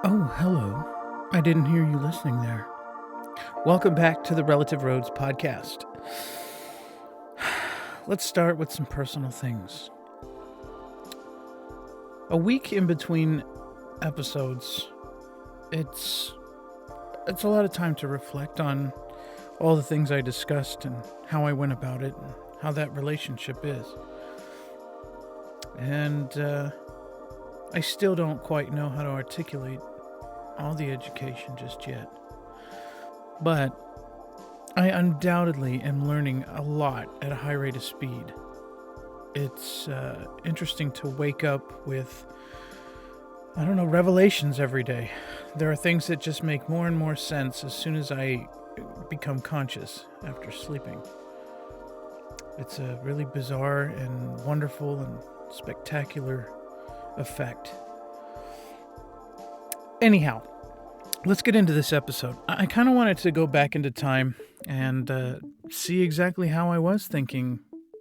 Oh, hello. I didn't hear you listening there. Welcome back to the Relative Roads podcast. Let's start with some personal things. A week in between episodes, it's a lot of time to reflect on all the things I discussed and how I went about it and how that relationship is. And I still don't quite know how to articulate all the education just yet. But I undoubtedly am learning a lot at a high rate of speed. It's interesting to wake up with, revelations every day. There are things that just make more and more sense as soon as I become conscious after sleeping. It's a really bizarre and wonderful and spectacular effect. Anyhow, let's get into this episode. I kind of wanted to go back into time and see exactly how I was thinking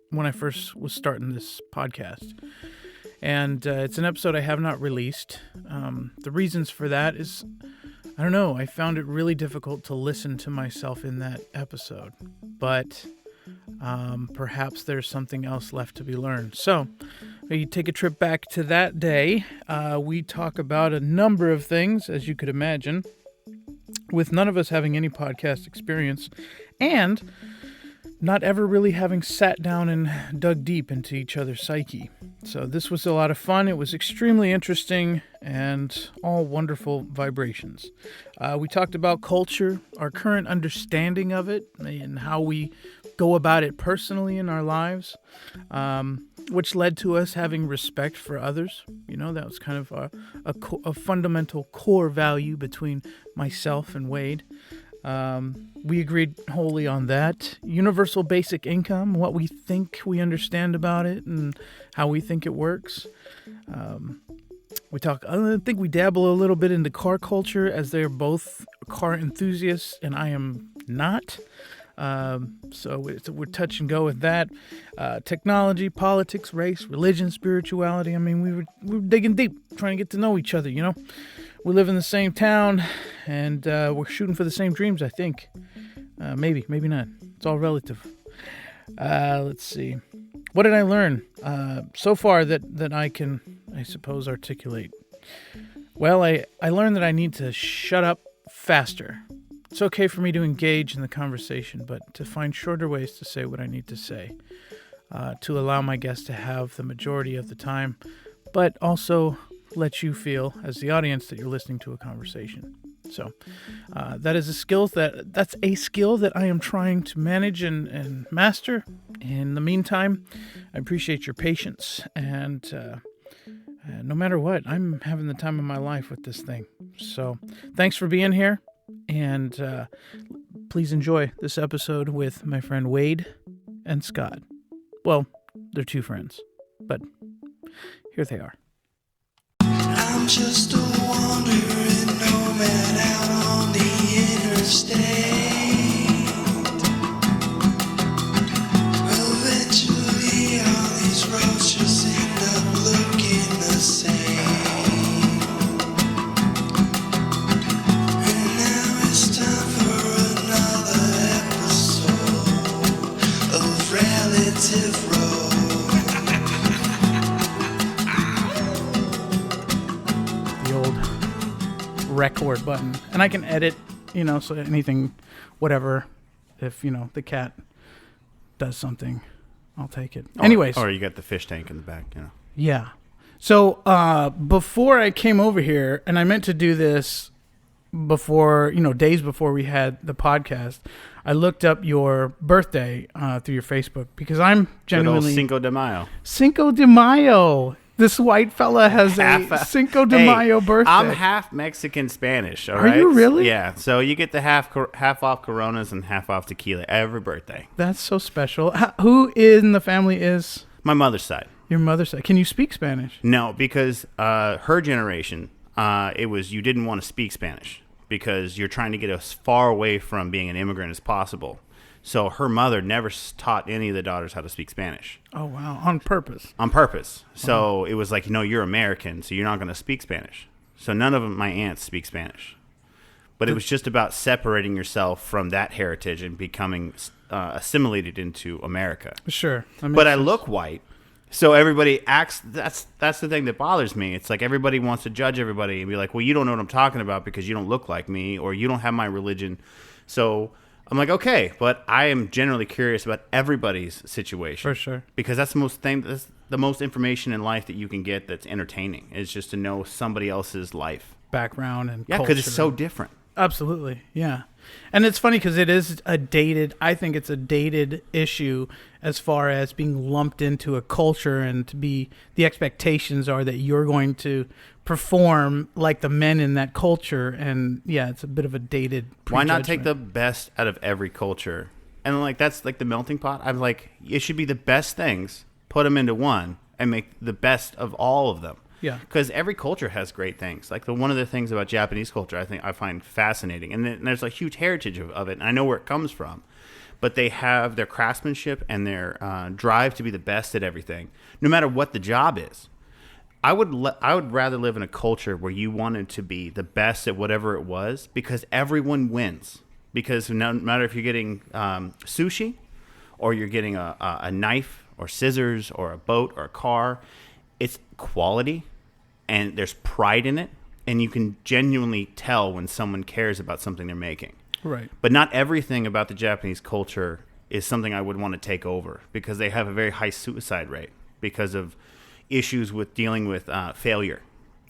when I first was starting this podcast. And it's an episode I have not released. The reasons for that is, I found it really difficult to listen to myself in that episode. But perhaps there's something else left to be learned. So, we take a trip back to that day. We talk about a number of things, as you could imagine, with none of us having any podcast experience and not ever really having sat down and dug deep into each other's psyche. So this was a lot of fun. It was extremely interesting and all wonderful vibrations. We talked about culture, our current understanding of it, and how we go about it personally in our lives, which led to us having respect for others. That was kind of a fundamental core value between myself and Wade. We agreed wholly on that. Universal basic income, what we think we understand about it and how we think it works. I think we dabble a little bit into car culture, as they're both car enthusiasts and I am not. So we're touch and go with that. Technology, politics, race, religion, spirituality. We were digging deep, trying to get to know each other, We live in the same town, and we're shooting for the same dreams, I think. Maybe not. It's all relative. Let's see. What did I learn so far that I can, I suppose, articulate? Well, I learned that I need to shut up faster. It's okay for me to engage in the conversation, but to find shorter ways to say what I need to say, to allow my guests to have the majority of the time, but also let you feel, as the audience, that you're listening to a conversation. So that's a skill that I am trying to manage and master. In the meantime, I appreciate your patience, and no matter what, I'm having the time of my life with this thing. So thanks for being here. And please enjoy this episode with my friend Wade and Scott. Well, they're two friends, but here they are. I'm just a wandering nomad out on the interstate. Eventually all these roads just end up looking the same. The old record button, and I can edit, so anything, whatever. If the cat does something, I'll take it. Anyways, or you got the fish tank in the back, Yeah. So before I came over here, and I meant to do this before, days before we had the podcast, I looked up your birthday through your Facebook, because I'm genuinely... Cinco de Mayo. Cinco de Mayo. This white fella has a Cinco de Mayo birthday. I'm half Mexican Spanish, all right? Are you really? Yeah, so you get the half off Coronas and half off tequila every birthday. That's so special. Who in the family is... My mother's side. Your mother's side. Can you speak Spanish? No, because her generation, it was you didn't want to speak Spanish because you're trying to get as far away from being an immigrant as possible. So her mother never taught any of the daughters how to speak Spanish. Oh, wow. On purpose. On purpose. So it was like, you're American, so you're not going to speak Spanish. So none of my aunts speak Spanish. But it was just about separating yourself from that heritage and becoming assimilated into America. Sure. But I look white, so everybody acts. That's the thing that bothers me. It's like everybody wants to judge everybody and be like, "Well, you don't know what I'm talking about because you don't look like me, or you don't have my religion." So I'm like, okay, but I am generally curious about everybody's situation For sure. because that's the most information in life that you can get that's entertaining is just to know somebody else's life. Background and Yeah, culture. because it's so different. Absolutely, yeah. And it's funny because I think it's a dated issue as far as being lumped into a culture and the expectations are that you're going to perform like the men in that culture. And yeah, it's a bit of a dated Why not take prejudgment. the best out of every culture? And like that's like the melting pot. I'm like, it should be the best things, put them into one and make the best of all of them. Yeah. Because every culture has great things. Like one of the things about Japanese culture I find fascinating. And there's a huge heritage of it. And I know where it comes from. But they have their craftsmanship and their drive to be the best at everything, no matter what the job is. I would rather live in a culture where you wanted to be the best at whatever it was because everyone wins. Because no matter if you're getting sushi or you're getting a knife or scissors or a boat or a car, it's quality and there's pride in it, and you can genuinely tell when someone cares about something they're making. Right. But not everything about the Japanese culture is something I would want to take over because they have a very high suicide rate because of issues with dealing with failure.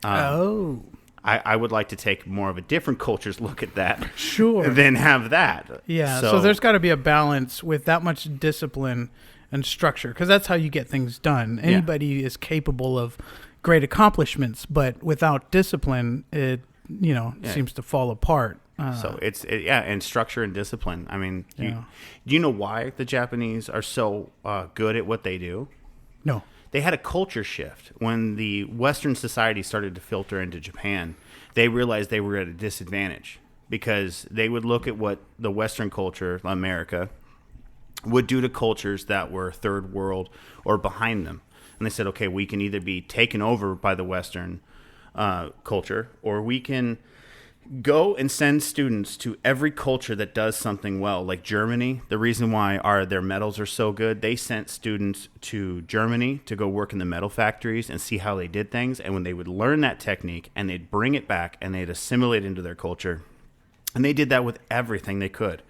I would like to take more of a different culture's look at that Sure. than have that. Yeah, so there's got to be a balance with that much discipline and structure because that's how you get things done. Anybody is capable of great accomplishments, but without discipline, it seems to fall apart. So and structure and discipline. I mean, do you know why the Japanese are so good at what they do? No. They had a culture shift when the Western society started to filter into Japan. They realized they were at a disadvantage because they would look at what the Western culture, America, would do to cultures that were third world or behind them. And they said, okay, we can either be taken over by the Western culture or we can go and send students to every culture that does something well. Like Germany, the reason why their metals are so good, they sent students to Germany to go work in the metal factories and see how they did things. And when they would learn that technique and they'd bring it back and they'd assimilate into their culture. And they did that with everything they could.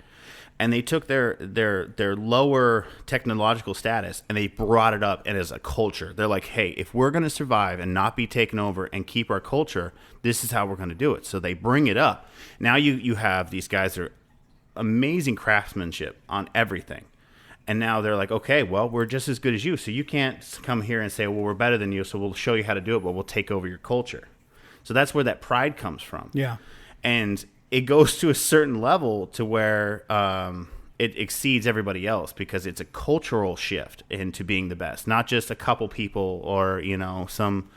And they took their lower technological status and they brought it up and as a culture. They're like, hey, if we're going to survive and not be taken over and keep our culture, this is how we're going to do it. So they bring it up. Now you have these guys that are amazing craftsmanship on everything. And now they're like, okay, well, we're just as good as you. So you can't come here and say, well, we're better than you, so we'll show you how to do it, but we'll take over your culture. So that's where that pride comes from. Yeah. And it goes to a certain level to where it exceeds everybody else because it's a cultural shift into being the best, not just a couple people or, some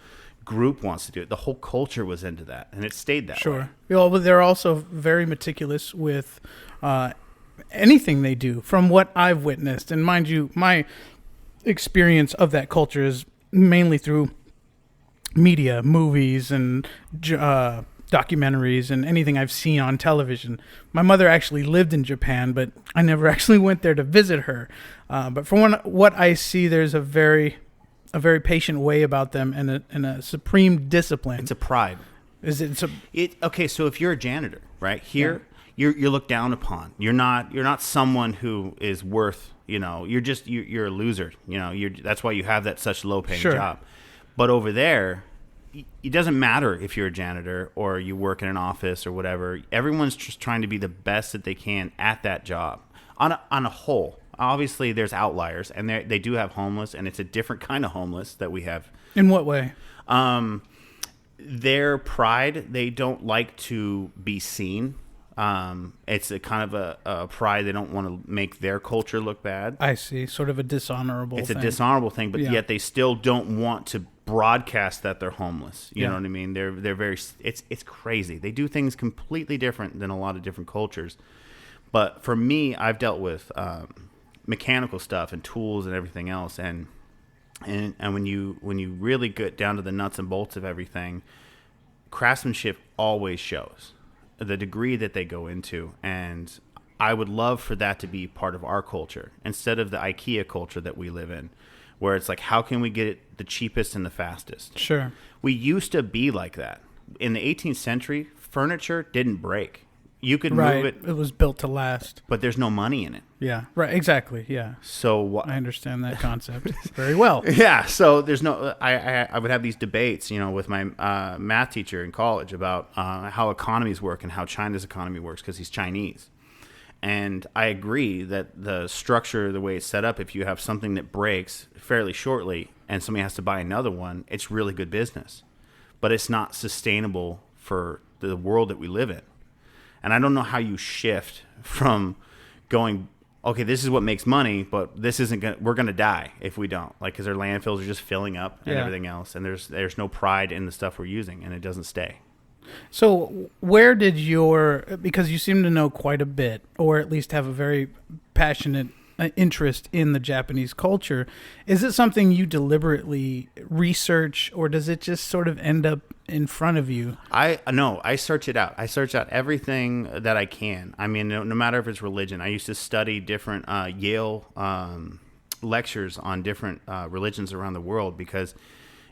group wants to do it. The whole culture was into that, and it stayed that way. Sure. Well, but they're also very meticulous with anything they do from what I've witnessed. And mind you, my experience of that culture is mainly through media, movies, and documentaries and anything I've seen on television. My mother actually lived in Japan, but I never actually went there to visit her. But from what I see, there's a very patient way about them and a supreme discipline. It's a pride. Is it? Okay, so if you're a janitor, right here, you're looked down upon. You're not someone who is worth. You're a loser. That's why you have that such low paying job. But over there, it doesn't matter if you're a janitor or you work in an office or whatever. Everyone's just trying to be the best that they can at that job on a whole. Obviously, there's outliers, and they do have homeless, and it's a different kind of homeless that we have. In what way? Their pride, they don't like to be seen. It's a kind of a pride. They don't want to make their culture look bad. I see. Sort of a dishonorable It's thing. a dishonorable thing, but yet they still don't want to broadcast that they're homeless. You know what I mean? They're very. It's crazy. They do things completely different than a lot of different cultures. But for me, I've dealt with mechanical stuff and tools and everything else, and when you really get down to the nuts and bolts of everything, craftsmanship always shows the degree that they go into, and I would love for that to be part of our culture instead of the IKEA culture that we live in, where it's like, how can we get it the cheapest and the fastest? Sure. We used to be like that. In the 18th century, furniture didn't break. You could move it, It was built to last. but there's no money in it. Yeah. Right. Exactly. Yeah. So I understand that concept very well. yeah, so there's no. I would have these debates, with my math teacher in college about how economies work and how China's economy works because he's Chinese. And I agree that the structure, the way it's set up, if you have something that breaks fairly shortly and somebody has to buy another one, it's really good business. But it's not sustainable for the world that we live in. And I don't know how you shift from going, okay, this is what makes money, but this isn't going. We're going to die if we don't, because our landfills are just filling up and everything else, and there's no pride in the stuff we're using, and it doesn't stay. So where did because you seem to know quite a bit, or at least have a very passionate interest in the Japanese culture, is it something you deliberately research, or does it just sort of end up in front of you? I search it out. I search out everything that I can. I mean, no matter if it's religion. I used to study different Yale lectures on different religions around the world because,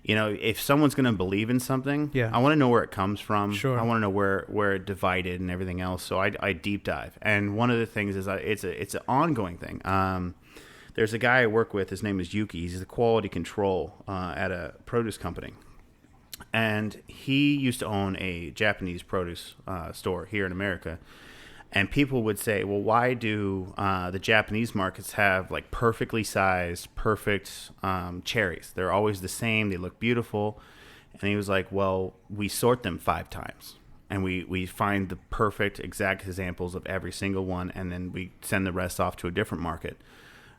if someone's going to believe in something, I want to know where it comes from. Sure. I want to know where it divided and everything else. So I deep dive. And one of the things is it's an ongoing thing. There's a guy I work with. His name is Yuki. He's the quality control at a produce company. And he used to own a Japanese produce store here in America. And people would say, well, why do the Japanese markets have like perfectly sized, perfect cherries? They're always the same. They look beautiful. And he was like, well, we sort them 5 times. And we find the perfect exact examples of every single one. And then we send the rest off to a different market.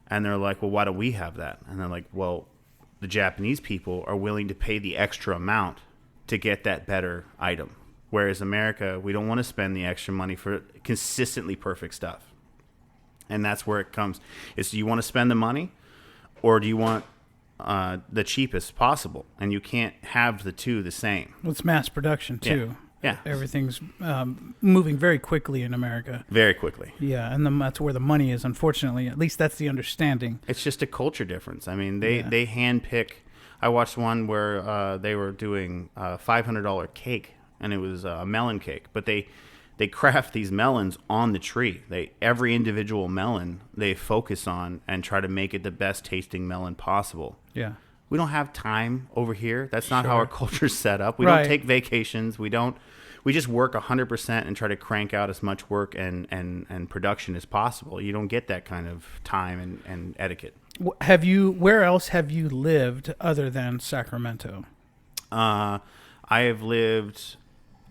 And they're like, well, why do we have that? And they're like, well, the Japanese people are willing to pay the extra amount to get that better item. Whereas America, we don't want to spend the extra money for consistently perfect stuff. And that's where it comes. Is do you want to spend the money or do you want the cheapest possible? And you can't have the two the same. Well, it's mass production, too. Yeah. Everything's moving very quickly in America. Very quickly. Yeah, and that's where the money is, unfortunately. At least that's the understanding. It's just a culture difference. I mean, they handpick. I watched one where they were doing a $500 cake. And it was a melon cake, but they craft these melons on the tree. Every individual melon they focus on and try to make it the best tasting melon possible. Yeah, we don't have time over here. That's not how our culture's set up. We Right. don't take vacations. We just work 100% and try to crank out as much work and production as possible. You don't get that kind of time and etiquette. Where else have you lived other than Sacramento? I have lived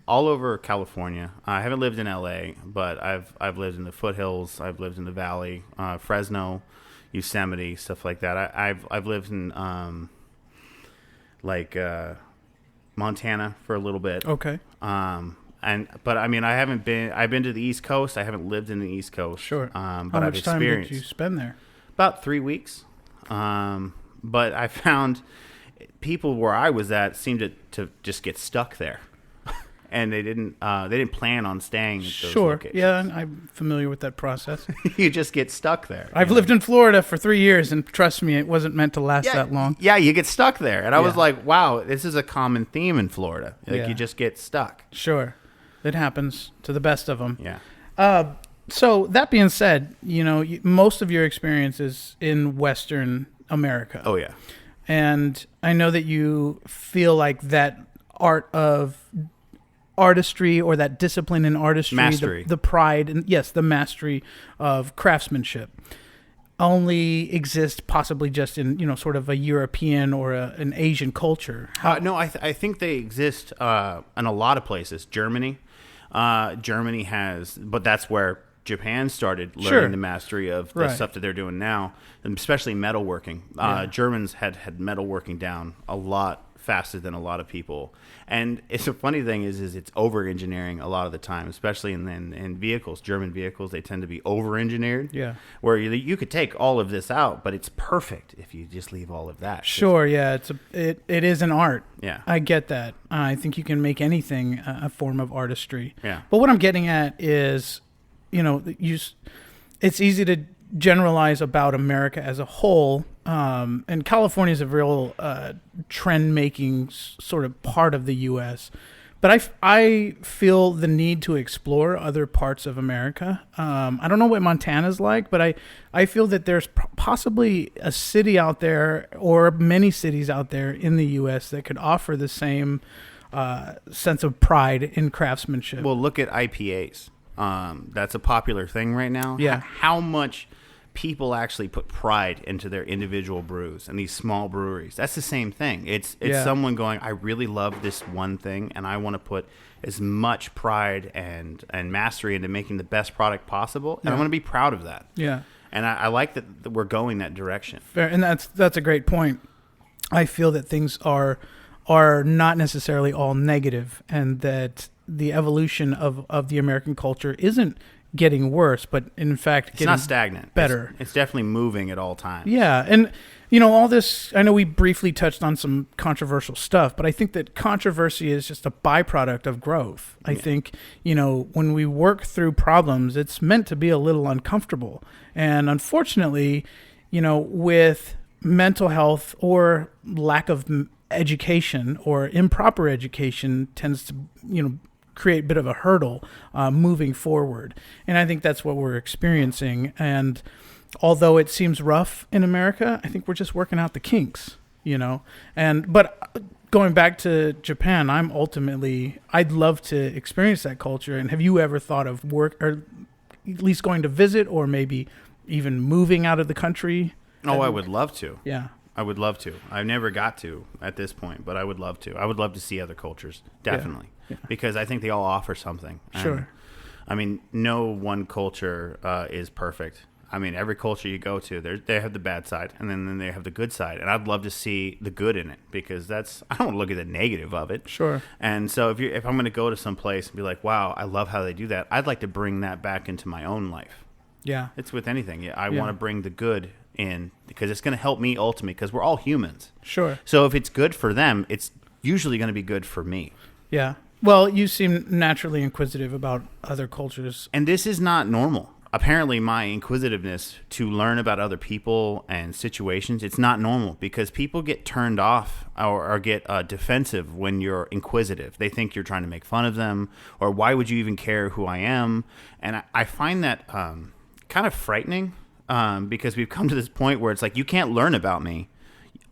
all over California. I haven't lived in LA, but I've lived in the foothills. I've lived in the valley, Fresno, Yosemite, stuff like that. I've lived in Montana for a little bit. Okay. But I mean, I've been to the East Coast. I haven't lived in the East Coast. Sure. But How I've much time experienced did you spend there? about 3 weeks. But I found people where I was at seemed to just get stuck there. And they didn't plan on staying at those locations. Yeah, I'm familiar with that process. You just get stuck there. I've lived in Florida for 3 years, and trust me, it wasn't meant to last that long. Yeah, you get stuck there. And I was like, wow, this is a common theme in Florida. You just get stuck. Sure. It happens to the best of them. Yeah. So that being said, most of your experience is in Western America. Oh, yeah. And I know that you feel like that art of artistry, or that discipline in artistry, mastery, the pride, and yes, the mastery of craftsmanship only exists possibly just in sort of a European or an Asian culture. No, I think they exist in a lot of places. Germany has, but that's where Japan started learning the mastery of the stuff that they're doing now, and especially metalworking. Germans had metalworking down a lot faster than a lot of people. And it's a funny thing is it's over engineering a lot of the time, especially in vehicles. German vehicles, they tend to be over engineered. Yeah. Where you could take all of this out, but it's perfect if you just leave all of that. Sure. Yeah. It is an art. Yeah. I get that. I think you can make anything a form of artistry. Yeah. But what I'm getting at is, it's easy to generalize about America as a whole. And California is a real trend-making sort of part of the U.S. But I feel the need to explore other parts of America. I don't know what Montana's like, but I feel that there's possibly a city out there or many cities out there in the U.S. that could offer the same sense of pride in craftsmanship. Well, look at IPAs. That's a popular thing right now. Yeah. How much people actually put pride into their individual brews and these small breweries. That's the same thing. It's someone going, I really love this one thing, and I want to put as much pride and mastery into making the best product possible, and I want to be proud of that. Yeah. And I like that we're going that direction. Fair, and that's a great point. I feel that things are not necessarily all negative, and that the evolution of the American culture isn't getting worse, but in fact it's getting not stagnant. Better. It's definitely moving at all times. Yeah, and all this, I know we briefly touched on some controversial stuff, but I think that controversy is just a byproduct of growth. I think, when we work through problems, it's meant to be a little uncomfortable. And unfortunately, with mental health or lack of education or improper education tends to, create a bit of a hurdle moving forward. And I think that's what we're experiencing. And although it seems rough in America, I think we're just working out the kinks, but going back to Japan, I'd love to experience that culture. And have you ever thought of work, or at least going to visit, or maybe even moving out of the country? Oh, I would love to. Yeah. I would love to. I've never got to at this point, but I would love to. I would love to see other cultures, definitely, because I think they all offer something. Sure. And, no one culture is perfect. I mean, every culture you go to, they have the bad side, and then they have the good side. And I'd love to see the good in it, because I don't want to look at the negative of it. Sure. And so if I'm going to go to some place and be like, wow, I love how they do that, I'd like to bring that back into my own life. Yeah. It's with anything. I want to bring the good in, because it's going to help me ultimately, because we're all humans. Sure. So if it's good for them, it's usually going to be good for me. Yeah. Well, you seem naturally inquisitive about other cultures. And this is not normal. Apparently, my inquisitiveness to learn about other people and situations, it's not normal, because people get turned off or get defensive when you're inquisitive. They think you're trying to make fun of them, or why would you even care who I am? And I find that kind of frightening. Because we've come to this point where it's like, you can't learn about me.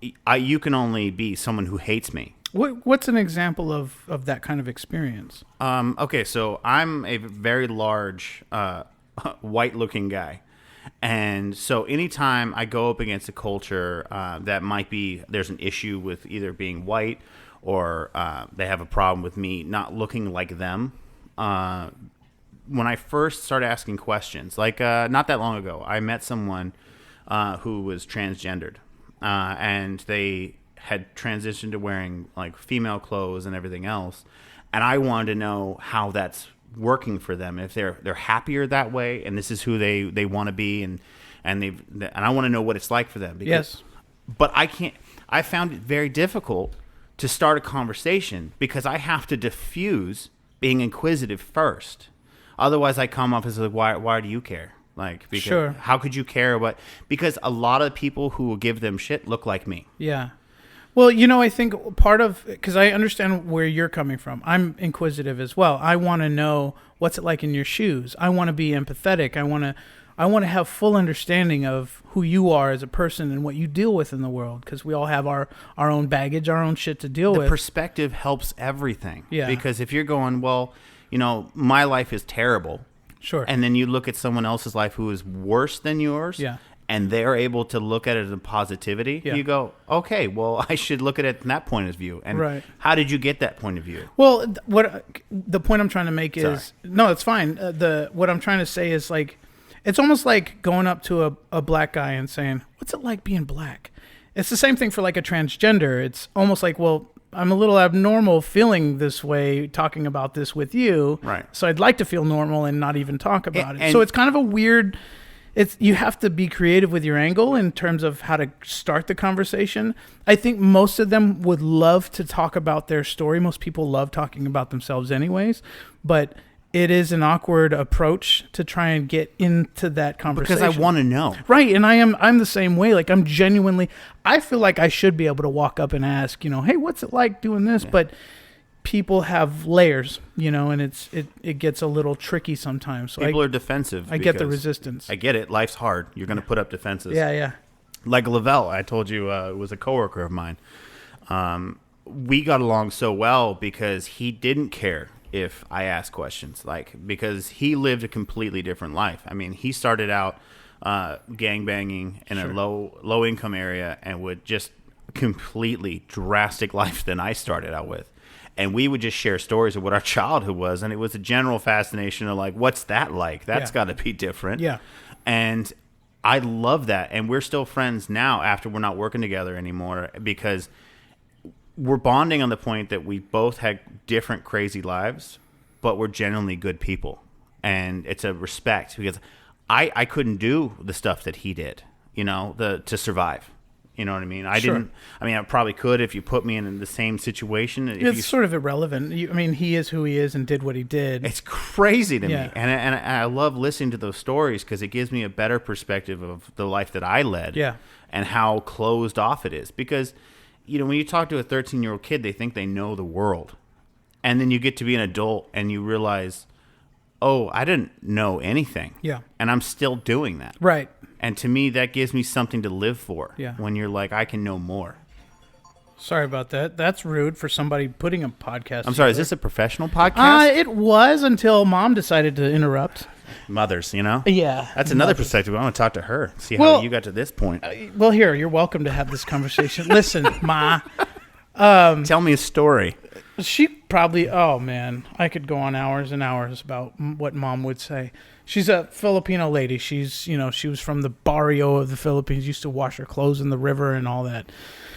You can only be someone who hates me. What's an example of that kind of experience? Okay, so I'm a very large, white-looking guy. And so anytime I go up against a culture that might be, there's an issue with either being white, or they have a problem with me not looking like them, when I first started asking questions, like not that long ago, I met someone who was transgendered, and they had transitioned to wearing like female clothes and everything else, and I wanted to know how that's working for them, if they're happier that way, and this is who they want to be, and I want to know what it's like for them. Because, yes, but I can't. I found it very difficult to start a conversation, because I have to diffuse being inquisitive first. Otherwise, I come off as like, why do you care? Like, because sure. How could you care? Because a lot of people who will give them shit look like me. Yeah. Well, I think part of, because I understand where you're coming from. I'm inquisitive as well. I want to know what's it like in your shoes. I want to be empathetic. I want to have full understanding of who you are as a person and what you deal with in the world, because we all have our own baggage, our own shit to deal with. The perspective helps everything. Yeah. Because if you're going, well, my life is terrible. Sure. And then you look at someone else's life who is worse than yours. Yeah. And they're able to look at it as a positivity. Yeah. You go, okay, well, I should look at it from that point of view. And right. How did you get that point of view? Well, what the point I'm trying to make is, Sorry. no, it's fine. What I'm trying to say is, like, it's almost like going up to a black guy and saying, what's it like being black? It's the same thing for like a transgender. It's almost like, well, I'm a little abnormal feeling this way, talking about this with you. Right. So I'd like to feel normal and not even talk about it. And So it's kind of a weird. You have to be creative with your angle in terms of how to start the conversation. I think most of them would love to talk about their story. Most people love talking about themselves anyways, but it is an awkward approach to try and get into that conversation. Because I want to know. Right, and I'm the same way. Like, I'm genuinely, I feel like I should be able to walk up and ask, hey, what's it like doing this? Yeah. But people have layers, and it gets a little tricky sometimes. So people are defensive. I get the resistance. I get it. Life's hard. You're going to put up defenses. Yeah. Like Lavelle, I told you, was a coworker of mine. We got along so well because he didn't care if I asked questions, because he lived a completely different life. I mean, he started out gangbanging in a low income area and would just completely drastic life than I started out with. And we would just share stories of what our childhood was. And it was a general fascination of what's that like? That's got to be different. Yeah. And I love that. And we're still friends now after we're not working together anymore because we're bonding on the point that we both had different crazy lives, but we're genuinely good people. And it's a respect because I couldn't do the stuff that he did, to survive. You know what I mean? I probably could if you put me in the same situation. It's sort of irrelevant. He is who he is and did what he did. It's crazy to me. And I love listening to those stories because it gives me a better perspective of the life that I led and how closed off it is. Because, when you talk to a 13-year-old kid, they think they know the world. And then you get to be an adult and you realize, oh, I didn't know anything. Yeah. And I'm still doing that. Right. And to me, that gives me something to live for. Yeah. When you're like, I can know more. Sorry about that. That's rude for somebody putting a podcast I'm sorry, is this a professional podcast? It was until Mom decided to interrupt. Mothers, Yeah. That's another perspective. I want to talk to her, see how you got to this point. Well, here, you're welcome to have this conversation. Listen, Ma. Tell me a story. She probably, oh man, I could go on hours and hours about what Mom would say. She's a Filipino lady. She's, she was from the barrio of the Philippines, used to wash her clothes in the river and all that.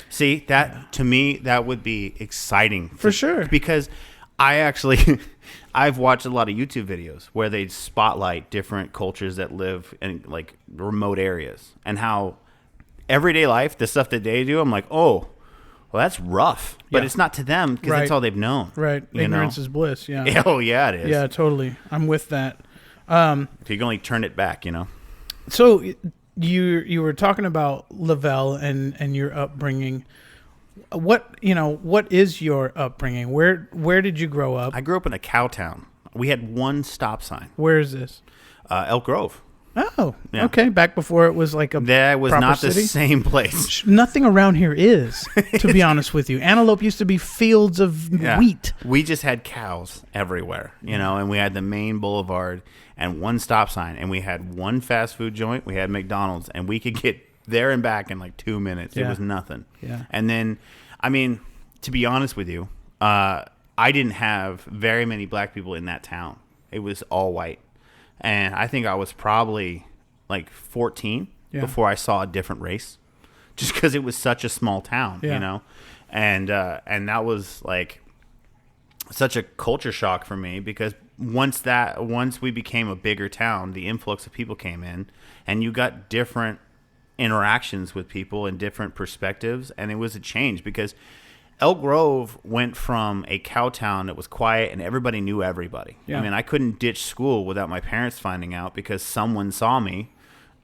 See, to me, that would be exciting. For sure. Because I've watched a lot of YouTube videos where they spotlight different cultures that live in remote areas and how everyday life, the stuff that they do, I'm like, oh, well, that's rough. But it's not to them because that's all they've known. Right. Ignorance is bliss. Yeah. Oh, yeah, it is. Yeah, totally. I'm with that. If you can only turn it back, So you were talking about Lavelle and your upbringing. What is your upbringing? Where did you grow up? I grew up in a cow town. We had one stop sign. Where is this? Elk Grove. Oh, yeah. Okay. Back before it was like a that was not city? The same place. Nothing around here is, to be honest with you. Antelope used to be fields of wheat. We just had cows everywhere, and we had the main boulevard and one stop sign, and we had one fast food joint. We had McDonald's, and we could get there and back in 2 minutes. It was nothing. Yeah. And then, to be honest with you, I didn't have very many black people in that town. It was all white. And I think I was probably 14 before I saw a different race, just because it was such a small town, and that was such a culture shock for me because once we became a bigger town, the influx of people came in, and you got different interactions with people and different perspectives, and it was a change because Elk Grove went from a cow town that was quiet and everybody knew everybody. Yeah. I couldn't ditch school without my parents finding out because someone saw me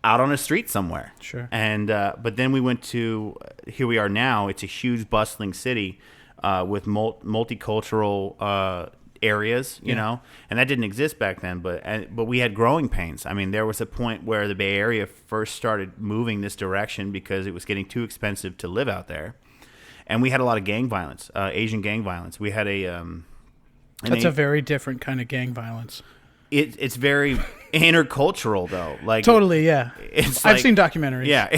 out on a street somewhere. Sure. And but then we went to here we are now. It's a huge bustling city with multicultural areas, you know, and that didn't exist back then. But we had growing pains. There was a point where the Bay Area first started moving this direction because it was getting too expensive to live out there. And we had a lot of gang violence, Asian gang violence. We had that's a very different kind of gang violence. It's very intercultural though. Totally, yeah. I've seen documentaries. Yeah,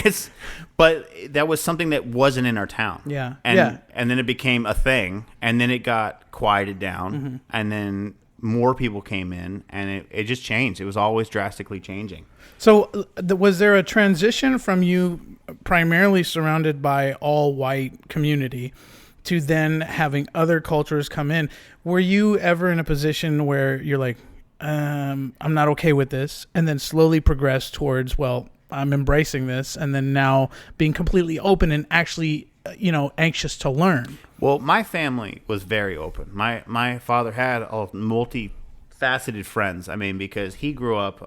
but that was something that wasn't in our town. Yeah, and then it became a thing, and then it got quieted down, and then more people came in, and it just changed. It was always drastically changing. So was there a transition from you primarily surrounded by all white community to then having other cultures come in. Were you ever in a position where you're like, I'm not okay with this, and then slowly progress towards, well, I'm embracing this, and then now being completely open and actually, anxious to learn? Well, my family was very open. My father had a multifaceted friends. I mean, because he grew up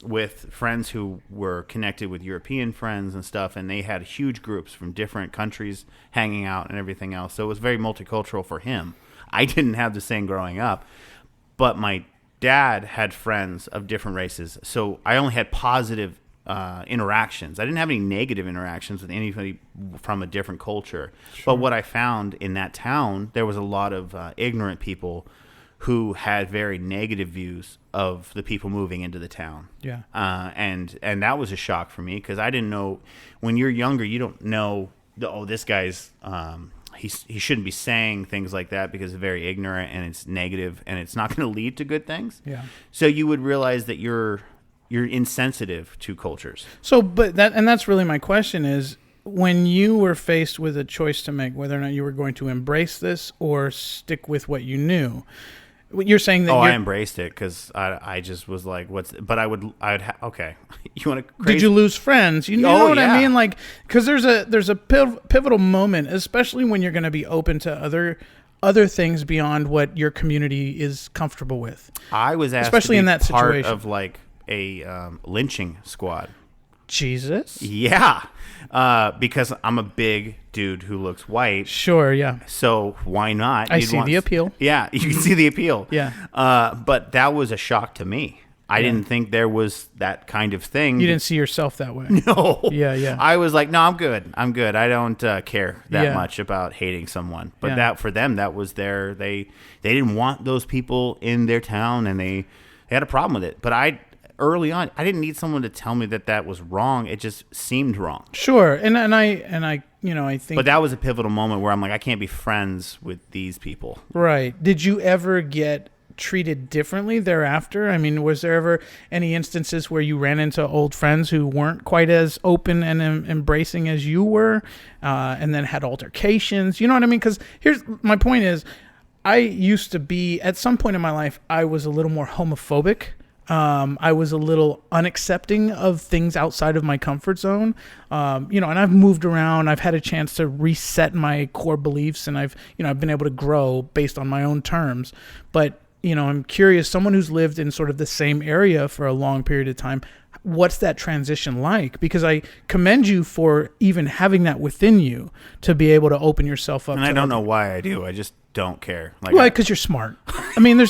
with friends who were connected with European friends and stuff, and they had huge groups from different countries hanging out and everything else. So it was very multicultural for him. I didn't have the same growing up, but my dad had friends of different races. So I only had positive interactions. I didn't have any negative interactions with anybody from a different culture. Sure. But what I found in that town, there was a lot of ignorant people who had very negative views of the people moving into the town. Yeah. And that was a shock for me, because I didn't know. When you're younger, you don't know, this guy's he shouldn't be saying things like that because it's very ignorant and it's negative and it's not going to lead to good things. Yeah. So you would realize that you're insensitive to cultures. So, that's really my question is, when you were faced with a choice to make, whether or not you were going to embrace this or stick with what you knew, you're saying that I embraced it, because I just was like, okay, you want to? Did you lose friends? You know what I mean? Like, because there's a pivotal moment, especially when you're going to be open to other things beyond what your community is comfortable with. I was asked, especially to be in that part situation, of like a lynching squad. Jesus. Yeah. Because I'm a big dude who looks white. Sure, yeah. So why not? I see the appeal. Yeah, you can see the appeal. Yeah. But that was a shock to me. I didn't think there was that kind of thing. You didn't see yourself that way. No. Yeah. I was like, no, I'm good. I don't care that much about hating someone. But that, for them, that was they didn't want those people in their town, and they had a problem with it. But early on, I didn't need someone to tell me that was wrong. It just seemed wrong. Sure, and I think. But that was a pivotal moment where I'm like, I can't be friends with these people. Right. Did you ever get treated differently thereafter? I mean, was there ever any instances where you ran into old friends who weren't quite as open and embracing as you were, and then had altercations? You know what I mean? Because here's my point: is I used to be, at some point in my life, I was a little more homophobic. I was a little unaccepting of things outside of my comfort zone, and I've moved around. I've had a chance to reset my core beliefs, and I've been able to grow based on my own terms. But, I'm curious, someone who's lived in sort of the same area for a long period of time, what's that transition like? Because I commend you for even having that within you to be able to open yourself up. And I don't know why I do. I just don't care. Because you're smart. I mean,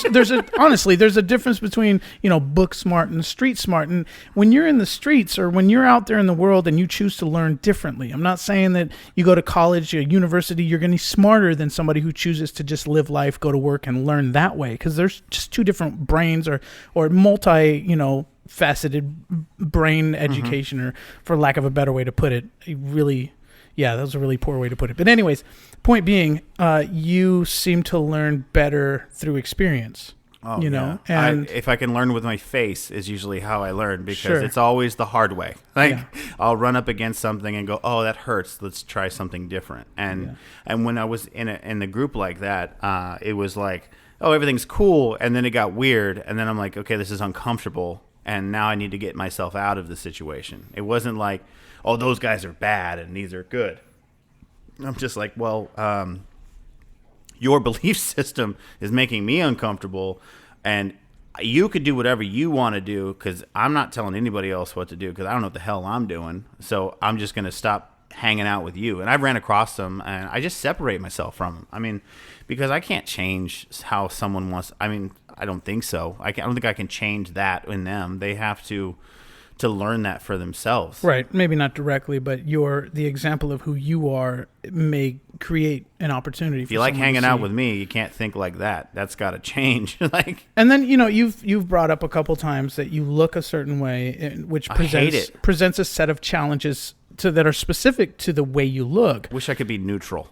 honestly, there's a difference between, book smart and street smart. And when you're in the streets, or when you're out there in the world and you choose to learn differently, I'm not saying that you go to college or university, you're going to be smarter than somebody who chooses to just live life, go to work, and learn that way. Because there's just two different brains, or multi, faceted brain education, or for lack of a better way to put it. That was a really poor way to put it. But anyways, point being, you seem to learn better through experience. Oh, and if I can learn with my face is usually how I learn, because it's always the hard way. I'll run up against something and go, oh, that hurts. Let's try something different. And when I was in the group like that, it was like, oh, everything's cool. And then it got weird. And then I'm like, okay, this is uncomfortable. And now I need to get myself out of the situation. It wasn't like, oh, those guys are bad and these are good. I'm just like, well, your belief system is making me uncomfortable, and you could do whatever you want to do, because I'm not telling anybody else what to do, because I don't know what the hell I'm doing. So I'm just going to stop hanging out with you. And I've ran across them, and I just separate myself from them. I mean, because I can't change how someone wants. I mean, I don't think so. I don't think I can change that in them. They have to learn that for themselves. Right. Maybe not directly, but the example of who you are may create an opportunity. If you like hanging out with me, you can't think like that. That's got to change. And then, you've brought up a couple times that you look a certain way, which presents a set of challenges that are specific to the way you look. Wish I could be neutral.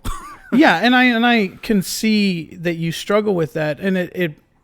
Yeah, and I can see that you struggle with that, and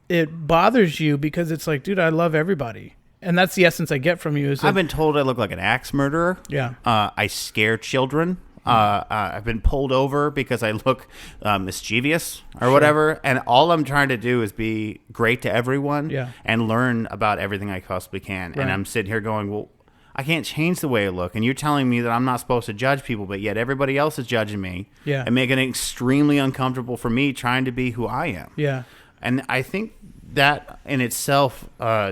it bothers you, because it's like, dude, I love everybody. And that's the essence I get from you. I've been told I look like an axe murderer. Yeah. I scare children. I've been pulled over because I look mischievous or whatever, and all I'm trying to do is be great to everyone and learn about everything I possibly can. Right. And I'm sitting here going, well, I can't change the way I look, and you're telling me that I'm not supposed to judge people, but yet everybody else is judging me and making it extremely uncomfortable for me trying to be who I am. Yeah. And I think that in itself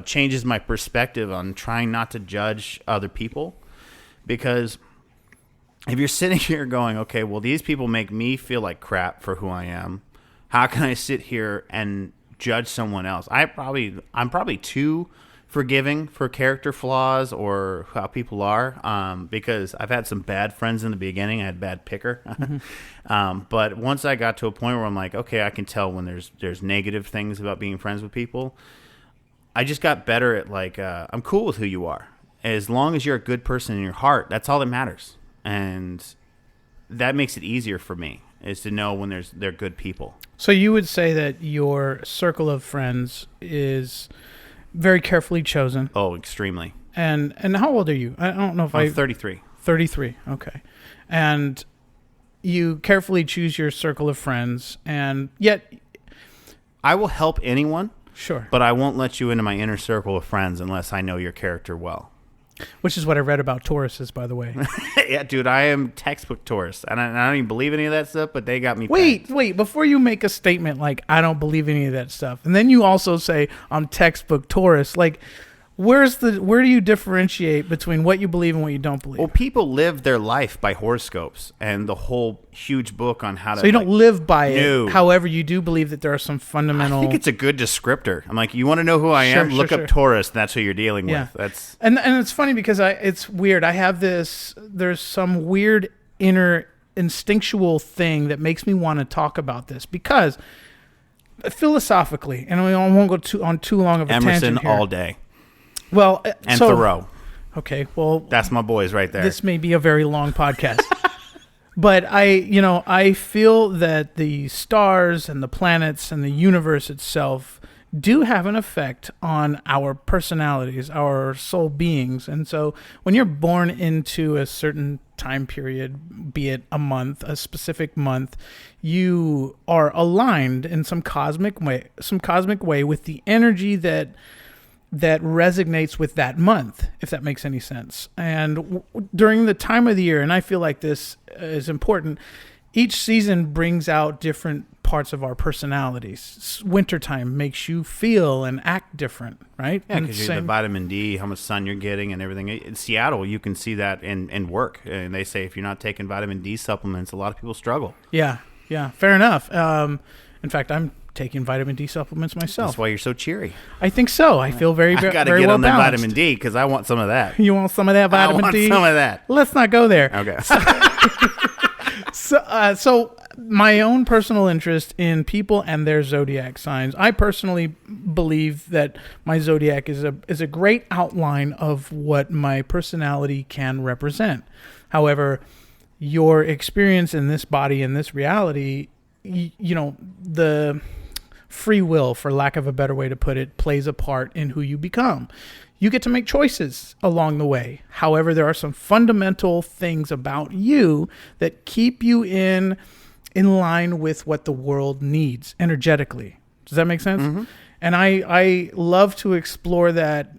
changes my perspective on trying not to judge other people, because if you're sitting here going, okay, well, these people make me feel like crap for who I am, how can I sit here and judge someone else? I'm probably too forgiving for character flaws or how people are, because I've had some bad friends in the beginning. I had bad picker. But once I got to a point where I'm like, okay, I can tell when there's negative things about being friends with people, I just got better at like, I'm cool with who you are. As long as you're a good person in your heart, that's all that matters. And that makes it easier for me, is to know when they're good people. So you would say that your circle of friends is very carefully chosen. Oh, extremely. And how old are you? I don't know if I'm 33. 33. Okay. And you carefully choose your circle of friends, and yet I will help anyone. Sure. But I won't let you into my inner circle of friends unless I know your character well. Which is what I read about Tauruses, by the way. Yeah, dude, I am textbook Taurus. And I don't even believe any of that stuff, but they got me Wait, before you make a statement like, I don't believe any of that stuff, and then you also say, I'm textbook Taurus, like, where do you differentiate between what you believe and what you don't believe? Well, people live their life by horoscopes and the whole huge book on how to... So you don't live by it. However, you do believe that there are some fundamental... I think it's a good descriptor. I'm like, you want to know who I am? Look up Taurus. That's who you're dealing with. That's and it's funny because it's weird. I have there's some weird inner instinctual thing that makes me want to talk about this, because philosophically, and I won't go on too long of a tangent here. Emerson all day. Well, and Thoreau. Okay, well, that's my boys right there. This may be a very long podcast. But I feel that the stars and the planets and the universe itself do have an effect on our personalities, our soul beings. And so when you're born into a certain time period, be it a month, a specific month, you are aligned in some cosmic way with the energy that resonates with that month, if that makes any sense. And during the time of the year, and I feel like this is important, each season brings out different parts of our personalities. Wintertime makes you feel and act different, right? Yeah, because the vitamin D, how much sun you're getting and everything. In Seattle, you can see that in work. And they say if you're not taking vitamin D supplements, a lot of people struggle. Yeah, fair enough. In fact, I'm taking vitamin D supplements myself. That's why you're so cheery. I think so. I feel very, very well balanced. I got to get on that vitamin D because I want some of that. You want some of that vitamin D? I want some of that. Let's not go there. Okay. So my own personal interest in people and their zodiac signs. I personally believe that my zodiac is a great outline of what my personality can represent. However, your experience in this body, in this reality, the free will, for lack of a better way to put it, plays a part in who you become. You get to make choices along the way. However, there are some fundamental things about you that keep you in line with what the world needs energetically. Does that make sense? Mm-hmm. And I love to explore that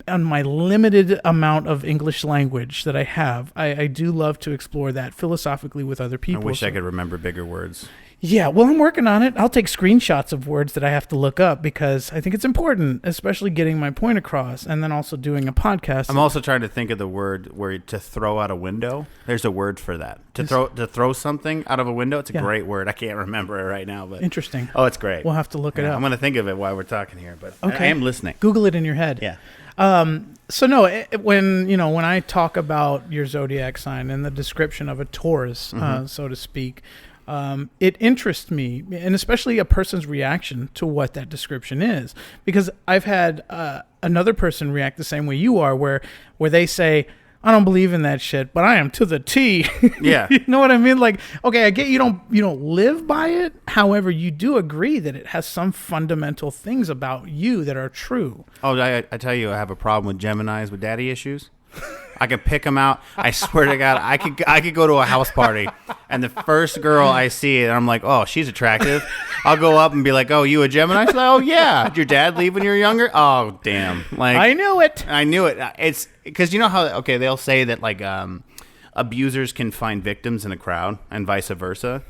on my limited amount of English language that I have. I do love to explore that philosophically with other people. I wish I could remember bigger words. Yeah, well, I'm working on it. I'll take screenshots of words that I have to look up because I think it's important, especially getting my point across and then also doing a podcast. I'm also trying to think of the word where to throw out a window. There's a word for that. To throw something out of a window. It's a great word. I can't remember it right now, but interesting. Oh, it's great. We'll have to look it up. I'm going to think of it while we're talking here, but okay. I am listening. Google it in your head. Yeah. So no, when I talk about your zodiac sign and the description of a Taurus, so to speak, it interests me, and especially a person's reaction to what that description is, because I've had another person react the same way you are, where they say, I don't believe in that shit, but I am to the T. Yeah. You know what I mean? Like, okay, I get you don't live by it. However, you do agree that it has some fundamental things about you that are true. Oh, I tell you, I have a problem with Geminis with daddy issues. I could pick them out. I swear to God, I could go to a house party, and the first girl I see, and I'm like, oh, she's attractive. I'll go up and be like, oh, you a Gemini? She's like, oh yeah. Did your dad leave when you were younger? Oh damn. Like I knew it. I knew it. It's because you know how they'll say that like abusers can find victims in a crowd and vice versa.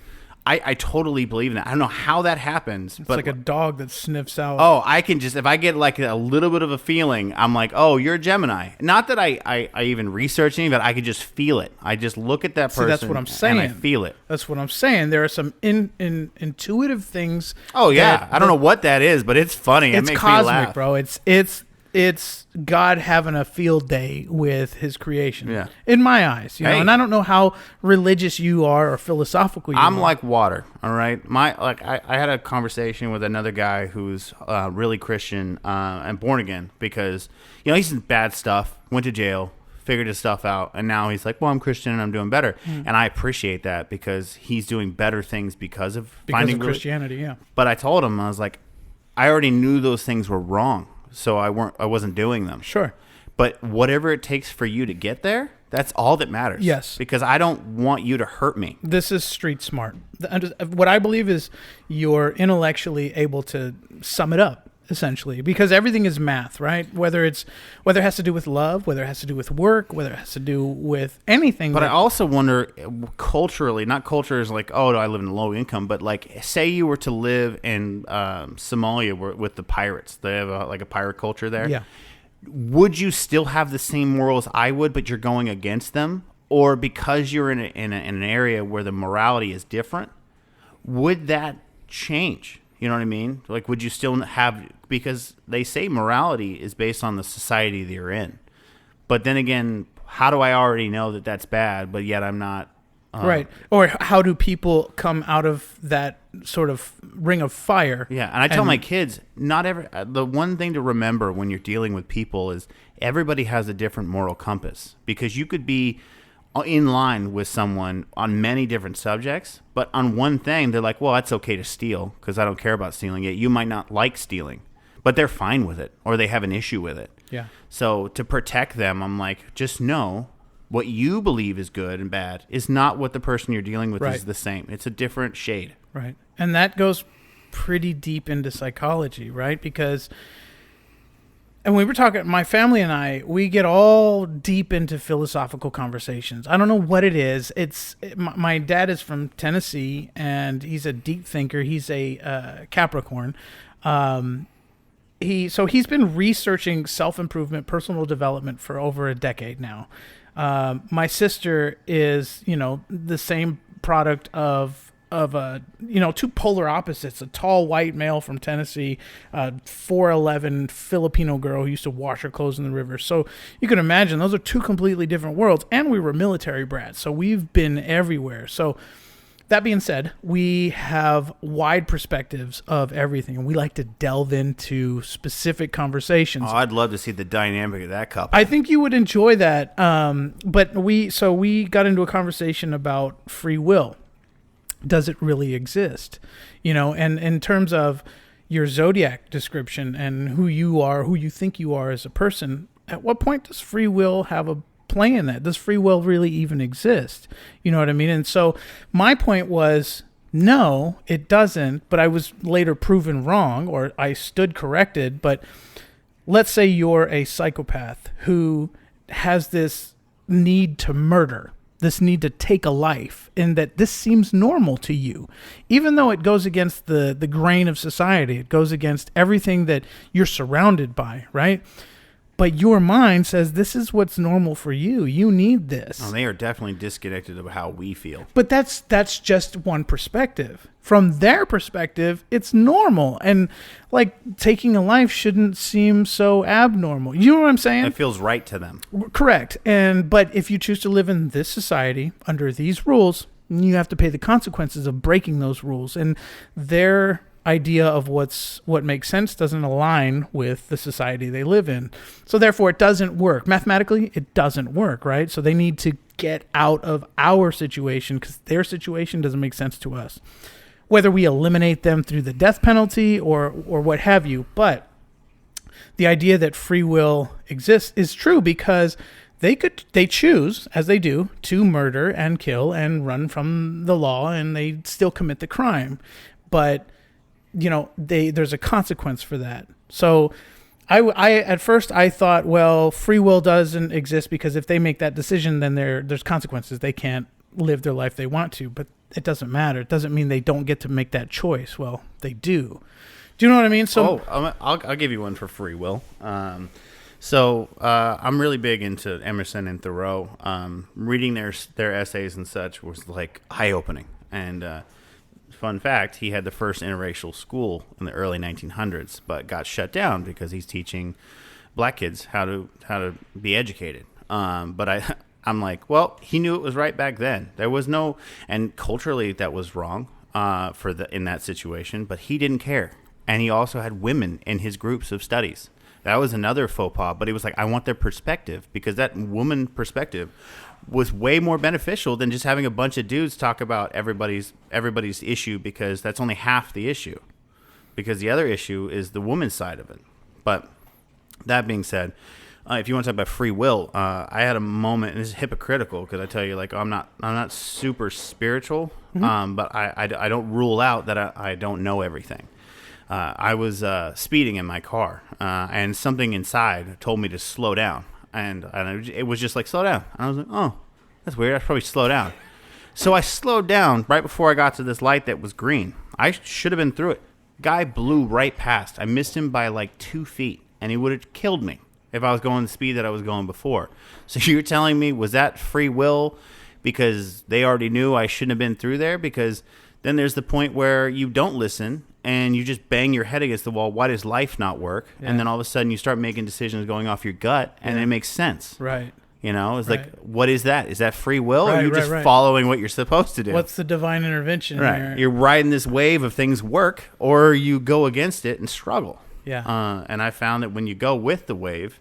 I totally believe in that. I don't know how that happens. It's but like a dog that sniffs out. Oh, I can just, if I get like a little bit of a feeling, I'm like, oh, you're a Gemini. Not that I even research any, but I could just feel it. I just look at that person. See, that's what I'm saying. And I feel it. That's what I'm saying. There are some intuitive things. Oh, yeah. I don't know what that is, but it's funny. It It's makes cosmic, me laugh. bro. It's God having a field day with his creation. Yeah. In my eyes, you know. Hey. And I don't know how religious you are or philosophical you are. I'm like water, all right? I had a conversation with another guy who's really Christian and born again because, you know, he's in bad stuff, went to jail, figured his stuff out, and now he's like, well, I'm Christian and I'm doing better. And I appreciate that because he's doing better things because of Christianity, yeah. But I told him, I was like, I already knew those things were wrong, so I wasn't doing them. Sure. But whatever it takes for you to get there, that's all that matters. Yes. Because I don't want you to hurt me. This is street smart. What I believe is you're intellectually able to sum it up, essentially, because everything is math, right? Whether it has to do with love, whether it has to do with work, whether it has to do with anything. But I also wonder, culturally, not culture is like, oh, I live in low income, but like, say you were to live in Somalia with the pirates. They have like a pirate culture there. Yeah. Would you still have the same morals I would, but you're going against them? Or because you're in an area where the morality is different, would that change? You know what I mean? Like, would you still have, because they say morality is based on the society that you're in. But then again, how do I already know that that's bad, but yet I'm not? Right. Or how do people come out of that sort of ring of fire? Yeah. And I tell my kids, the one thing to remember when you're dealing with people is everybody has a different moral compass, because you could be in line with someone on many different subjects, but on one thing, they're like, well, it's okay to steal because I don't care about stealing it. You might not like stealing, but they're fine with it, or they have an issue with it. Yeah. So to protect them, I'm like, just know what you believe is good and bad is not what the person you're dealing with is the same. It's a different shade. Right. And that goes pretty deep into psychology, right? Because, and we were talking, my family and I, we get all deep into philosophical conversations. I don't know what it is. My dad is from Tennessee, and he's a deep thinker. He's a Capricorn. He's been researching self-improvement, personal development for over a decade now. My sister is, the same product of two polar opposites: a tall white male from Tennessee, 4'11" Filipino girl who used to wash her clothes in the river. So you can imagine those are two completely different worlds. And we were military brats, so we've been everywhere. So that being said, we have wide perspectives of everything, and we like to delve into specific conversations. Oh, I'd love to see the dynamic of that couple. I think you would enjoy that. But we got into a conversation about free will. Does it really exist? And in terms of your zodiac description and who you are, who you think you are as a person, at what point does free will have a play in that? Does free will really even exist? You know what I mean? And so my point was, no, it doesn't, but I was later proven wrong, or I stood corrected. But let's say you're a psychopath who has this need to murder, this need to take a life, and that this seems normal to you, even though it goes against the grain of society. It goes against everything that you're surrounded by, right? But your mind says this is what's normal for you. You need this. Oh, they are definitely disconnected of how we feel. But that's just one perspective. From their perspective, it's normal. And like taking a life shouldn't seem so abnormal. You know what I'm saying? It feels right to them. Correct. But if you choose to live in this society under these rules, you have to pay the consequences of breaking those rules. And their idea of what makes sense doesn't align with the society they live in. So therefore it doesn't work. Mathematically, it doesn't work, right? So they need to get out of our situation because their situation doesn't make sense to us. Whether we eliminate them through the death penalty or what have you. But the idea that free will exists is true because they choose, as they do, to murder and kill and run from the law, and they still commit the crime. But, there's a consequence for that. So I at first I thought, well, free will doesn't exist because if they make that decision, then there's consequences. They can't live their life they want to, but it doesn't matter. It doesn't mean they don't get to make that choice. Well, they do. Do you know what I mean? So, I'll give you one for free will. So I'm really big into Emerson and Thoreau. Reading their essays and such was like eye opening. And fun fact, he had the first interracial school in the early 1900s, but got shut down because he's teaching black kids how to be educated. But I'm like, well, he knew it was right back then. There was no, and culturally that was wrong in that situation, but he didn't care. And he also had women in his groups of studies. That was another faux pas, but he was like, I want their perspective, because that woman perspective was way more beneficial than just having a bunch of dudes talk about everybody's issue, because that's only half the issue, because the other issue is the woman's side of it. But that being said, if you want to talk about free will, I had a moment, and this is hypocritical because I tell you, like, I'm not super spiritual, but I don't rule out that I don't know everything. I was speeding in my car, and something inside told me to slow down, and it was just like, slow down. And I was like, oh, that's weird. I should probably slow down. So I slowed down right before I got to this light that was green. I should have been through it. Guy blew right past. I missed him by like 2 feet, and he would have killed me if I was going the speed that I was going before. So you're telling me, was that free will because they already knew I shouldn't have been through there? Because then there's the point where you don't listen and you just bang your head against the wall. Why does life not work? Yeah. And then all of a sudden you start making decisions going off your gut, and it makes sense. Right. It's like, what is that? Is that free will, or are you just following what you're supposed to do? What's the divine intervention? Right. You're riding this wave of things work, or you go against it and struggle. Yeah. And I found that when you go with the wave,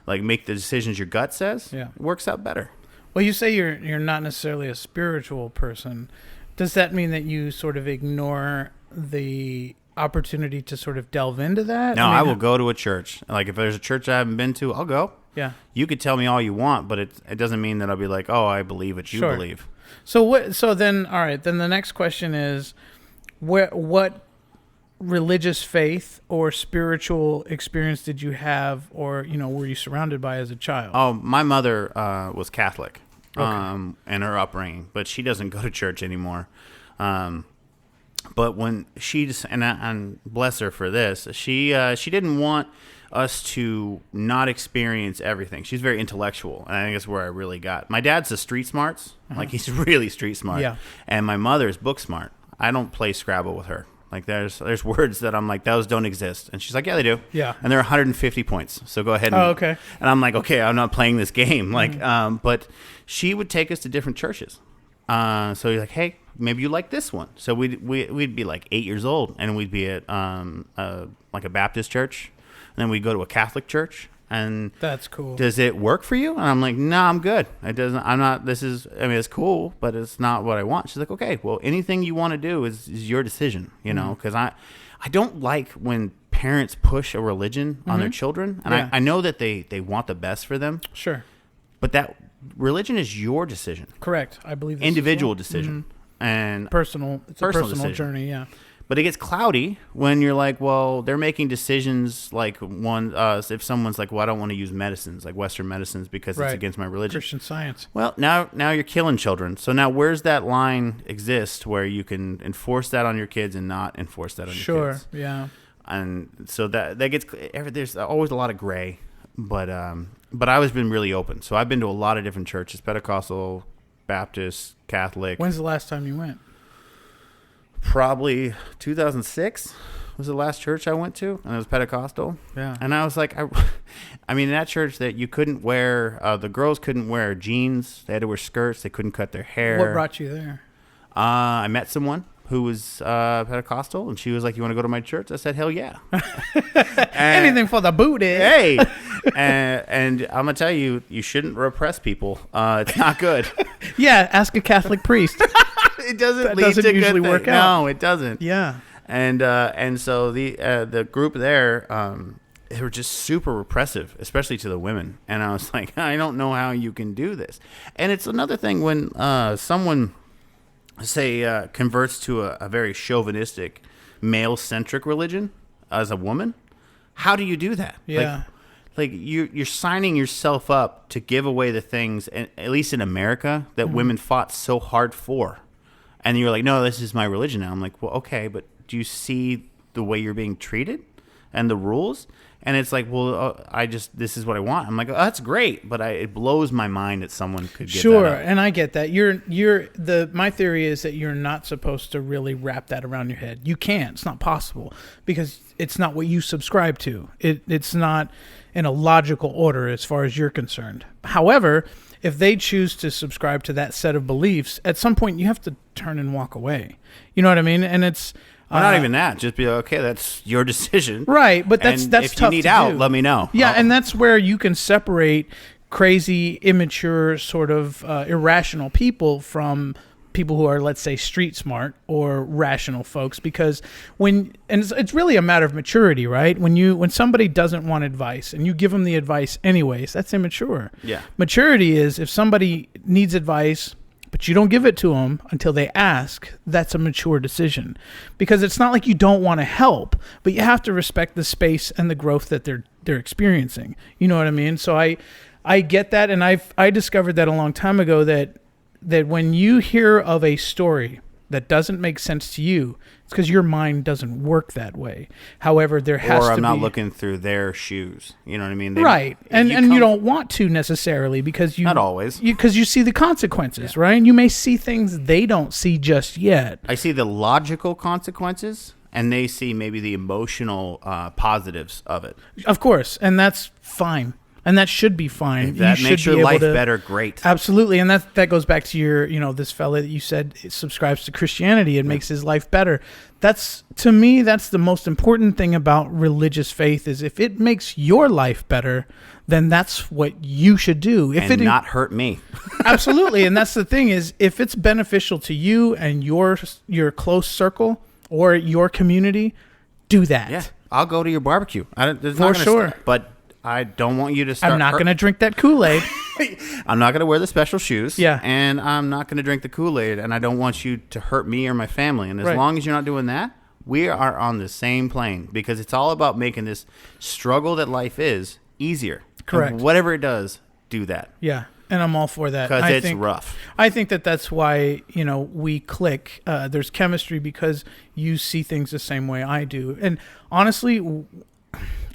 like make the decisions your gut says, it works out better. Well, you say you're not necessarily a spiritual person. Does that mean that you sort of ignore the opportunity to sort of delve into that? No, I will go to a church. Like, if there's a church I haven't been to, I'll go. Yeah. You could tell me all you want, but it doesn't mean that I'll be like, oh, I believe what you believe. So then, all right, then the next question is, what religious faith or spiritual experience did you have, or, were you surrounded by as a child? Oh, my mother was Catholic. In her upbringing, but she doesn't go to church anymore. But when and bless her for this, she didn't want us to not experience everything. She's very intellectual, and I think that's where I really got. My dad's the street smarts, like he's really street smart. Yeah. And my mother's book smart. I don't play Scrabble with her. Like, there's words that I'm like, those don't exist. And she's like, yeah, they do. Yeah. And they're 150 points. So go ahead. And I'm like, okay, I'm not playing this game. Like, but she would take us to different churches. So you're like, hey, maybe you like this one. So we'd be like 8 years old, and we'd be at like a Baptist church. And then we'd go to a Catholic church. And that's cool. Does it work for you? And I'm like, no, I'm good. It doesn't. I'm not. It's cool, but it's not what I want. She's like, okay, well, anything you want to do is your decision, because I don't like when parents push a religion on their children, and I know that they want the best for them. Sure. But that religion is your decision. Correct. I believe this individual decision and personal. It's a personal journey. Yeah. But it gets cloudy when you're like, well, they're making decisions like if someone's like, well, I don't want to use medicines, like Western medicines, because it's against my religion. Christian Science. Well, now you're killing children. So now where's that line exist where you can enforce that on your kids and not enforce that on your kids? Sure, yeah. And so that gets, there's always a lot of gray, but I've always been really open. So I've been to a lot of different churches, Pentecostal, Baptist, Catholic. When's the last time you went? Probably 2006 was the last church I went to, and it was Pentecostal. Yeah. And I was like, I mean, in that church that you couldn't wear, the girls couldn't wear jeans. They had to wear skirts. They couldn't cut their hair. What brought you there? I met someone who was Pentecostal, and she was like, you want to go to my church? I said, hell yeah. Anything for the booty. Hey. and I'm going to tell you, you shouldn't repress people. It's not good. Yeah, ask a Catholic priest. It doesn't usually work out. No, it doesn't. Yeah. And so the group there, they were just super repressive, especially to the women. And I was like, I don't know how you can do this. And it's another thing when someone, say, converts to a very chauvinistic, male-centric religion as a woman. How do you do that? Yeah. Like you're signing yourself up to give away the things, at least in America, that women fought so hard for. And you're like, no, this is my religion now. I'm like, well, okay, but do you see the way you're being treated and the rules? And it's like, well, this is what I want. I'm like, oh, that's great, but it blows my mind that someone could get sure, that up. And I get that. My theory is that you're not supposed to really wrap that around your head. You can't. It's not possible because it's not what you subscribe to. It's not in a logical order as far as you're concerned. However, if they choose to subscribe to that set of beliefs, at some point you have to turn and walk away. You know what I mean? And it's well, not even that. Just be like, okay, that's your decision. Right, but that's and tough if you need to out, do. let me know. Yeah, and that's where you can separate crazy, immature, sort of irrational people from people who are, let's say, street smart or rational folks. Because it's really a matter of maturity, right? When somebody doesn't want advice and you give them the advice anyways, that's immature. Yeah. Maturity is if somebody needs advice, but you don't give it to them until they ask, that's a mature decision. Because it's not like you don't want to help, but you have to respect the space and the growth that they're experiencing. You know what I mean? So I get that, and I discovered that a long time ago that when you hear of a story that doesn't make sense to you, it's because your mind doesn't work that way. However, there has to be... Or I'm not looking through their shoes. You know what I mean? Right. And you don't want to necessarily because you... Not always. Because you see the consequences, right? You may see things they don't see just yet. I see the logical consequences, and they see maybe the emotional positives of it. Of course. And that's fine. And that should be fine. If that makes your life better, great. Absolutely. And that goes back to your, this fella that you said subscribes to Christianity and makes his life better. To me, that's the most important thing about religious faith is if it makes your life better, then that's what you should do. And not hurt me. Absolutely. And that's the thing is if it's beneficial to you and your close circle or your community, do that. Yeah. I'll go to your barbecue. For sure. But I don't want you to start... I'm not going to drink that Kool-Aid. I'm not going to wear the special shoes. Yeah. And I'm not going to drink the Kool-Aid. And I don't want you to hurt me or my family. And as long as you're not doing that, we are on the same plane. Because it's all about making this struggle that life is easier. Correct. And whatever it does, do that. Yeah. And I'm all for that. Because it's rough. I think that's why, we click. There's chemistry because you see things the same way I do. And honestly...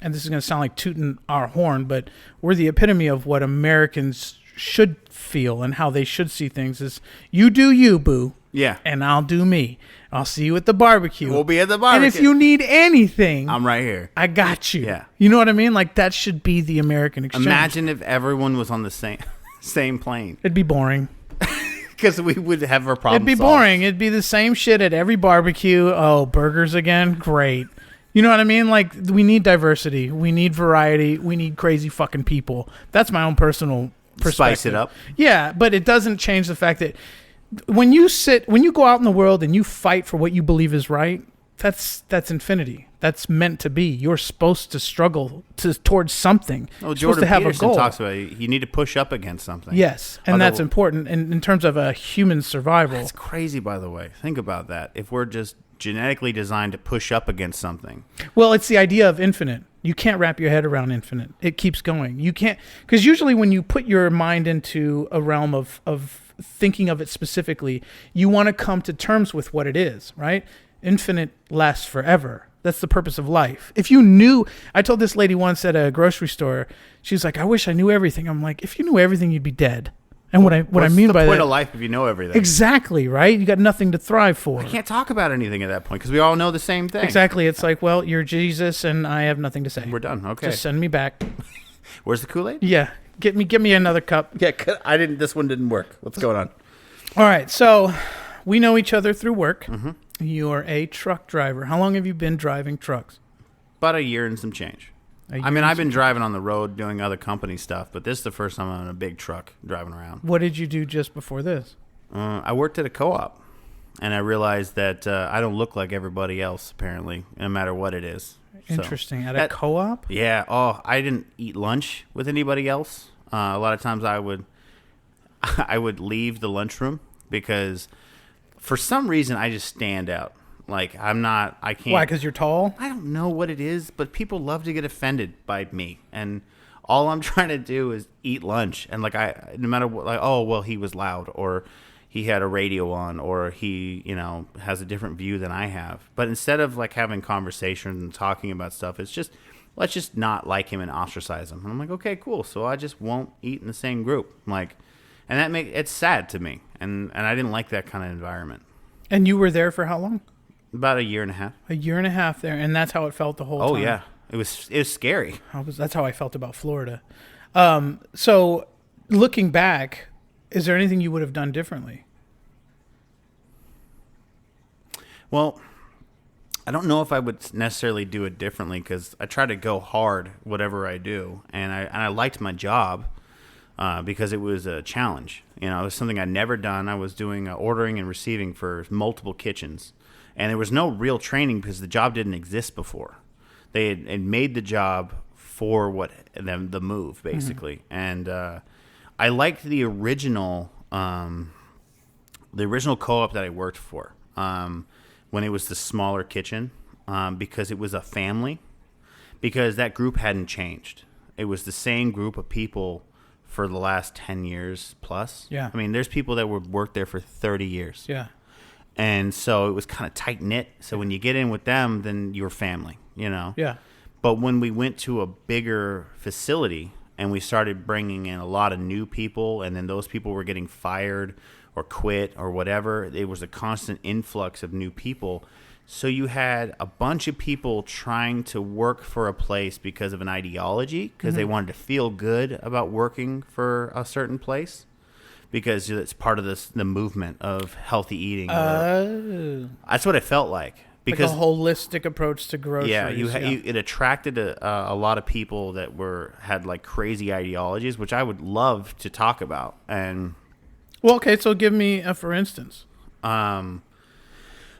and this is going to sound like tooting our horn, but we're the epitome of what Americans should feel and how they should see things is you do you, boo. Yeah. And I'll do me. I'll see you at the barbecue. We'll be at the barbecue. And if you need anything, I'm right here. I got you. Yeah. You know what I mean? Like that should be the American exchange. Imagine if everyone was on the same plane. It'd be boring. Because we would have our problems. It'd be boring. It'd be the same shit at every barbecue. Oh, burgers again? Great. You know what I mean? Like, we need diversity. We need variety. We need crazy fucking people. That's my own personal perspective. Spice it up. Yeah, but it doesn't change the fact that when you go out in the world and you fight for what you believe is right, that's infinity. That's meant to be. You're supposed to struggle towards something. Well, You're Jordan supposed to have Peterson a goal. talks about it. You need to push up against something. Yes, and that's important in terms of a human survival. That's crazy, by the way. Think about that. If we're just genetically designed to push up against something. Well, it's the idea of infinite. You can't wrap your head around infinite. It keeps going. You can't, because usually when you put your mind into a realm of thinking of it specifically, you want to come to terms with what it is, right? Infinite lasts forever. That's the purpose of life. If you knew, I told this lady once at a grocery store, she's like, I wish I knew everything. I'm like, if you knew everything, you'd be dead. And what I mean by that... What's the point of life if you know everything? Exactly, right? You got nothing to thrive for. I can't talk about anything at that point because we all know the same thing. Exactly. It's like, well, you're Jesus and I have nothing to say. We're done. Okay. Just send me back. Where's the Kool-Aid? Yeah. Get me another cup. Yeah, this one didn't work. What's going on? All right. So we know each other through work. Mm-hmm. You're a truck driver. How long have you been driving trucks? About a year and some change. I've been driving on the road doing other company stuff, but this is the first time I'm in a big truck driving around. What did you do just before this? I worked at a co-op, and I realized that I don't look like everybody else, apparently, no matter what it is. Interesting. At a that- co-op? Yeah. Oh, I didn't eat lunch with anybody else. A lot of times I would I would leave the lunchroom because for some reason I just stand out. Like I can't. Why? Because you're tall? I don't know what it is, but people love to get offended by me, and all I'm trying to do is eat lunch. And like no matter what, like, oh well, he was loud, or he had a radio on, or he has a different view than I have. But instead of like having conversations and talking about stuff, it's just let's just not like him and ostracize him. And I'm like, okay, cool. So I just won't eat in the same group. Like, and it's sad to me, and I didn't like that kind of environment. And you were there for how long? About a year and a half. A year and a half there, and that's how it felt the whole time. Oh yeah, it was scary. That's how I felt about Florida. So, looking back, is there anything you would have done differently? Well, I don't know if I would necessarily do it differently because I try to go hard whatever I do, and I liked my job because it was a challenge. It was something I'd never done. I was doing ordering and receiving for multiple kitchens, and there was no real training because the job didn't exist before. They had made the job for the move basically, and I liked the original co-op that I worked for. When it was the smaller kitchen, because it was a family, because that group hadn't changed. It was the same group of people for the last 10 years plus. Yeah. I mean, there's people that would work there for 30 years. Yeah. And so it was kind of tight-knit. So when you get in with them, then you're family, Yeah. But when we went to a bigger facility and we started bringing in a lot of new people, and then those people were getting fired or quit or whatever, it was a constant influx of new people. So you had a bunch of people trying to work for a place because of an ideology, because they wanted to feel good about working for a certain place, because it's part of the movement of healthy eating. That's what it felt like. Because like a holistic approach to groceries. Yeah, it attracted a lot of people that had like crazy ideologies, which I would love to talk about. And well, okay, so give me a for instance.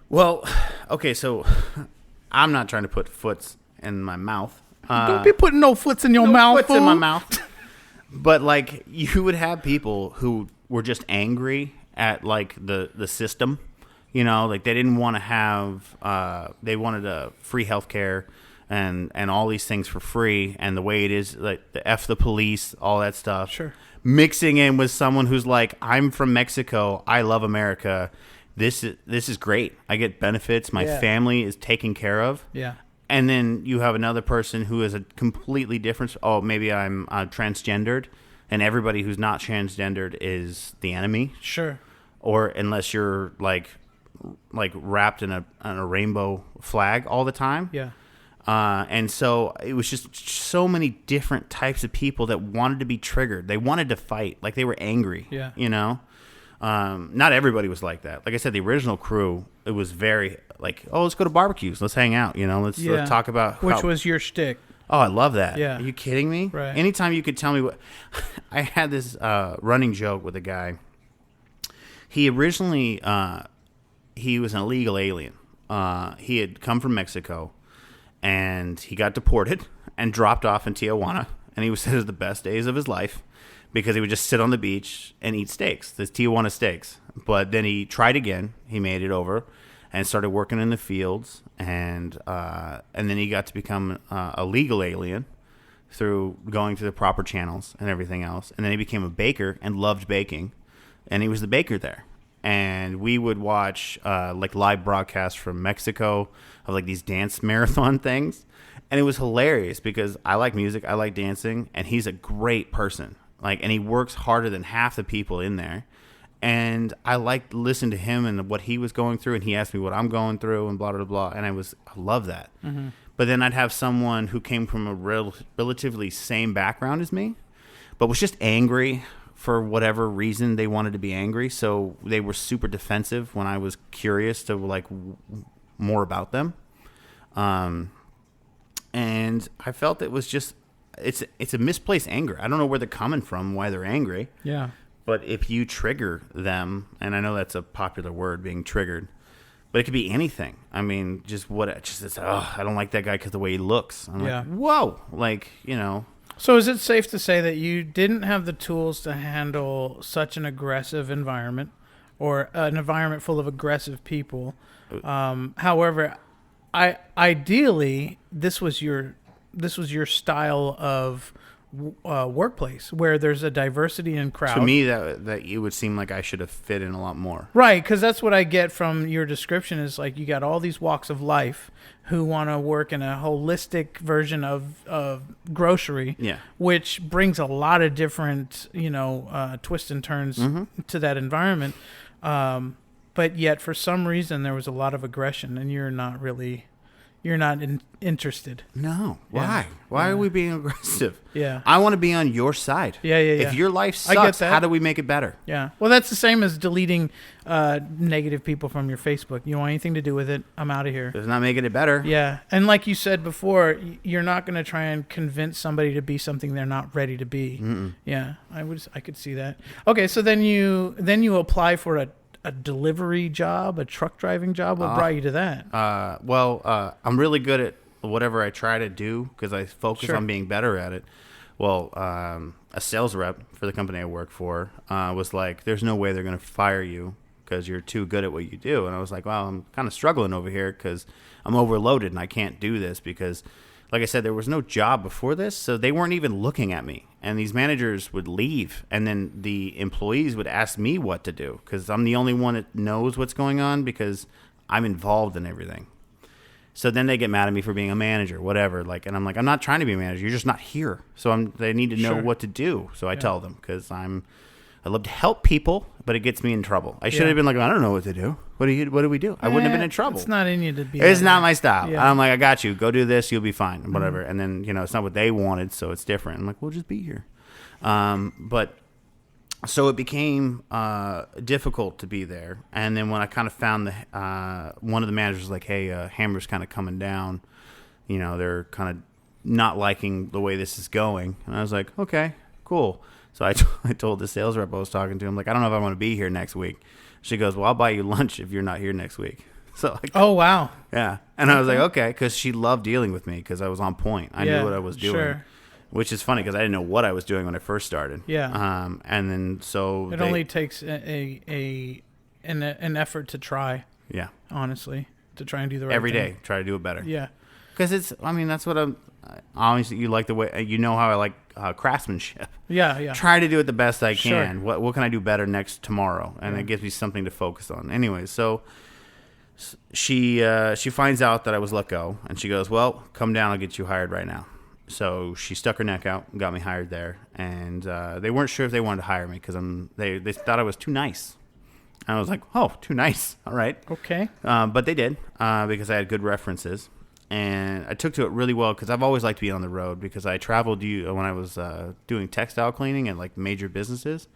Well, okay, so I'm not trying to put foots in my mouth. Don't be putting no foots in your mouth. Foots in my mouth. But like, you would have people who were just angry at like the system. Like they didn't want to have. They wanted free healthcare and all these things for free. And the way it is, like the F the police, all that stuff. Sure. Mixing in with someone who's like, I'm from Mexico. I love America. This is great. I get benefits. My family is taken care of. Yeah. And then you have another person who is a completely different. Oh, maybe I'm transgendered, and everybody who's not transgendered is the enemy. Sure. Or unless you're like wrapped in a rainbow flag all the time. Yeah. And so it was just so many different types of people that wanted to be triggered. They wanted to fight, like they were angry. Yeah. Not everybody was like that. Like I said, the original crew, it was very like, oh, let's go to barbecues, let's hang out. Let's talk about which was your shtick. Oh, I love that. Yeah. Are you kidding me? Right. Anytime you could tell me what, I had this running joke with a guy. He originally he was an illegal alien. He had come from Mexico, and he got deported and dropped off in Tijuana. And he said it was the best days of his life because he would just sit on the beach and eat steaks, the Tijuana steaks. But then he tried again. He made it over and started working in the fields. And then he got to become a legal alien through going through the proper channels and everything else. And then he became a baker and loved baking. And he was the baker there. And we would watch like live broadcasts from Mexico of like these dance marathon things. And it was hilarious because I like music, I like dancing, and he's a great person. And he works harder than half the people in there. And I liked listening to him and what he was going through, and he asked me what I'm going through and blah, blah, blah. And I love that. Mm-hmm. But then I'd have someone who came from a relatively same background as me, but was just angry for whatever reason they wanted to be angry. So they were super defensive when I was curious to like more about them. And I felt it was just, it's a misplaced anger. I don't know where they're coming from, why they're angry. Yeah. But if you trigger them, and I know that's a popular word, being triggered, But it could be anything. I mean, I don't like that guy because the way he looks. I'm Yeah. like, whoa, like, you know. So is it safe to say that you didn't have the tools to handle such an aggressive environment or an environment full of aggressive people? However, ideally, this was your style of workplace where there's a diversity in crowd. To me, that it would seem like I should have fit in a lot more. Right, because that's what I get from your description is like you got all these walks of life who want to work in a holistic version of grocery, Yeah. which brings a lot of different, twists and turns to that environment. But yet, for some reason, there was a lot of aggression, and you're not interested. No. Why? Why are we being aggressive? Yeah. I want to be on your side. Yeah. If your life I get sucks, that. how do we make it better? Yeah. Well, that's the same as deleting negative people from your Facebook. You want anything to do with it? I'm out of here. It's not making it better. Yeah. And like you said before, you're not going to try and convince somebody to be something they're not ready to be. Yeah. I could see that. Okay. So then you apply for a delivery job, a truck driving job. What brought you to that? I'm really good at whatever I try to do because I focus Sure. on being better at it. Well, a sales rep for the company I work for was like, there's no way they're going to fire you because you're too good at what you do. And I was like, well, I'm kind of struggling over here because I'm overloaded and I can't do this because, like I said, there was no job before this, so they weren't even looking at me. And these managers would leave, and then the employees would ask me what to do because I'm the only one that knows what's going on because I'm involved in everything. So then they get mad at me for being a manager, whatever. Like, and I'm like, I'm not trying to be a manager. You're just not here. So they need to know Sure. what to do. So I tell them because I love to help people, but it gets me in trouble. I should Yeah. have been like, I don't know what to do. What do we do? I wouldn't have been in trouble. It's not in you to be. It's that not way. my style. Yeah. I'm like, I got you. Go do this. You'll be fine. Whatever. And then, it's not what they wanted, so it's different. I'm like, we'll just be here. But so it became difficult to be there. And then when I kind of found one of the managers was like, hey, Hammer's kind of coming down. They're kind of not liking the way this is going. And I was like, okay, cool. So I told the sales rep I was talking to him, like, I don't know if I want to be here next week. She goes, well, I'll buy you lunch if you're not here next week. So Oh, wow. yeah. And I was like, okay, because she loved dealing with me because I was on point. I Yeah, knew what I was doing, sure. which is funny because I didn't know what I was doing when I first started. Yeah. And then so It only takes an effort to try, yeah, honestly, to try and do the right every thing. day try to do it better. Yeah. Because that's what I'm. Obviously, you like the way how I like craftsmanship. Yeah. Try to do it the best I Sure. can. What can I do better tomorrow? And it gives me something to focus on. Anyway, so she finds out that I was let go, and she goes, "Well, come down. I'll get you hired right now." So she stuck her neck out and got me hired there. And they weren't sure if they wanted to hire me because they thought I was too nice. And I was like, "Oh, too nice. All right." Okay. But they did because I had good references. And I took to it really well because I've always liked to be on the road because I traveled when I was doing textile cleaning at like major businesses.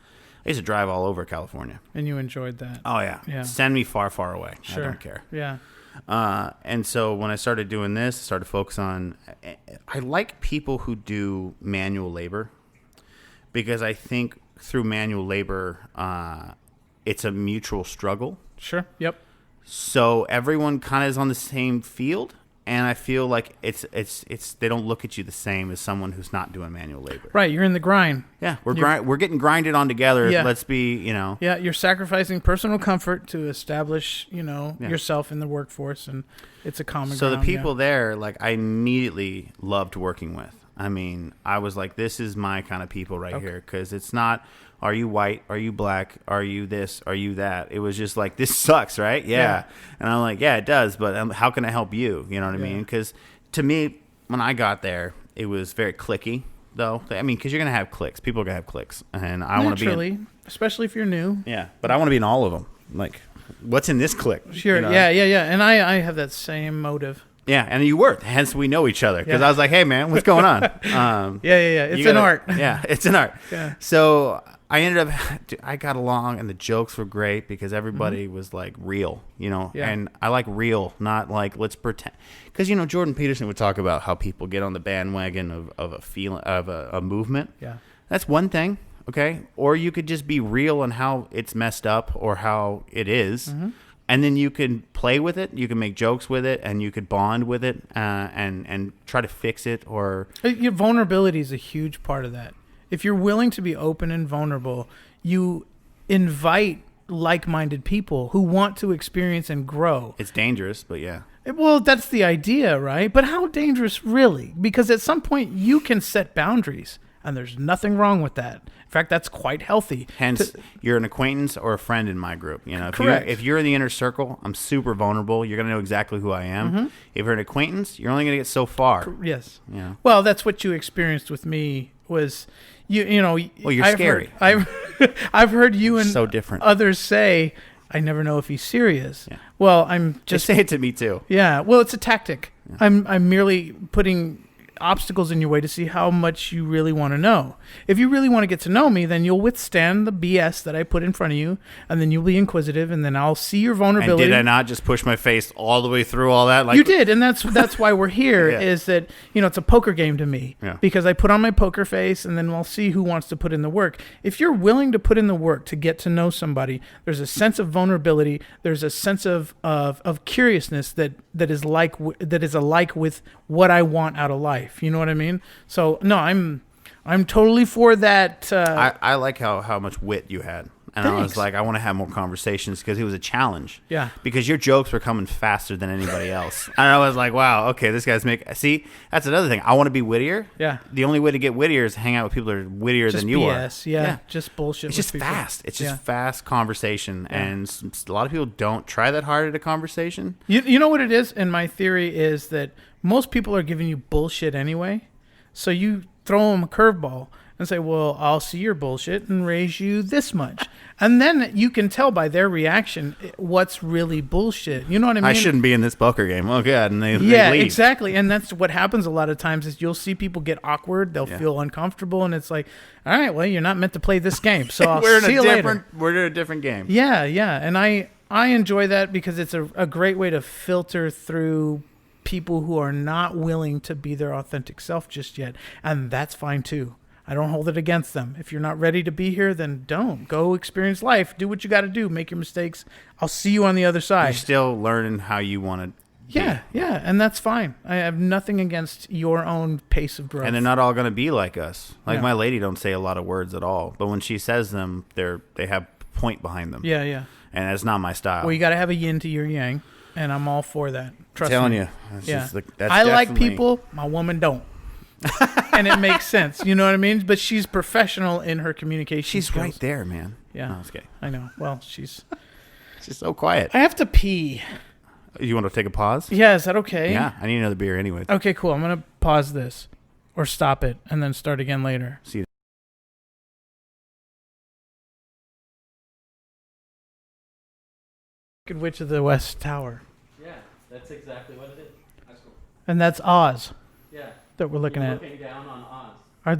I used to drive all over California. And you enjoyed that. Oh, yeah. Yeah. Send me far, far away. Sure. I don't care. Yeah. And so when I started doing this, I started to focus on I like people who do manual labor because I think through manual labor, it's a mutual struggle. Sure. Yep. So everyone kind of is on the same field. And I feel like it's they don't look at you the same as someone who's not doing manual labor. Right. You're in the grind. Yeah, we're getting grinded on together. Yeah. Let's be, Yeah. You're sacrificing personal comfort to establish, yourself in the workforce, and it's a common So ground. the people there, like, I immediately loved working with. I mean, I was like, this is my kind of people right here because it's not, are you white? Are you black? Are you this? Are you that? It was just like, this sucks, right? Yeah. And I'm like, yeah, it does, but how can I help you? You know what I mean? Because to me, when I got there, it was very cliquey, though. I mean, because you're going to have cliques. People are going to have cliques. And I want to be Naturally, especially if you're new. Yeah, but I want to be in all of them. Like, what's in this clique? Sure. You know? Yeah. And I have that same motive. Yeah, and you were. Hence, we know each other. Because Yeah. I was like, hey, man, what's going on? Yeah. It's an art. Yeah, it's an art. Yeah. So I ended up, I got along, and the jokes were great because everybody was like real, Yeah. And I like real, not like let's pretend. Because Jordan Peterson would talk about how people get on the bandwagon of a feeling of a movement. Yeah. That's one thing, okay? Or you could just be real on how it's messed up or how it is. And then you can play with it, you can make jokes with it, and you could bond with it, and try to fix it. Or Your vulnerability is a huge part of that. If you're willing to be open and vulnerable, you invite like-minded people who want to experience and grow. it's dangerous, but yeah. Well, that's the idea, right? But how dangerous really? Because at some point you can set boundaries, and there's nothing wrong with that. In fact, that's quite healthy. Hence, you're an acquaintance or a friend in my group. You know, Correct. if you're in the inner circle, I'm super vulnerable. You're gonna know exactly who I am. Mm-hmm. If you're an acquaintance, you're only gonna get so far. Yes. Yeah. Well, that's what you experienced with me. Was you know? Well, you're I've scary. Heard, I've heard you and So different. others say, "I never know if he's serious." Yeah. Well, I'm just Say it to me too. Yeah, well, it's a tactic. I'm merely putting obstacles in your way to see how much you really want to know. If you really want to get to know me, then you'll withstand the BS that I put in front of you, and then you'll be inquisitive, and then I'll see your And vulnerability. did I not just push my face all the way through all that? Like You did, and that's why we're here. Yeah. Is that it's a poker game to me, Yeah. because I put on my poker face, and then we'll see who wants to put in the work. If you're willing to put in the work to get to know somebody, there's a sense of vulnerability. There's a sense of curiousness that is alike with what I want out of life. You know what I mean? So no, I'm totally for that. I like how much wit you had. And I was Thanks. like, I want to have more conversations because it was a challenge. Yeah. Because your jokes were coming faster than anybody else. And I was like, wow, okay, this guy's See, that's another thing. I want to be wittier. Yeah. The only way to get wittier is to hang out with people that are wittier just than you BS, are. yeah, just bullshit. It's with just people. fast. It's just Yeah. fast conversation. And a lot of people don't try that hard at a conversation. You know what it is? And my theory is that most people are giving you bullshit anyway. So you throw them a curveball and say, well, I'll see your bullshit and raise you this much. And then you can tell by their reaction what's really bullshit. You know what I mean? I shouldn't be in this poker game. Oh, God. And they Yeah, leave. exactly. And that's what happens a lot of times is you'll see people get awkward. They'll feel uncomfortable. And it's like, all right, well, you're not meant to play this game. So I'll see you later. We're in a different game. Yeah, yeah. And I enjoy that because it's a great way to filter through people who are not willing to be their authentic self just yet. And that's fine too. I don't hold it against them. If you're not ready to be here, then don't. Go experience life. Do what you got to do. Make your mistakes. I'll see you on the other side. You're still learning how you want to Yeah, yeah. And that's fine. I have nothing against your own pace of growth. And they're not all going to be like us. Like Yeah. my lady don't say a lot of words at all, but when she says them, they have point behind them. Yeah, yeah. And that's not my style. Well, you got to have a yin to your yang, and I'm all for that. Trust telling me. you. That's Yeah. just that's I like definitely- people. My woman don't. And it makes sense. You know what I mean? But she's professional in her communication She's skills. right there, man. Yeah. No, it's okay. I know. Well, she's... She's so quiet. I have to pee. You want to take a pause? Yeah, is that okay? Yeah, I need another beer anyway. Okay, cool. I'm going to pause this. Or stop it and then start again later. See you. Wicked Witch of the West Tower. Yeah, that's exactly what it is. That's cool. And that's Oz Yeah. that we're looking You're at. looking down on Oz. Are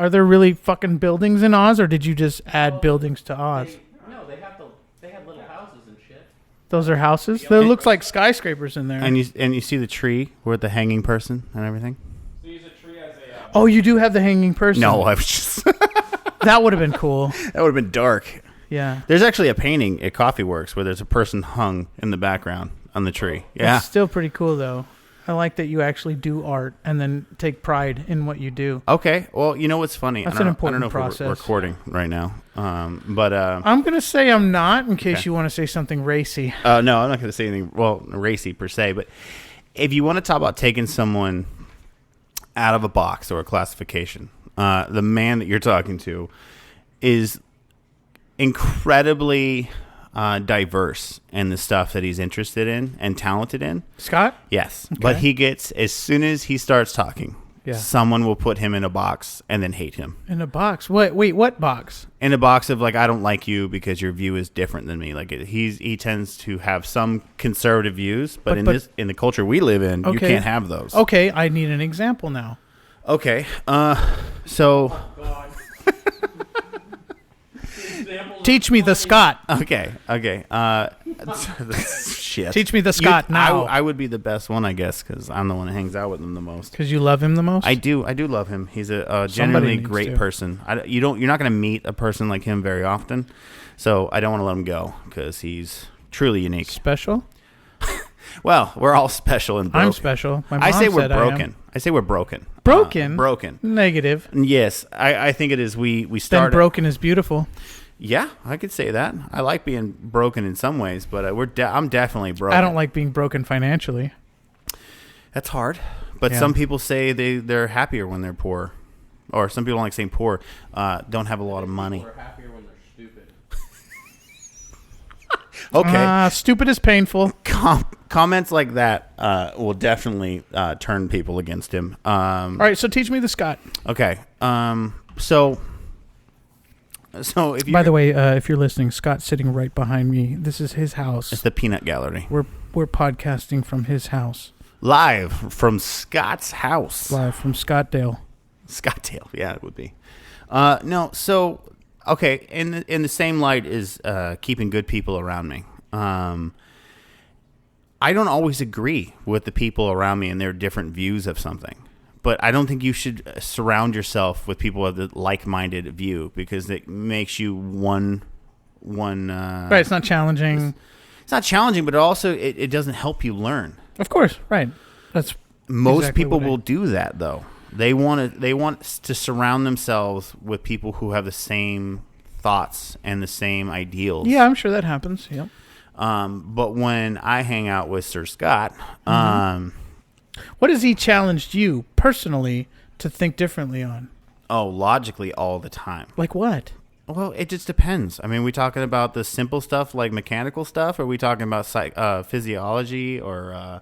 there really fucking buildings in Oz, or did you just add Well, buildings to Oz? They have little houses and shit. Those are houses? There looks like skyscrapers in there. And you see the tree with the hanging person and everything? So use a tree as a Oh, you do have the hanging person. No, I was just That would have been cool. that would have been dark. Yeah. There's actually a painting at Coffee Works where there's a person hung in the background on the tree. Yeah. It's still pretty cool, though. I like that you actually do art and then take pride in what you do. Okay. Well, you know what's funny? That's I don't an know- I don't important know if process. we're recording right now. But I'm going to say I'm not, in case Okay. you want to say something racy. no, I'm not going to say anything, well, racy per se. But if you want to talk about taking someone out of a box or a classification, the man that you're talking to is incredibly diverse in the stuff that he's interested in and talented in. Scott? Yes. But he gets, as soon as he starts talking, Yeah. someone will put him in a box and then hate him. In a box? Wait, what box? In a box of like, I don't like you because your view is different than me. Like he tends to have some conservative views, but in the culture we live in, you Okay. can't have those. Okay, I need an example now. Okay. So Teach me the Scott. okay. Shit. Teach me the Scott now. I would be the best one, I guess, because I'm the one that hangs out with him the most. Because you love him the most? I do love him. He's a genuinely needs great to. person. You're not going to meet a person like him very often, so I don't want to let him go because he's truly unique. Special? Well, we're all special and broken. I'm special. My mom I say we're said I am. broken. I say we're broken. Broken? Broken. Negative. Yes, I think it is. We Then started. broken is beautiful. Yeah, I could say that. I like being broken in some ways, but I'm definitely broken. I don't like being broken financially. That's hard. But Yeah. some people say they're happier when they're poor, or some people don't like saying poor. Don't have a lot of money. We're happier when they're stupid. Okay. Stupid is painful. Comments like that will definitely turn people against him. All right, so teach me the Scott. Okay. So if you By the way, if you're listening, Scott's sitting right behind me. This is his house. it's the Peanut Gallery, We're podcasting from his house, live from Scott's house, live from Scottdale. Scottsdale. Yeah, it would be. No, so okay. In the same light is keeping good people around me. I don't always agree with the people around me and their different views of something. But I don't think you should surround yourself with people with a like-minded view because it makes you one. Right, it's not challenging. It's not challenging, but it doesn't help you learn. Of course, right. That's Most exactly people what I- will do that though. They want to surround themselves with people who have the same thoughts and the same ideals. Yeah, I'm sure that happens. Yep. But when I hang out with Sir Scott, What has he challenged you personally to think differently on? logically all the time. Like what? Well, it just depends. I mean, we talking about the simple stuff like mechanical stuff, or are we talking about physiology or,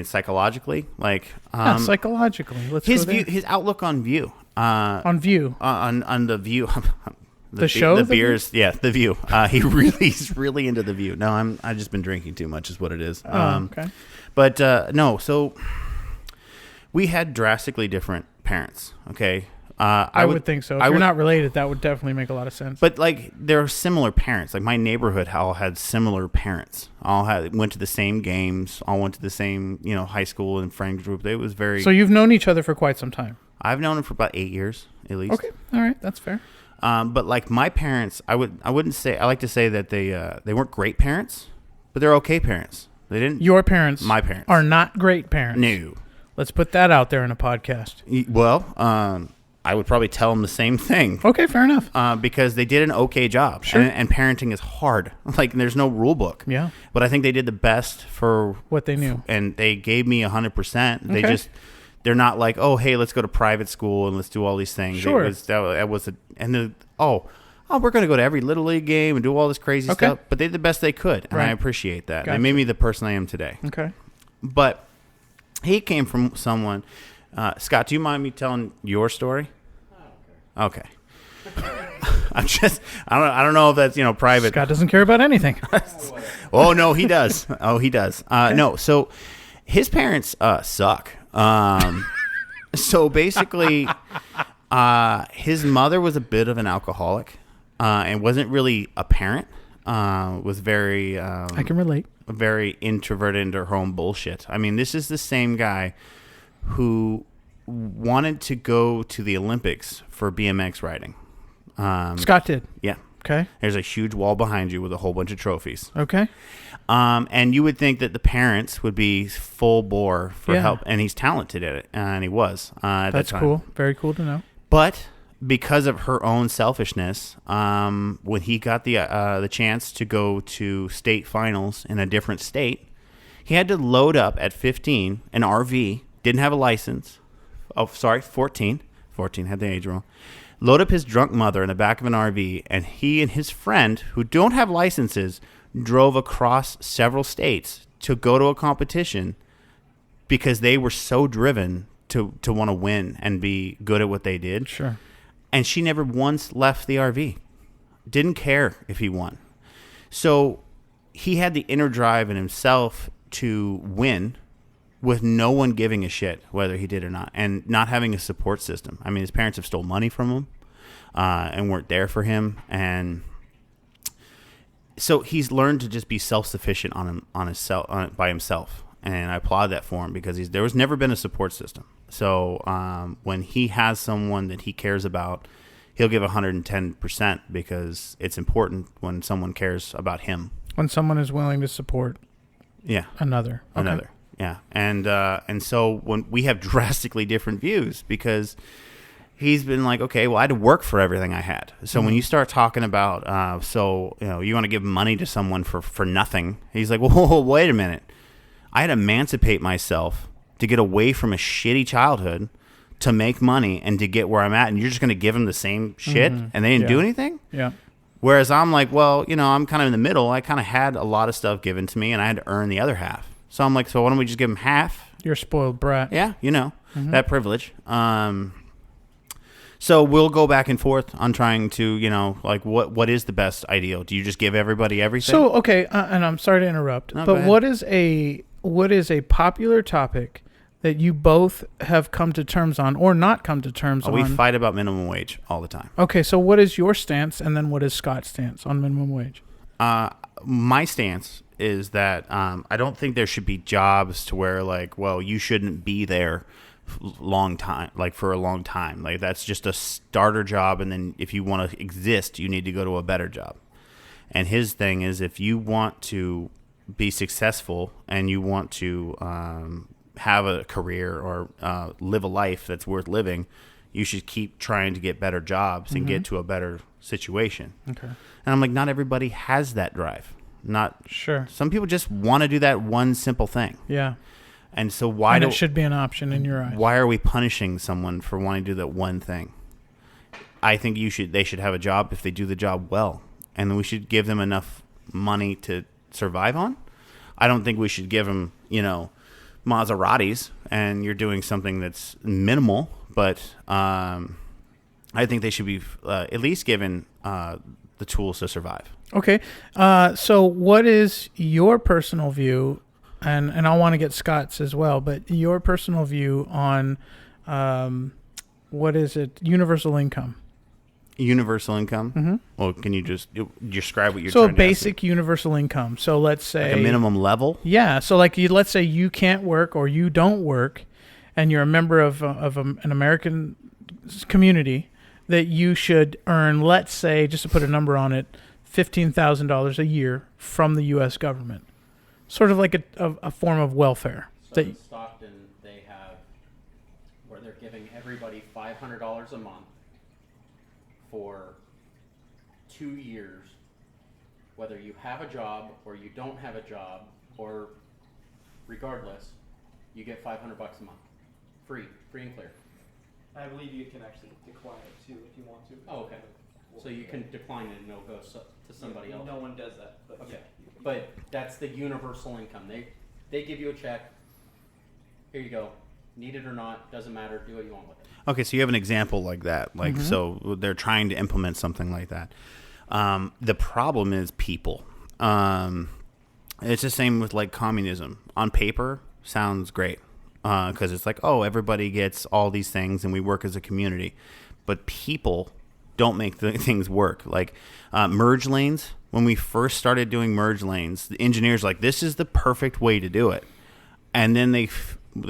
psychologically? Like Psychologically. Let's his go there. view, his outlook on view. On view. On the view. The show? the The View? beers, yeah, the View. He's really into the View. No, I've just been drinking too much, is what it is. Okay. But no, so we had drastically different parents. Okay, I would think so. If I you're would- not related, that would definitely make a lot of sense. But like, they're similar parents. Like my neighborhood all had similar parents. Went to the same games. All went to the same high school and friend group. It was very. So you've known each other for quite some time. I've known them for about 8 years at least. Okay. All right. That's fair. But like my parents, I wouldn't say. I like to say that they weren't great parents, but they're okay parents. They didn't. Your parents My parents are not great parents. No. Let's put that out there in a podcast. Well, I would probably tell them the same thing. Okay, fair enough. Because they did an okay job. Sure. And parenting is hard. Like, there's no rule book. Yeah. But I think they did the best for What they knew. and they gave me 100%. They Okay. they're not like, oh, hey, let's go to private school and let's do all these things. Sure. We're going to go to every Little League game and do all this crazy Okay. stuff. But they did the best they could. And Right. I appreciate that. Gotcha. They made me the person I am today. Okay. But he came from someone. Scott, do you mind me telling your story? Okay. I don't know if that's private. Scott doesn't care about anything. Oh no, he does. He does. No, so his parents suck. So basically, his mother was a bit of an alcoholic, and wasn't really a parent. Was very I can relate. very introverted into her own bullshit. I mean, this is the same guy who wanted to go to the Olympics for BMX riding. Scott did. Yeah. Okay. There's a huge wall behind you with a whole bunch of trophies. Okay. And you would think that the parents would be full bore for Yeah. help. And he's talented at it. And he was. At That's that time. cool. Very cool to know. But because of her own selfishness, when he got the chance to go to state finals in a different state, he had to load up at 15 an RV, didn't have a license. Oh, sorry, 14. 14 had the age wrong. Load up his drunk mother in the back of an RV, and he and his friend, who don't have licenses, drove across several states to go to a competition because they were so driven to want to win and be good at what they did. Sure. And she never once left the RV. Didn't care if he won. So he had the inner drive in himself to win with no one giving a shit whether he did or not, and not having a support system. I mean, his parents have stole money from him and weren't there for him. And so he's learned to just be self-sufficient by himself. And I applaud that for him because there was never been a support system. So when he has someone that he cares about, he'll give 110% because it's important when someone cares about him. When someone is willing to support Yeah. another. Okay. Another. Yeah. And so when we have drastically different views because he's been like, okay, well, I had to work for everything I had. So when you start talking about, you want to give money to someone for nothing, he's like, whoa, wait a minute. I had to emancipate myself to get away from a shitty childhood to make money and to get where I'm at. And you're just going to give them the same shit and they didn't do anything? Yeah. Whereas I'm like, well, I'm kind of in the middle. I kind of had a lot of stuff given to me and I had to earn the other half. So I'm like, so why don't we just give him half? You're a spoiled brat. Yeah, that privilege. So we'll go back and forth on trying to, what is the best ideal? Do you just give everybody everything? So, okay, and I'm sorry to interrupt, No, go but ahead. what is a popular topic that you both have come to terms on or not come to terms on? We fight about minimum wage all the time. Okay, so what is your stance, and then what is Scott's stance on minimum wage? My stance is that I don't think there should be jobs to where you shouldn't be there for a long time. Like that's just a starter job, and then if you want to exist, you need to go to a better job. And his thing is, if you want to be successful and you want to have a career or live a life that's worth living, you should keep trying to get better jobs and get to a better situation. Okay. And I'm like, not everybody has that drive. Not sure. Some people just want to do that one simple thing. Yeah. And so it should be an option in your eyes. Why are we punishing someone for wanting to do that one thing? I think they should have a job if they do the job well, and then we should give them enough money to survive on. I don't think we should give them, Maseratis, and you're doing something that's minimal, but I think they should be at least given the tools to survive. Okay. So what is your personal view, and I want to get Scott's as well, but your personal view on what is it? Universal income. Universal income? Mm-hmm. Well, can you just describe what you're trying to So a basic universal income. So let's say... Like a minimum level? Yeah. So let's say you can't work or you don't work, and you're a member of an American community, that you should earn, let's say, just to put a number on it, $15,000 a year from the U.S. government. Sort of like a form of welfare. So in Stockton, they have where they're giving everybody $500 a month for 2 years, whether you have a job or you don't have a job, or regardless, you get $500 a month, free and clear. I believe you can actually decline it too if you want to. Oh, okay. So you can decline it and it'll go to somebody else. No one does that. But Okay. yeah. But that's the universal income. They give you a check. Here you go. Need it or not, doesn't matter. Do what you want with it. Okay, so you have an example like that. So they're trying to implement something like that. The problem is people. It's the same with communism. On paper, sounds great because it's like, oh, everybody gets all these things and we work as a community. But people don't make things work. Merge lanes, when we first started doing merge lanes, the engineers were like, this is the perfect way to do it. And then they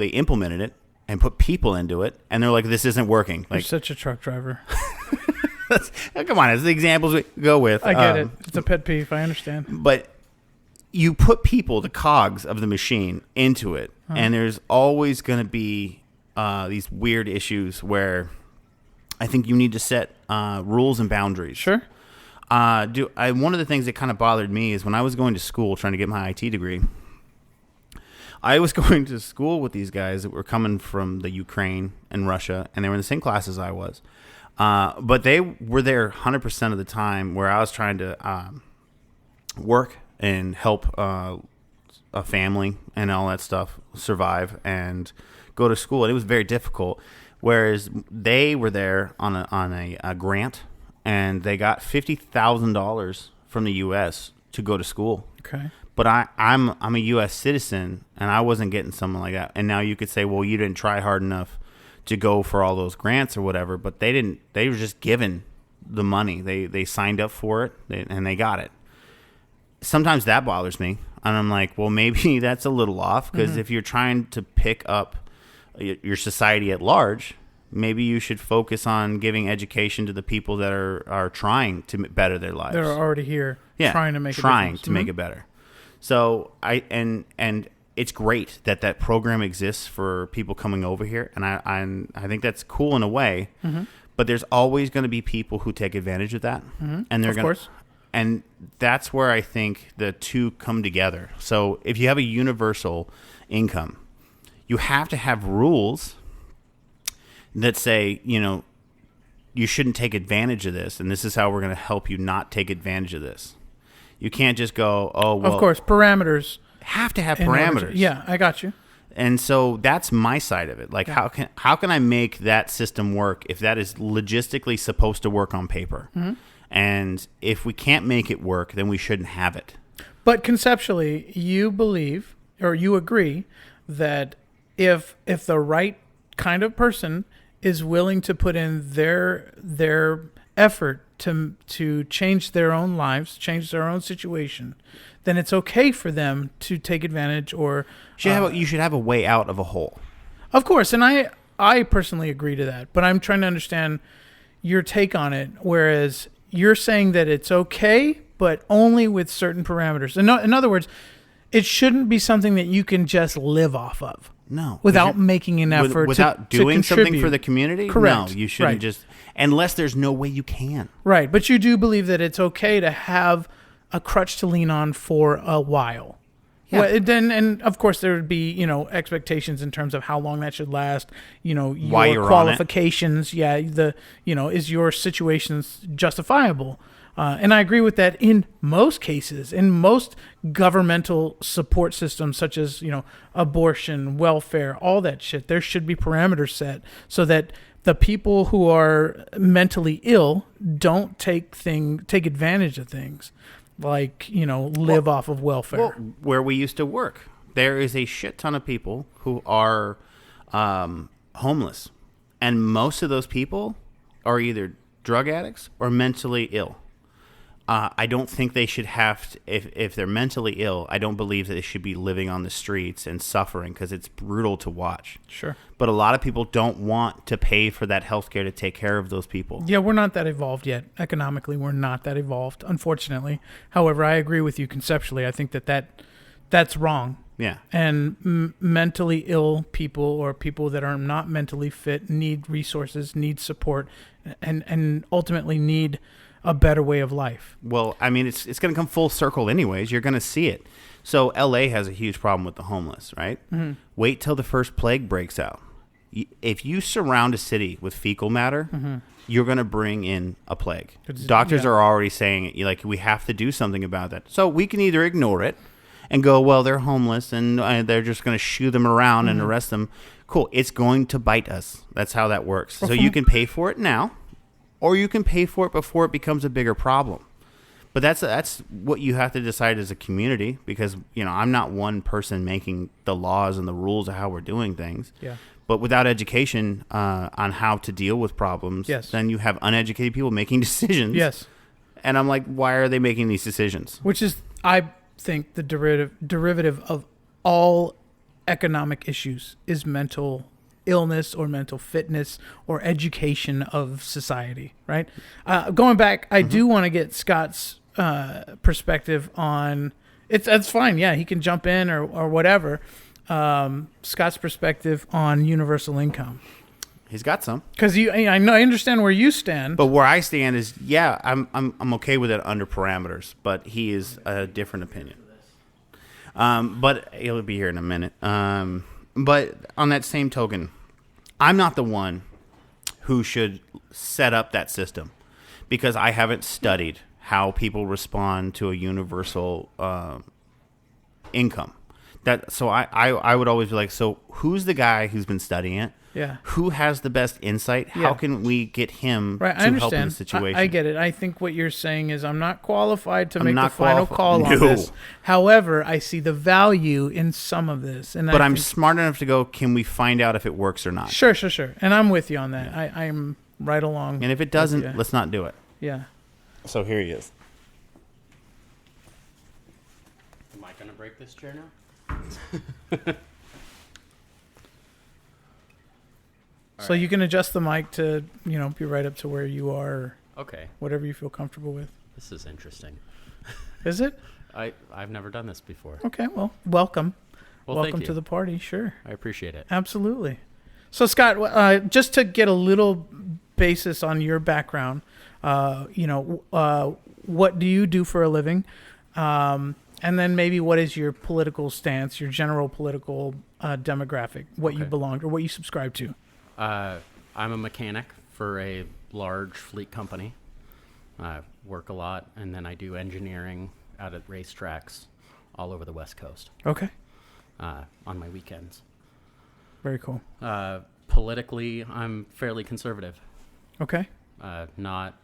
implemented it and put people into it, and they're like, this isn't working. You're such a truck driver. Come on, it's the examples we go with. I get it. It's a pet peeve. I understand. But you put people, the cogs of the machine, into it, and there's always going to be these weird issues where I think you need to set rules and boundaries. Sure. One of the things that kind of bothered me is when I was going to school trying to get my IT degree, I was going to school with these guys that were coming from the Ukraine and Russia, and they were in the same class as I was. But they were there 100% of the time where I was trying to work and help a family and all that stuff survive and go to school. And it was very difficult. Whereas they were there on a grant, and they got $50,000 from the U.S. to go to school. Okay. But I'm a U.S. citizen, and I wasn't getting something like that. And now you could say, well, you didn't try hard enough to go for all those grants or whatever. But they didn't. They were just given the money. They signed up for it, and they got it. Sometimes that bothers me, and I'm like, well, maybe that's a little off, because if you're trying to pick up your society at large, maybe you should focus on giving education to the people that are trying to better their lives. They're already here, trying to make a difference. make it better. So and it's great that that program exists for people coming over here, and I think that's cool in a way. Mm-hmm. But there's always going to be people who take advantage of that, and they're Of going course. and that's where I think the two come together. So if you have a universal income, you have to have rules that say, you shouldn't take advantage of this, and this is how we're going to help you not take advantage of this. You can't just go, oh, well. Of course, parameters. Have to have in order parameters. to- yeah, I got you. And so that's my side of it. Like, how can I make that system work if that is logistically supposed to work on paper? Mm-hmm. And if we can't make it work, then we shouldn't have it. But conceptually, you believe or you agree that if the right kind of person is willing to put in their effort to change their own lives, change their own situation, then it's okay for them to take advantage or You should have a way out of a hole. Of course, and I personally agree to that, but I'm trying to understand your take on it, whereas you're saying that it's okay, but only with certain parameters. In other words, it shouldn't be something that you can just live off of. No. Without making an effort without to doing something contribute. for the community? Correct. No, you shouldn't Right. just, unless there's no way you can. Right, but you do believe that it's okay to have a crutch to lean on for a while. Yeah. Well, and of course there would be, expectations in terms of how long that should last, your Why you're on it. qualifications. Yeah, is your situation justifiable? And I agree with that in most cases, in most governmental support systems, such as, abortion, welfare, all that shit. There should be parameters set so that the people who are mentally ill don't take advantage of things like, live off of welfare. Well, where we used to work, there is a shit ton of people who are homeless. And most of those people are either drug addicts or mentally ill. I don't think they should have to, if they're mentally ill, I don't believe that they should be living on the streets and suffering because it's brutal to watch. Sure. But a lot of people don't want to pay for that health care to take care of those people. Yeah, we're not that evolved yet. Economically, we're not that evolved, unfortunately. However, I agree with you conceptually. I think that's wrong. Yeah. And mentally ill people or people that are not mentally fit need resources, need support, and ultimately need a better way of life. Well, I mean, it's going to come full circle anyways. You're going to see it. So LA has a huge problem with the homeless, right? Mm-hmm. Wait till the first plague breaks out. If you surround a city with fecal matter, you're going to bring in a plague. Doctors are already saying it. Like, we have to do something about that. So we can either ignore it and go, well, they're homeless and they're just going to shoo them around and arrest them. Cool. It's going to bite us. That's how that works. So you can pay for it now, or you can pay for it before it becomes a bigger problem. But that's what you have to decide as a community, because I'm not one person making the laws and the rules of how we're doing things. Yeah. But without education on how to deal with problems, then you have uneducated people making decisions. Yes. And I'm like, why are they making these decisions? Which is, I think, the derivative of all economic issues is mental illness or mental fitness or education of society, right? Going back, I do want to get Scott's perspective on it. That's fine. Yeah, he can jump in or whatever. Scott's perspective on universal income. He's got some. Because I understand where you stand. But where I stand is, I'm okay with it under parameters, but he is a different opinion. But he'll be here in a minute. But on that same token, I'm not the one who should set up that system, because I haven't studied how people respond to a universal income. So I would always be like, so who's the guy who's been studying it? Yeah. Who has the best insight? Yeah. How can we get him Right, to I help in understand. the situation? I get it. I think what you're saying is I'm not qualified to make the not final call on No. this. However, I see the value in some of this. But I'm smart enough to go, can we find out if it works or not? Sure. And I'm with you on that. I'm right along. And if it doesn't, let's not do it. Yeah. So here he is. Am I going to break this chair now? So you can adjust the mic to, be right up to where you are, or Okay, whatever you feel comfortable with. this is interesting. Is it? I've never done this before. Okay, well, welcome. Well, welcome thank you. to the party, sure. I appreciate it. Absolutely. So, Scott, just to get a little basis on your background, what do you do for a living? And then maybe what is your political stance, your general political demographic, what you Okay. belong to, or what you subscribe to? I'm a mechanic for a large fleet company. I work a lot, and then I do engineering out at racetracks all over the West Coast Okay, on my weekends. very cool. Politically, I'm fairly conservative. Okay, Not,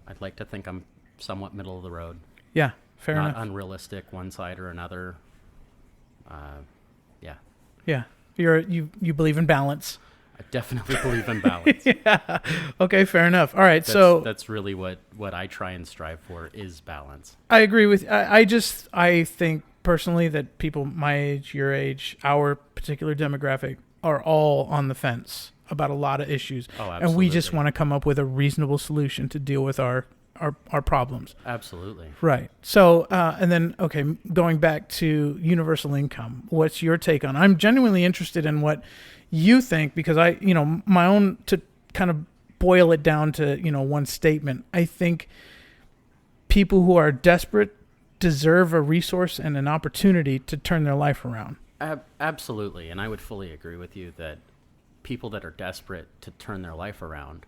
I'd like to think I'm somewhat middle of the road. yeah, fair Not enough. unrealistic, one side or another. Yeah, Yeah, you believe in balance. I definitely believe in balance. Yeah. Okay, fair enough. All right, That's, so that's really what I try and strive for is balance. I agree with. I think personally that people my age, your age, our particular demographic are all on the fence about a lot of issues, Oh, and we just absolutely. want to come up with a reasonable solution to deal with our problems. Absolutely. Right. So, and then going back to universal income, what's your take on? I'm genuinely interested in what you think because my own to kind of boil it down to one statement. I think people who are desperate deserve a resource and an opportunity to turn their life around. Absolutely, and I would fully agree with you that people that are desperate to turn their life around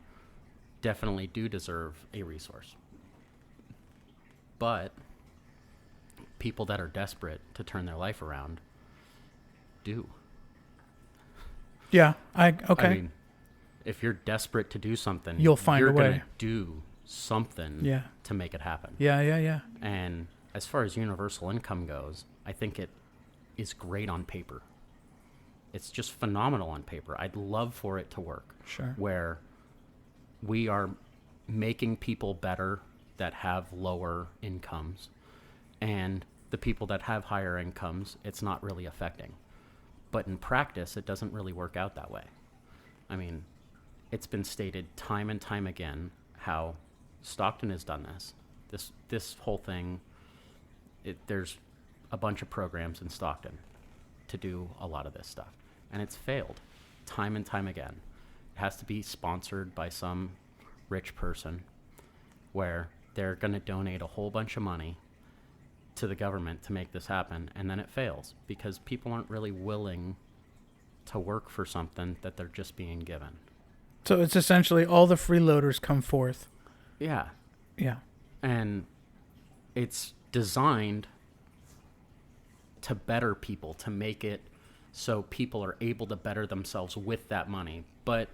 definitely do deserve a resource. But people that are desperate to turn their life around do. Yeah. I mean, if you're desperate to do something, You'll find you're a way. gonna do something Yeah. to make it happen. Yeah. And as far as universal income goes, I think it is great on paper. It's just phenomenal on paper. I'd love for it to work. Sure. Where we are making people better that have lower incomes, and the people that have higher incomes, it's not really affecting. But in practice, it doesn't really work out that way. I mean, it's been stated time and time again how Stockton has done this. This whole thing, there's a bunch of programs in Stockton to do a lot of this stuff, and it's failed time and time again. It has to be sponsored by some rich person where they're going to donate a whole bunch of money to the government to make this happen, and then it fails because people aren't really willing to work for something that they're just being given. So it's essentially all the freeloaders come forth. Yeah. Yeah. And it's designed to better people, to make it so people are able to better themselves with that money. But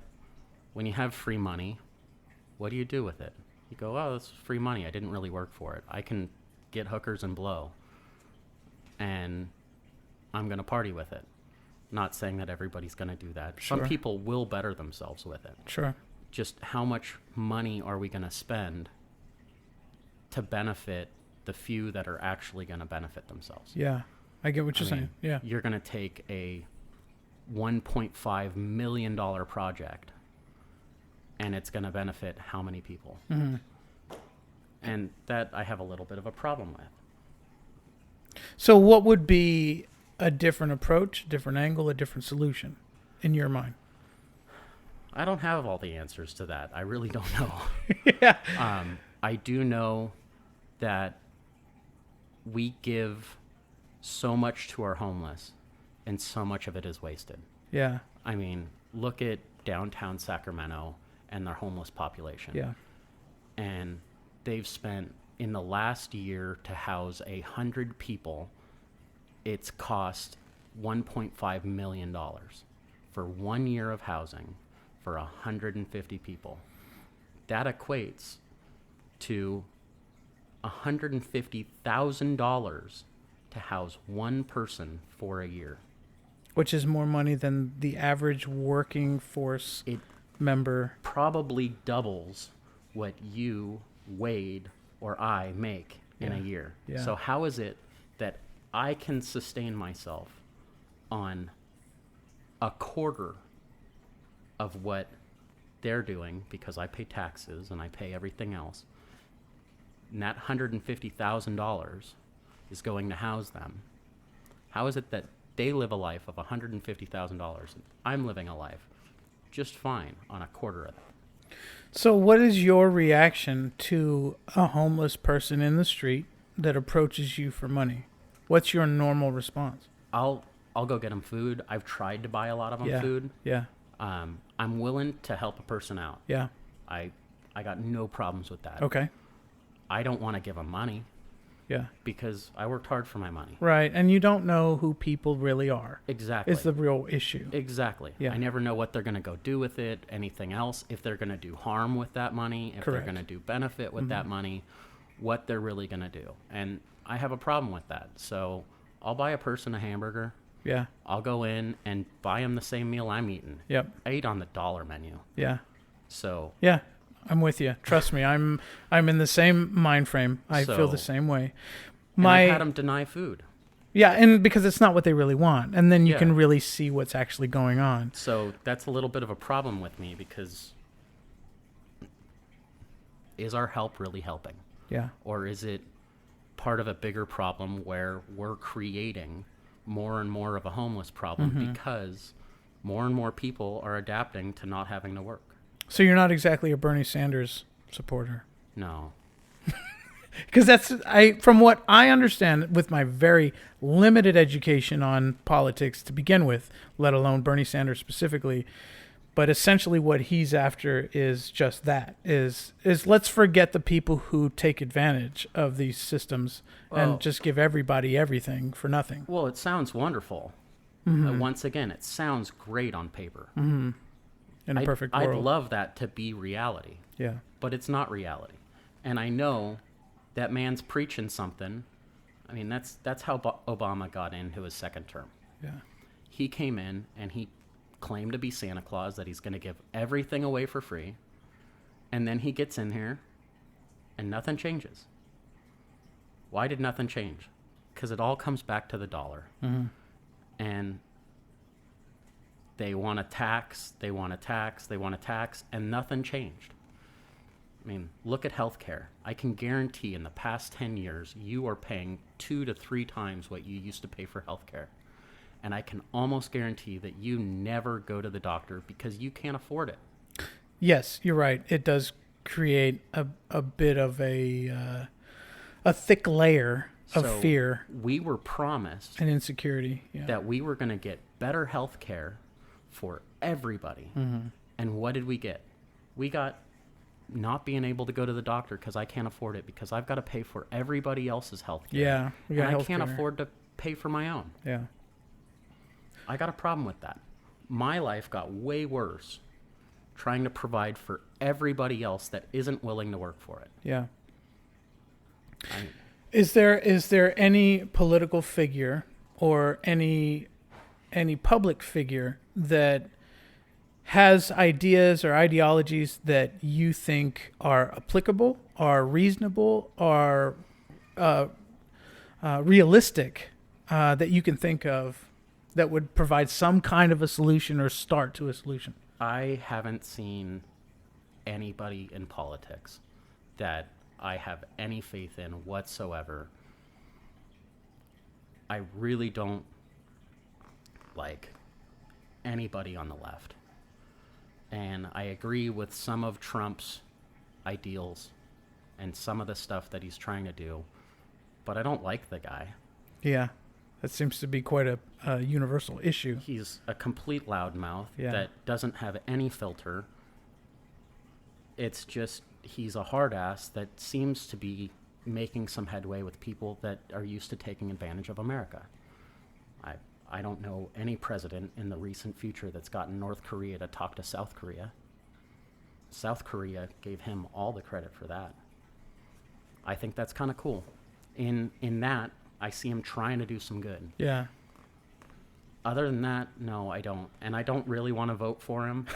when you have free money, what do you do with it? You go, oh, that's free money. I didn't really work for it. I can get hookers and blow, and I'm going to party with it. Not saying that everybody's going to do that. Sure. Some people will better themselves with it. Sure. Just how much money are we going to spend to benefit the few that are actually going to benefit themselves? Yeah. I get what you're I saying. mean, Yeah. You're going to take a $1.5 million project, and it's going to benefit how many people? Mm-hmm. And that I have a little bit of a problem with. So what would be a different approach, a different angle, a different solution in your mind? I don't have all the answers to that. I really don't know. Yeah. I do know that we give so much to our homeless, and so much of it is wasted. Yeah. I mean, look at downtown Sacramento and their homeless population. Yeah. And they've spent, in the last year, to house 100 people, it's cost $1.5 million for 1 year of housing for 150 people. That equates to $150,000 to house one person for a year. Which is more money than the average working force It member. probably doubles what you, Wade, or I make in a Yeah. year. Yeah. So how is it that I can sustain myself on a quarter of what they're doing, because I pay taxes and I pay everything else, and that $150,000 is going to house them, how is it that they live a life of $150,000 and I'm living a life just fine on a quarter of that? So what is your reaction to a homeless person in the street that approaches you for money? What's your normal response? I'll go get them food. I've tried to buy a lot of them Yeah. food. Yeah. I'm willing to help a person out. Yeah. I got no problems with that. Okay. I don't want to give them money Yeah. because I worked hard for my money. Right. And you don't know who people really are. Exactly. Is the real issue. Exactly. Yeah. I never know what they're going to go do with it, anything else, if they're going to do harm with that money, if Correct. they're going to do benefit with that money, what they're really going to do. And I have a problem with that. So I'll buy a person a hamburger. Yeah. I'll go in and buy them the same meal I'm eating. Yep. I eat on the dollar menu. Yeah. So Yeah. I'm with you. Trust me. I'm in the same mind frame. I feel the So- same way. and I've had them deny food. Yeah, and because it's not what they really want, and then you Yeah. can really see what's actually going on. So that's a little bit of a problem with me, because is our help really helping? Yeah. Or is it part of a bigger problem where we're creating more and more of a homeless problem because more and more people are adapting to not having to work? So you're not exactly a Bernie Sanders supporter. No. Because from what I understand with my very limited education on politics to begin with, let alone Bernie Sanders specifically, but essentially what he's after is just that, is let's forget the people who take advantage of these systems Well- and just give everybody everything for nothing. Well, it sounds wonderful. Once again, it sounds great on paper. In a perfect world. I'd love that to be reality, Yeah. but it's not reality. And I know that man's preaching something. I mean, that's how Obama got into his second term. Yeah. He came in and he claimed to be Santa Claus, that he's going to give everything away for free. And then he gets in here and nothing changes. Why did nothing change? Because it all comes back to the dollar. And they want to tax, they want to tax, they want to tax, and nothing changed. I mean, look at healthcare. I can guarantee in the past 10 years, you are paying 2 to 3 times what you used to pay for healthcare. And I can almost guarantee that you never go to the doctor because you can't afford it. Yes, you're right. It does create a bit of a thick layer of So fear we were promised and insecurity. Yeah. that we were going to get better health care for everybody. And what did we get? We got not being able to go to the doctor because I can't afford it, because I've got to pay for everybody else's health care. Yeah, we got and I can't healthcare. afford to pay for my own. Yeah. I got a problem with that. My life got way worse trying to provide for everybody else that isn't willing to work for it. Yeah. I, Is there any political figure or any public figure that has ideas or ideologies that you think are applicable, are reasonable, are realistic, that you can think of that would provide some kind of a solution or start to a solution? I haven't seen anybody in politics that I have any faith in whatsoever. I really don't like anybody on the left. And I agree with some of Trump's ideals and some of the stuff that he's trying to do, but I don't like the guy. Yeah, that seems to be quite a universal issue. He's a complete loudmouth Yeah. that doesn't have any filter. It's just he's a hard ass that seems to be making some headway with people that are used to taking advantage of America. I don't know any president in the recent future that's gotten North Korea to talk to South Korea. South Korea gave him all the credit for that. I think that's kind of cool. In that, I see him trying to do some good. Yeah. Other than that, no, I don't. And I don't really want to vote for him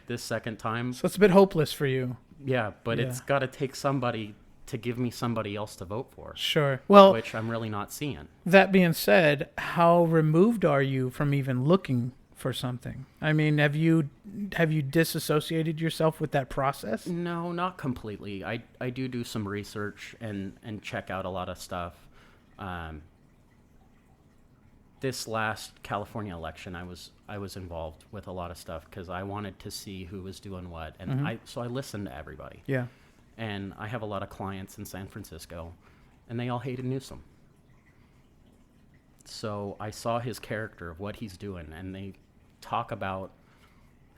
this second time. So it's a bit hopeless for you. Yeah, but Yeah. it's got to take somebody to give me somebody else to vote for, Sure. Well, which I'm really not seeing. that being said, how removed are you from even looking for something? I mean, have you disassociated yourself with that process? No, not completely. I do some research and check out a lot of stuff. This last California election, I was involved with a lot of stuff because I wanted to see who was doing what, and so I listened to everybody. Yeah. And I have a lot of clients in San Francisco, and they all hated Newsom. So I saw his character of what he's doing, and they talk about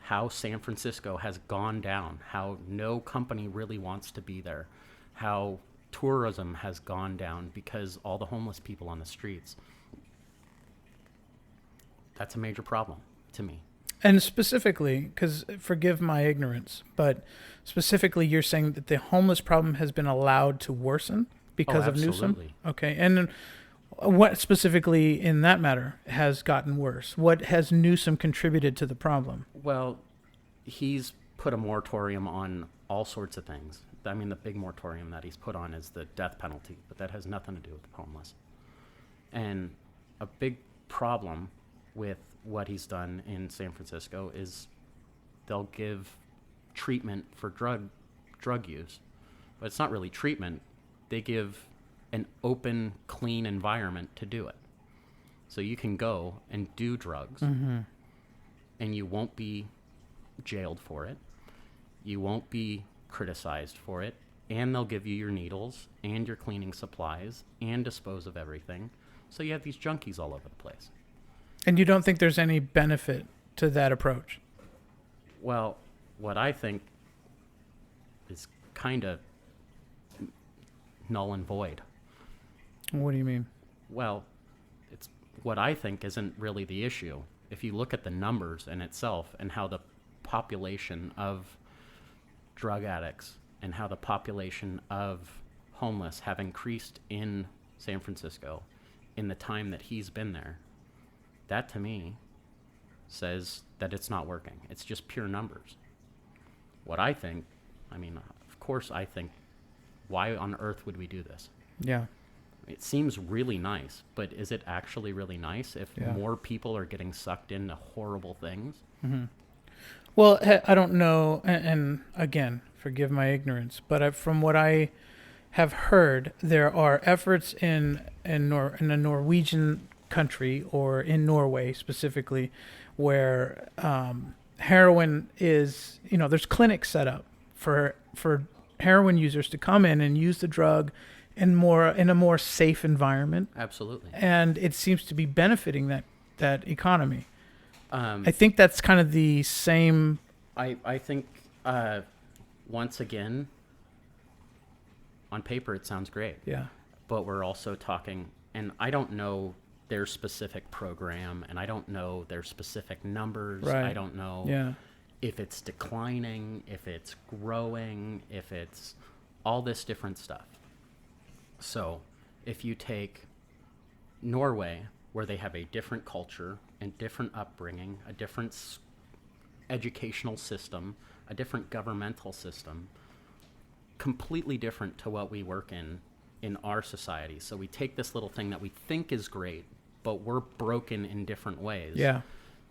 how San Francisco has gone down, how no company really wants to be there, how tourism has gone down because all the homeless people on the streets. That's a major problem to me. And specifically, because forgive my ignorance, but specifically you're saying that the homeless problem has been allowed to worsen because of Newsom? Absolutely. Okay. And what specifically in that matter has gotten worse? What has Newsom contributed to the problem? Well, he's put a moratorium on all sorts of things. I mean, the big moratorium that he's put on is the death penalty, but that has nothing to do with the homeless. And a big problem with what he's done in San Francisco is they'll give treatment for drug use, but it's not really treatment. They give an open, clean environment to do it. So you can go and do drugs, and you won't be jailed for it. You won't be criticized for it, and they'll give you your needles and your cleaning supplies and dispose of everything. So you have these junkies all over the place. And you don't think there's any benefit to that approach? Well, what I think is kind of null and void. What do you mean? Well, it's what I think isn't really the issue. If you look at the numbers in itself and how the population of drug addicts and how the population of homeless have increased in San Francisco in the time that he's been there, that to me says that it's not working. It's just pure numbers. What I think, I mean, of course I think, why on earth would we do this? Yeah. It seems really nice, but is it actually really nice if Yeah. more people are getting sucked into horrible things? Well, I don't know, and again, forgive my ignorance, but from what I have heard, there are efforts in a Norwegian country, or in Norway specifically, where heroin is, there's clinics set up for heroin users to come in and use the drug in a more safe environment, Absolutely. and it seems to be benefiting that economy. Um, I think that's kind of the same. I think, once again, on paper it sounds great, Yeah. but we're also talking, and I don't know their specific program, and I don't know their specific numbers. Right. I don't know Yeah. if it's declining, if it's growing, if it's all this different stuff. So if you take Norway, where they have a different culture and different upbringing, a different educational system, a different governmental system, completely different to what we work in our society. So we take this little thing that we think is great, but we're broken in different ways. Yeah.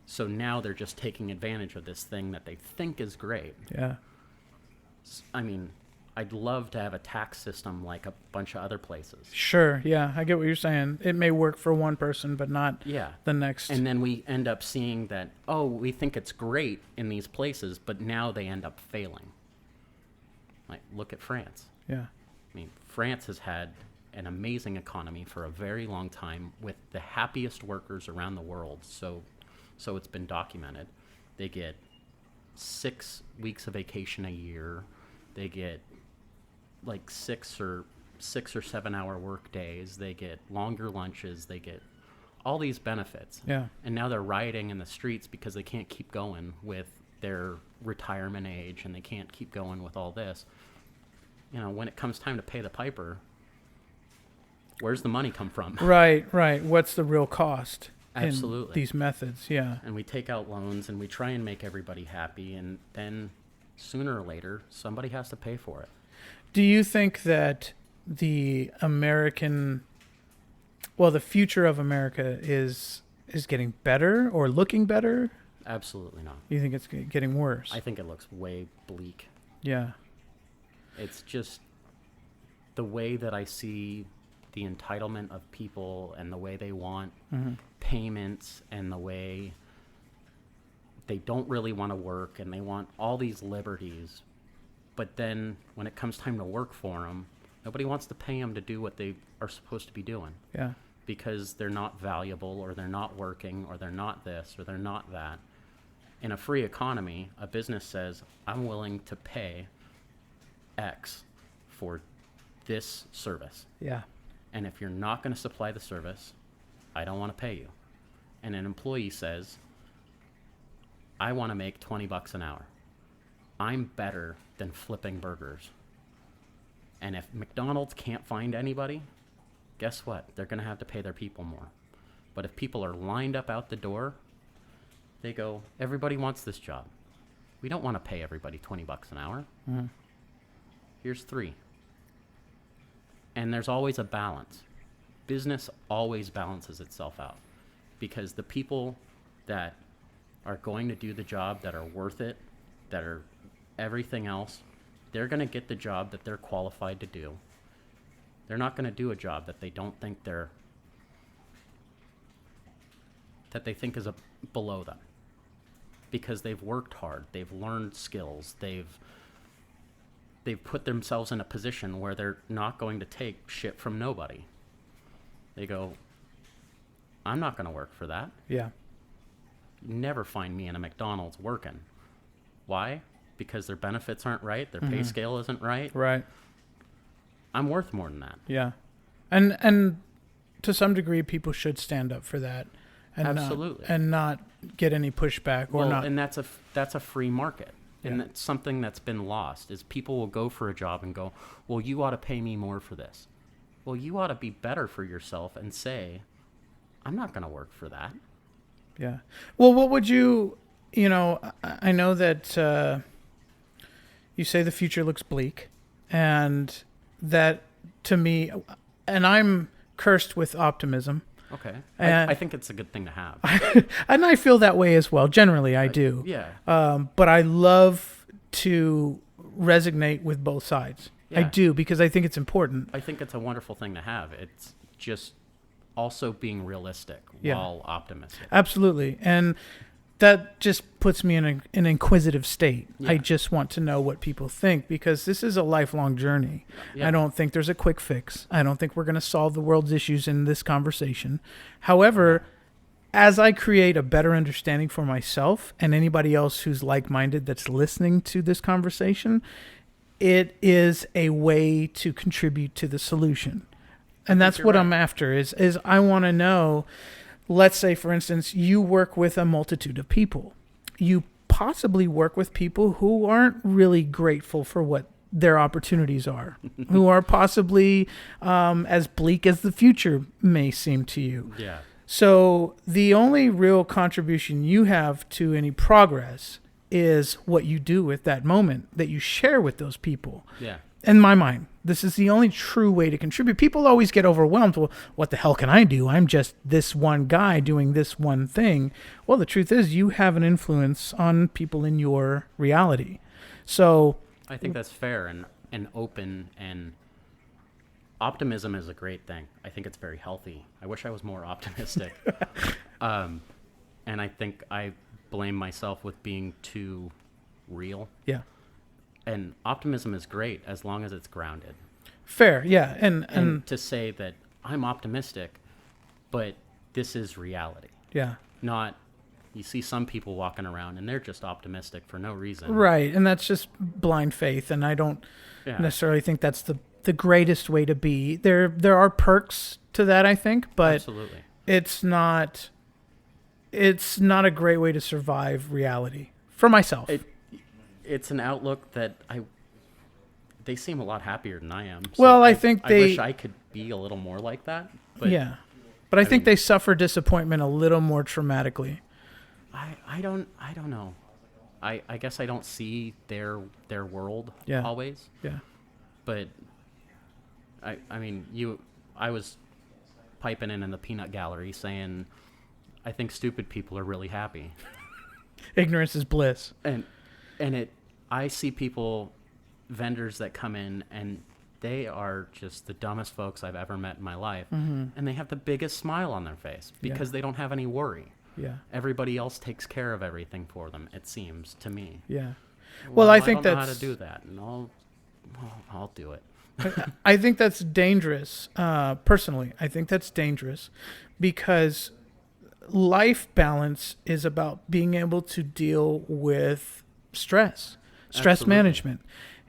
So now they're just taking advantage of this thing that they think is great. Yeah. I mean, I'd love to have a tax system like a bunch of other places. Sure. Yeah. I get what you're saying. It may work for one person, but not Yeah. the next. And then we end up seeing that, we think it's great in these places, but now they end up failing. Like, look at France. Yeah. I mean, France has had an amazing economy for a very long time with the happiest workers around the world. So it's been documented. They get 6 weeks of vacation a year. They get like 6 or 7 hour work days. They get longer lunches. They get all these benefits. Yeah. And now they're rioting in the streets because they can't keep going with their retirement age, and they can't keep going with all this. When it comes time to pay the piper, where's the money come from? Right. What's the real cost? Absolutely. In these methods. Yeah. And we take out loans and we try and make everybody happy, and then sooner or later somebody has to pay for it. Do you think that the future of America is is getting better or looking better? Absolutely not. You think it's getting worse? I think it looks way bleak. Yeah. It's just the way that I see the entitlement of people and the way they want payments and the way they don't really want to work and they want all these liberties. But then when it comes time to work for them, nobody wants to pay them to do what they are supposed to be doing. Yeah. Because they're not valuable or they're not working or they're not this or they're not that. In a free economy, a business says, I'm willing to pay X for this service. Yeah. And if you're not going to supply the service, I don't want to pay you. And an employee says, I want to make $20 an hour. I'm better than flipping burgers. And if McDonald's can't find anybody, guess what? They're going to have to pay their people more. But if people are lined up out the door, they go, everybody wants this job. We don't want to pay everybody $20 an hour. Here's 3. And there's always a balance. Business always balances itself out because the people that are going to do the job, that are worth it, that are everything else, they're going to get the job that they're qualified to do. They're not going to do a job that they don't think that they think is below them because they've worked hard, they've learned skills, they've put themselves in a position where they're not going to take shit from nobody. They go, I'm not going to work for that. Yeah. You never find me in a McDonald's working. Why? Because their benefits aren't right, their pay scale isn't right. Right. I'm worth more than that. Yeah. And to some degree, people should stand up for that. And Absolutely. Not get any pushback or not. And that's a free market. And that's something that's been lost is people will go for a job and go, well, you ought to pay me more for this. Well, you ought to be better for yourself and say, I'm not going to work for that. Yeah. Well, what would I know that you say the future looks bleak, and that to me, and I'm cursed with optimism. Okay. And I think it's a good thing to have. And I feel that way as well. Generally, I do. Yeah. But I love to resonate with both sides. I Yeah. do, because I think it's important. I think it's a wonderful thing to have. It's just also being realistic Yeah. while optimistic. Absolutely. And that just puts me in an inquisitive state. Yeah. I just want to know what people think, because this is a lifelong journey. Yeah. I don't think there's a quick fix. I don't think we're going to solve the world's issues in this conversation. However, as I create a better understanding for myself and anybody else who's like-minded that's listening to this conversation, it is a way to contribute to the solution. And that's you're what right. I'm after is I want to know. Let's say, for instance, you work with a multitude of people. You possibly work with people who aren't really grateful for what their opportunities are, who are possibly as bleak as the future may seem to you. Yeah. So the only real contribution you have to any progress is what you do with that moment that you share with those people. Yeah. In my mind, this is the only true way to contribute. People always get overwhelmed. Well, what the hell can I do? I'm just this one guy doing this one thing. Well, the truth is you have an influence on people in your reality. So I think that's fair and open, and optimism is a great thing. I think it's very healthy. I wish I was more optimistic. And I think I blame myself with being too real. yeah, And optimism is great as long as it's grounded. fair. Yeah. And to say that I'm optimistic, but this is reality. yeah. Not, you see some people walking around and they're just optimistic for no reason. Right. And that's just blind faith. And I don't Yeah. necessarily think that's the greatest way to be. There are perks to that, I think, but Absolutely. it's not a great way to survive reality for myself. It's an outlook that they seem a lot happier than I am. So Well, I think I they- wish I could be a little more like that. But yeah. But I think mean- they suffer disappointment a little more traumatically. I don't know. I guess I don't see their world Yeah. always. Yeah. But I mean, I was piping in the peanut gallery saying I think stupid people are really happy. Ignorance is bliss. I see people, vendors that come in, and they are just the dumbest folks I've ever met in my life. And they have the biggest smile on their face because they don't have any worry. Yeah. Everybody else takes care of everything for them, it seems to me. Yeah. Well, I think I don't know that's how to do that, and I'll do it. I think that's dangerous. Personally, I think that's dangerous because life balance is about being able to deal with stress Absolutely. management,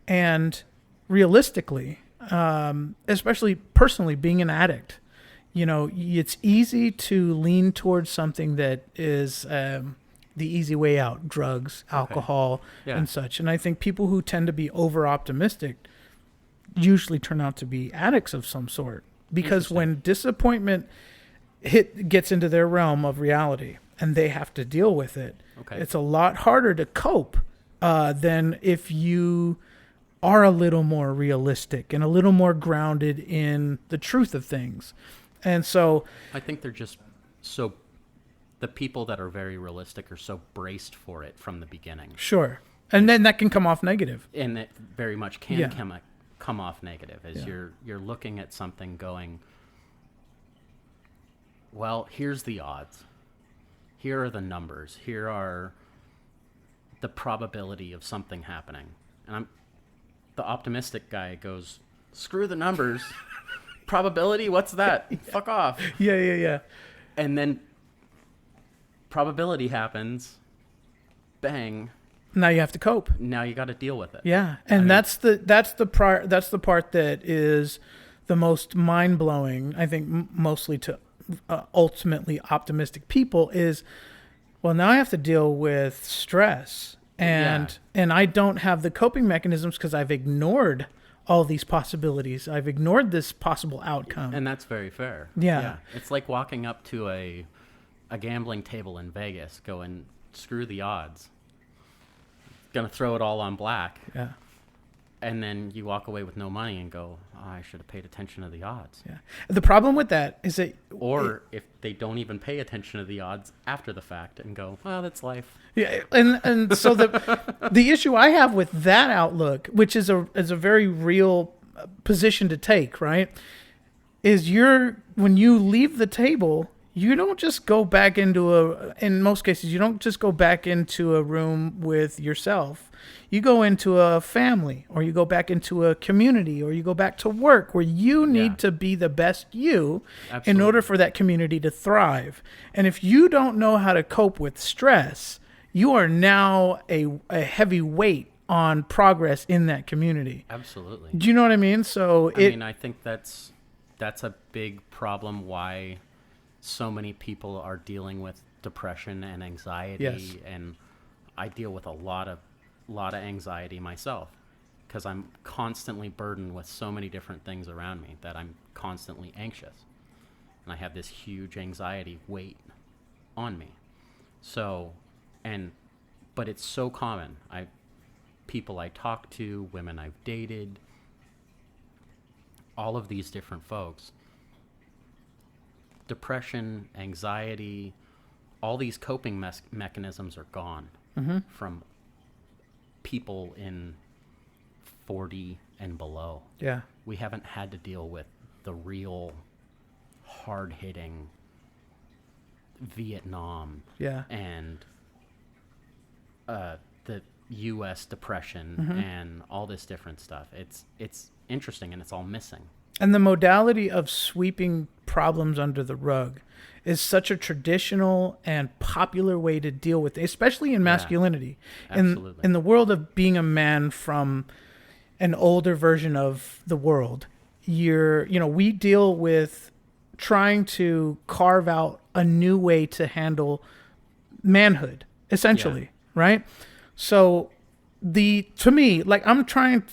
and realistically, especially personally, being an addict, it's easy to lean towards something that is the easy way out: drugs, alcohol, Yeah. and such. And I think people who tend to be over optimistic usually turn out to be addicts of some sort, because when disappointment gets into their realm of reality and they have to deal with it, it's a lot harder to cope than if you are a little more realistic and a little more grounded in the truth of things. And so I think they're just the people that are very realistic are so braced for it from the beginning. sure, and then that can come off negative. And it very much can Yeah. come off negative as Yeah. you're looking at something going, well, here's the odds. Here are the numbers. Here are the probability of something happening. And the optimistic guy goes, screw the numbers. Probability? What's that? Fuck off. Yeah. And then probability happens. Bang. Now you have to cope. Now you got to deal with it. Yeah, and that's the part that is the most mind blowing. I think mostly to ultimately optimistic people is, well, now I have to deal with stress, and I don't have the coping mechanisms because I've ignored all these possibilities. I've ignored this possible outcome. And that's very fair. Yeah. It's like walking up to a gambling table in Vegas going, screw the odds. Gonna throw it all on black. Yeah. And then you walk away with no money and go, oh, I should have paid attention to the odds. Yeah. The problem with that is that, Or if they don't even pay attention to the odds after the fact and go, well, that's life. yeah, and so the issue I have with that outlook, which is a very real position to take, right, is when you leave the table, you don't just go back in most cases, you don't just go back into a room with yourself. You go into a family, or you go back into a community, or you go back to work where you need to be the best you in order for that community to thrive. And if you don't know how to cope with stress, you are now a heavy weight on progress in that community. Absolutely. Do you know what I mean? So I think that's a big problem why so many people are dealing with depression and anxiety. Yes. And I deal with a lot of anxiety myself because I'm constantly burdened with so many different things around me that I'm constantly anxious. And I have this huge anxiety weight on me. But it's so common. People I talk to, women I've dated, all of these different folks, depression, anxiety, all these coping mechanisms are gone from people in 40 and below. yeah, We haven't had to deal with the real hard-hitting Vietnam yeah. and the U.S. depression and all this different stuff. It's interesting, and it's all missing. And the modality of sweeping problems under the rug is such a traditional and popular way to deal with it, especially in masculinity. Absolutely. In the world of being a man from an older version of the world, we deal with trying to carve out a new way to handle manhood, essentially, right? So to me, like, I'm trying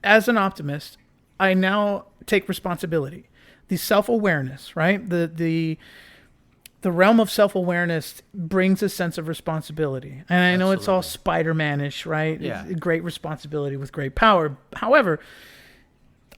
as an optimist, I now take responsibility. The self-awareness, right? The realm of self-awareness brings a sense of responsibility. And I know it's all Spider-Man-ish, right? Yeah. It's great responsibility with great power. However,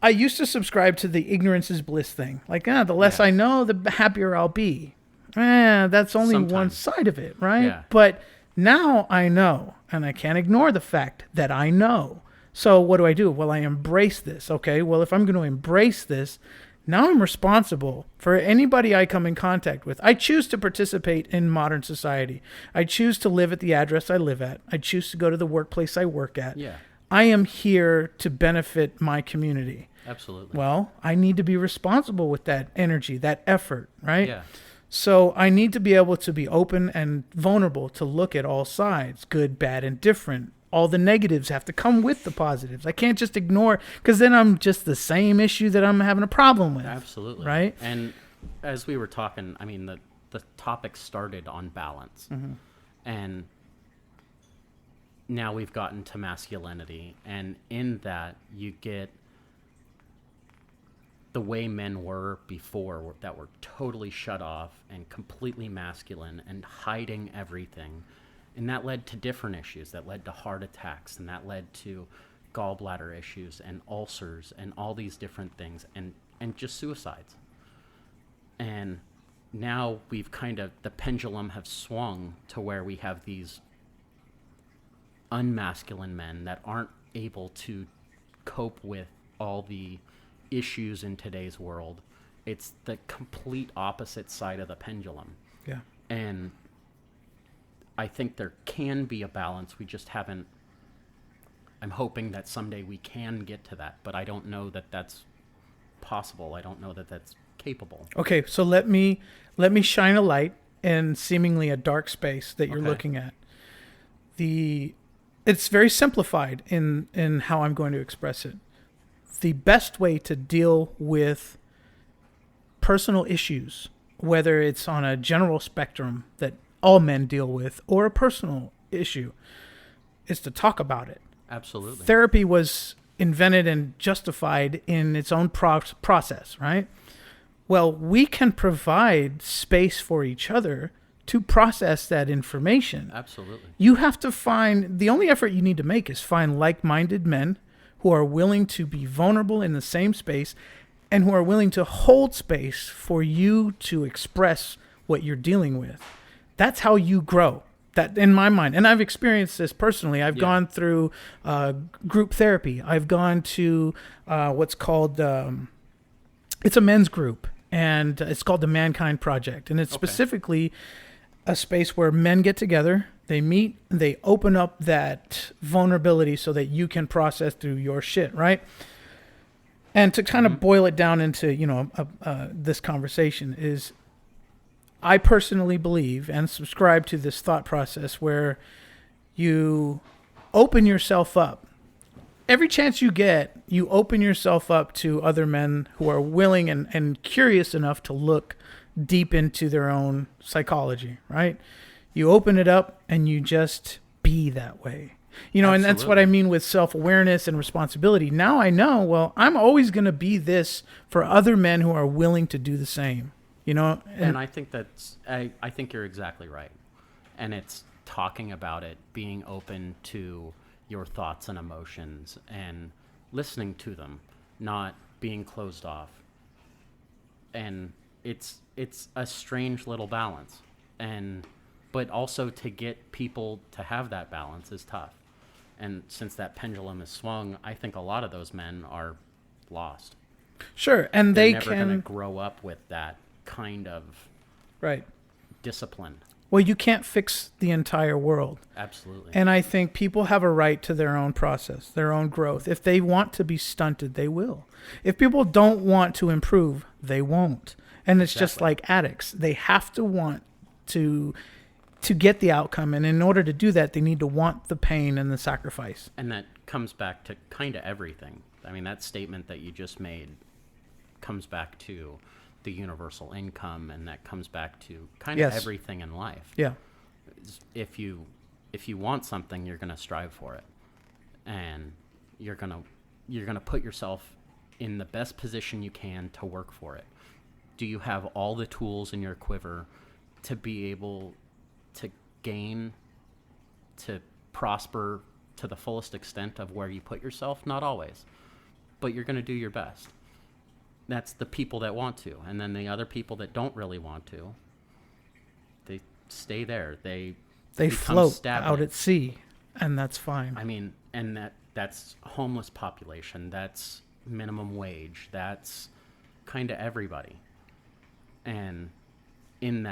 I used to subscribe to the ignorance is bliss thing. Like, the less I know, the happier I'll be. That's only one Sometimes. side of it, right? Yeah. But now I know, and I can't ignore the fact that I know. So what do? Well, I embrace this. Okay, well, if I'm going to embrace this, now I'm responsible for anybody I come in contact with. I choose to participate in modern society. I choose to live at the address I live at. I choose to go to the workplace I work at. Yeah, I am here to benefit my community. absolutely. Well, I need to be responsible with that energy, that effort, right? Yeah. So I need to be able to be open and vulnerable to look at all sides, good, bad, and different. All the negatives have to come with the positives. I can't just ignore, because then I'm just the same issue that I'm having a problem with. Absolutely. Right? And as we were talking, I mean, the topic started on balance. Mm-hmm. And now we've gotten to masculinity. And in that, you get the way men were before, that were totally shut off and completely masculine and hiding everything. And that led to different issues. That led to heart attacks, and that led to gallbladder issues and ulcers and all these different things, and just suicides. And now we've the pendulum have swung to where we have these unmasculine men that aren't able to cope with all the issues in today's world. It's the complete opposite side of the pendulum. Yeah. And I think there can be a balance. We just haven't. I'm hoping that someday we can get to that, but I don't know that that's possible. I don't know that that's capable. Okay, so let me shine a light in seemingly a dark space that you're Okay. looking at. It's very simplified in how I'm going to express it. The best way to deal with personal issues, whether it's on a general spectrum that all men deal with or a personal issue, is to talk about it. Absolutely. Therapy was invented and justified in its own process, right? Well, we can provide space for each other to process that information. Absolutely. You have to find, the only effort you need to make is find like-minded men who are willing to be vulnerable in the same space and who are willing to hold space for you to express what you're dealing with. That's how you grow. That, in my mind, and I've experienced this personally. I've gone through group therapy. I've gone to what's called it's a men's group, and it's called the Mankind Project, and it's specifically a space where men get together, they meet, they open up that vulnerability so that you can process through your shit, right? And to kind of boil it down into this conversation is, I personally believe and subscribe to this thought process where you open yourself up. Every chance you get, you open yourself up to other men who are willing and curious enough to look deep into their own psychology, right? You open it up and you just be that way. And that's what I mean with self-awareness and responsibility. Now I know, well, I'm always going to be this for other men who are willing to do the same. And I think I think you're exactly right. And it's talking about it, being open to your thoughts and emotions and listening to them, not being closed off. And it's a strange little balance. But also to get people to have that balance is tough. And since that pendulum is swung, I think a lot of those men are lost. Sure, and They're they never can going to grow up with that kind of right. discipline. Well, you can't fix the entire world. Absolutely. And I think people have a right to their own process, their own growth. If they want to be stunted, they will. If people don't want to improve, they won't. And it's just like addicts. They have to want to get the outcome. And in order to do that, they need to want the pain and the sacrifice. And that comes back to kind of everything. I mean, that statement that you just made comes back to the universal income, and that comes back to kind of everything in life. Yeah. If you want something, you're going to strive for it, and you're going to put yourself in the best position you can to work for it. Do you have all the tools in your quiver to be able to gain, to prosper to the fullest extent of where you put yourself? Not always, but you're going to do your best. That's the people that want to. And then the other people that don't really want to, stay there. They They become float stagnant. out at sea, and that's fine. I mean, and that's homeless population. That's minimum wage. That's kind of everybody. And in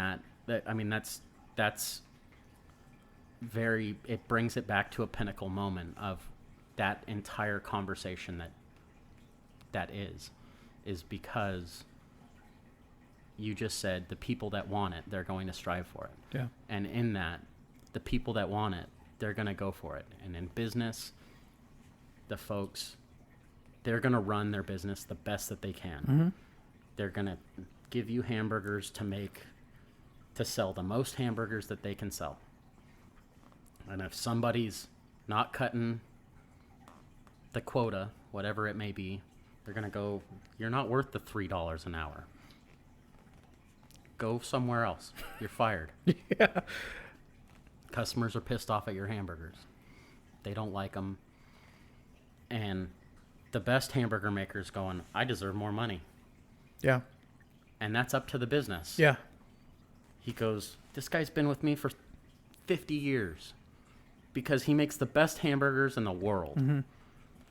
that's very, it brings it back to a pinnacle moment of that entire conversation that is because you just said the people that want it, they're going to strive for it. Yeah. And in that, the people that want it, they're going to go for it. And in business, the folks, they're going to run their business the best that they can. Mm-hmm. They're going to give you hamburgers to sell the most hamburgers that they can sell. And if somebody's not cutting the quota, whatever it may be, they're going to go, you're not worth the $3 an hour. Go somewhere else. You're fired. Yeah. Customers are pissed off at your hamburgers. They don't like them. And the best hamburger maker's going, I deserve more money. Yeah. And that's up to the business. Yeah. He goes, this guy's been with me for 50 years because he makes the best hamburgers in the world. Mm-hmm.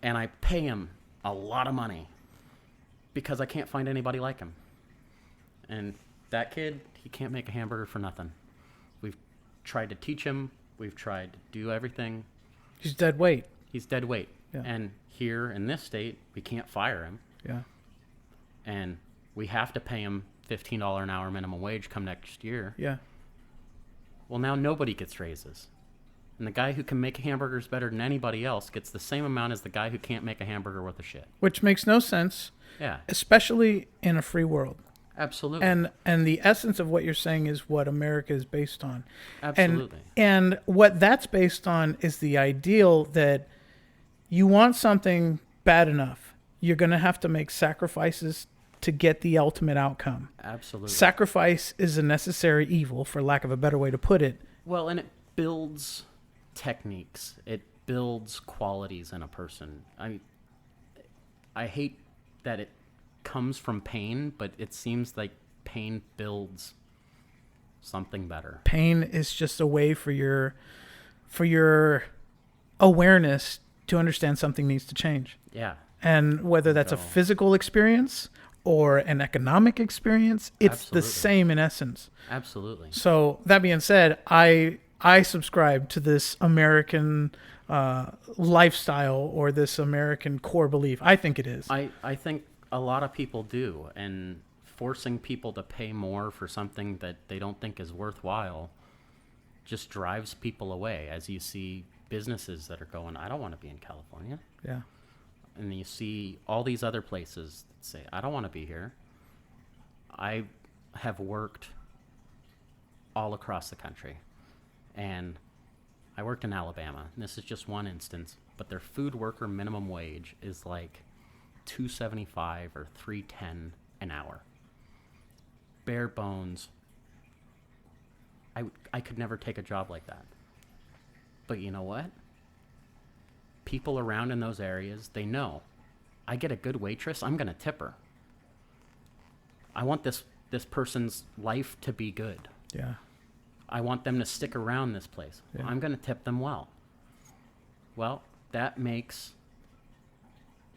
And I pay him a lot of money because I can't find anybody like him. And that kid, he can't make a hamburger for nothing. We've tried to teach him. We've tried to do everything. He's dead weight. He's dead weight. Yeah. And here in this state, we can't fire him. Yeah. And we have to pay him $15 an hour minimum wage come next year. Yeah. Well, now nobody gets raises. And the guy who can make hamburgers better than anybody else gets the same amount as the guy who can't make a hamburger worth of shit. Which makes no sense, Yeah, especially in a free world. absolutely. And the essence of what you're saying is what America is based on. Absolutely. And what that's based on is the ideal that you want something bad enough, you're going to have to make sacrifices to get the ultimate outcome. Absolutely. Sacrifice is a necessary evil, for lack of a better way to put it. Well, and it builds techniques. It builds qualities in a person. I hate that it comes from pain, but it seems like pain builds something better. Pain is just a way for your awareness to understand something needs to change. Yeah. And whether that's a So- physical experience or an economic experience, it's the Absolutely. same in essence. Absolutely. So that being said, I subscribe to this American lifestyle or this American core belief. I think it is. I think a lot of people do, and forcing people to pay more for something that they don't think is worthwhile just drives people away. As you see businesses that are going, I don't want to be in California. Yeah. And you see all these other places that say, I don't want to be here. I have worked all across the country. And I worked in Alabama. And this is just one instance. But their food worker minimum wage is like $2.75 or $3.10 an hour. Bare bones. I could never take a job like that. But you know what? People around in those areas, they know. I get a good waitress, I'm going to tip her. I want this person's life to be good. Yeah. I want them to stick around this place. Yeah. I'm going to tip them well. Well, that makes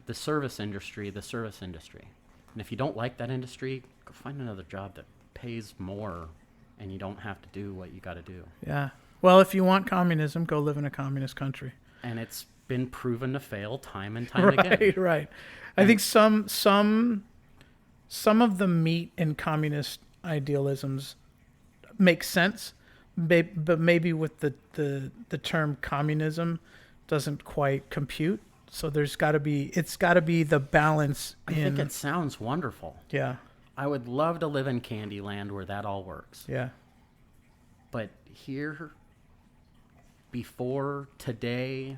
the service industry the service industry. And if you don't like that industry, go find another job that pays more and you don't have to do what you got to do. Yeah. Well, if you want communism, go live in a communist country. And it's been proven to fail time and time Right, again. right. I think some of the meat in communist idealisms make sense, but maybe with the term communism doesn't quite compute. So it's got to be the balance. I think it sounds wonderful. Yeah, I would love to live in Candyland where that all works. yeah, But here, before today,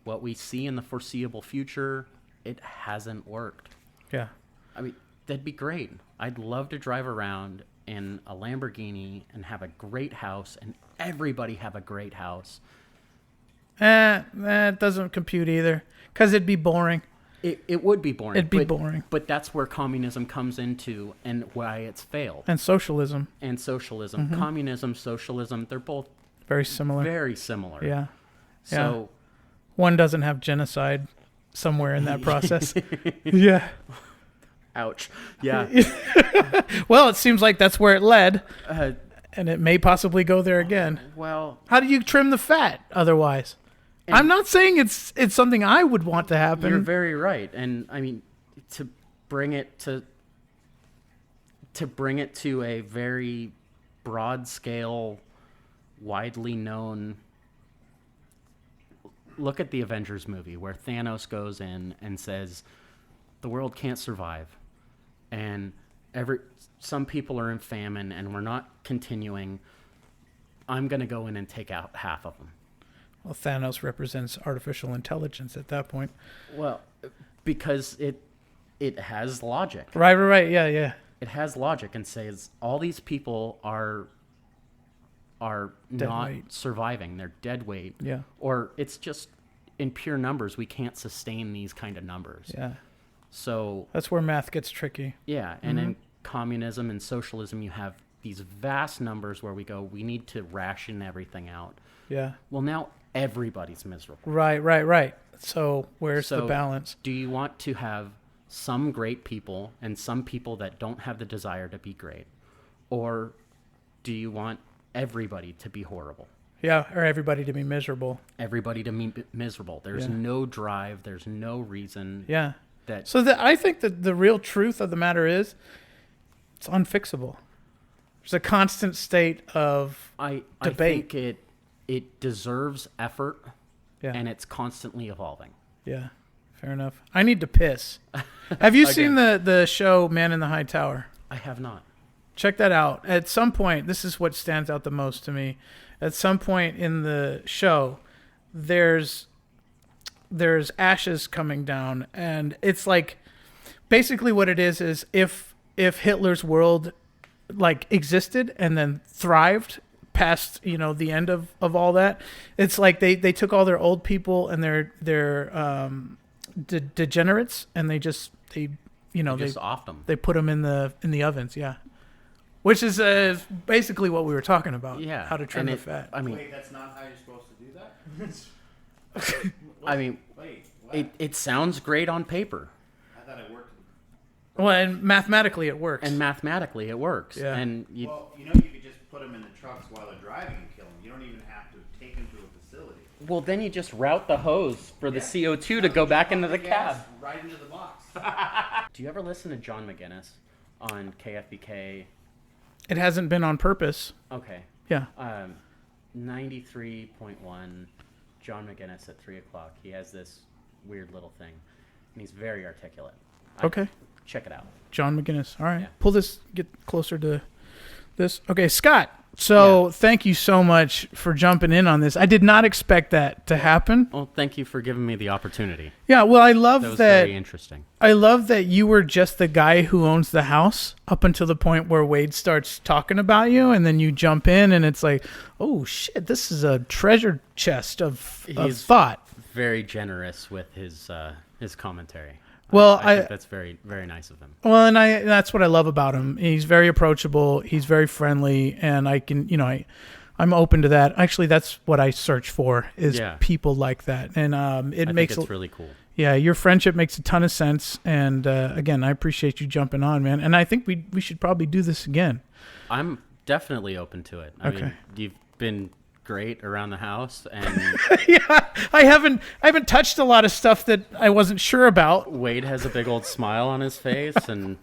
what we see in the foreseeable future, it hasn't worked. yeah. I mean, that'd be great. I'd love to drive around in a Lamborghini and have a great house and everybody have a great house. That doesn't compute either, because it'd be boring. It would be boring. It'd be boring. But that's where communism comes into and why it's failed. And socialism. And socialism. Communism, socialism, they're both Very similar. very similar. Yeah. So One doesn't have genocide somewhere in that process. Yeah. ouch. Yeah. Well, it seems like that's where it led, Uh, and it may possibly go there again. well, How do you trim the fat otherwise? I'm not saying it's something I would want to happen. you're very right. And I mean, to bring it to a very broad scale, widely known. Look at the Avengers movie where Thanos goes in and says, "The world can't survive, and some people are in famine, and we're not continuing. I'm going to go in and take out half of them." Well, Thanos represents artificial intelligence at that point. Well, because it has logic. Right. Yeah. It has logic and says all these people are not weight. surviving. They're dead weight. Yeah. Or it's just in pure numbers, we can't sustain these kind of numbers. Yeah. So That's where math gets tricky. yeah, and in communism and socialism, you have these vast numbers where we need to ration everything out. Yeah. Well, now everybody's miserable. Right. So where's the So, balance? Do you want to have some great people and some people that don't have the desire to be great? Or do you want everybody to be horrible? Yeah, or everybody to be miserable. Everybody to be miserable. There's Yeah. no drive. There's no reason Yeah. that... So I think that the real truth of the matter is it's unfixable. There's a constant state of I debate. think it deserves effort, Yeah. and it's constantly evolving. Yeah. Fair enough. I need to piss. Have you seen the show Man in the High Tower? I have not. Check that out. At some point, this is what stands out the most to me. At some point in the show, there's ashes coming down, and it's like basically what it is if Hitler's world like existed and then thrived past the end of all that, it's like they took all their old people and their degenerates, and they just Offed them. they put them in the ovens, yeah. Which is basically what we were talking about. Yeah. How to trim and the fat. I mean, Wait, that's not how you're supposed to do that? I mean, Wait, what? it sounds great on paper, I thought it worked. Well, and mathematically it works. and mathematically it works. Yeah. And you, Well, you could just put them in the trucks while they're driving and kill them. You don't even have to take them to a facility. well, then you just route the hose for the CO2 to go back into the cab. Right into the box. Do you ever listen to John McGinnis on KFBK? It hasn't been on purpose. Okay. Yeah. 93.1, John McGinnis at 3 o'clock. He has this weird little thing, and he's very articulate. Okay. Check it out. John McGinnis. All right. Yeah. Pull this, get closer to this. Okay, Scott. So thank you so much for jumping in on this. I did not expect that to happen. Well, thank you for giving me the opportunity. Yeah, well, I love That was that. very interesting. I love that you were just the guy who owns the house up until the point where Wade starts talking about you, and then you jump in, and it's like, oh shit, this is a treasure chest of He's- thought. Very generous with his commentary. Well, I think that's very, very nice of him. Well, and that's what I love about him. He's very approachable. He's very friendly, and I can, I'm open to that. Actually, that's what I search for is Yeah. people like that, and I it think makes it's really cool. yeah, your friendship makes a ton of sense. And again, I appreciate you jumping on, man. And I think we should probably do this again. I'm definitely open to it. I Okay. mean, you've been great around the house, and Yeah, I haven't touched a lot of stuff that I wasn't sure about. Wade has a big old smile on his face, and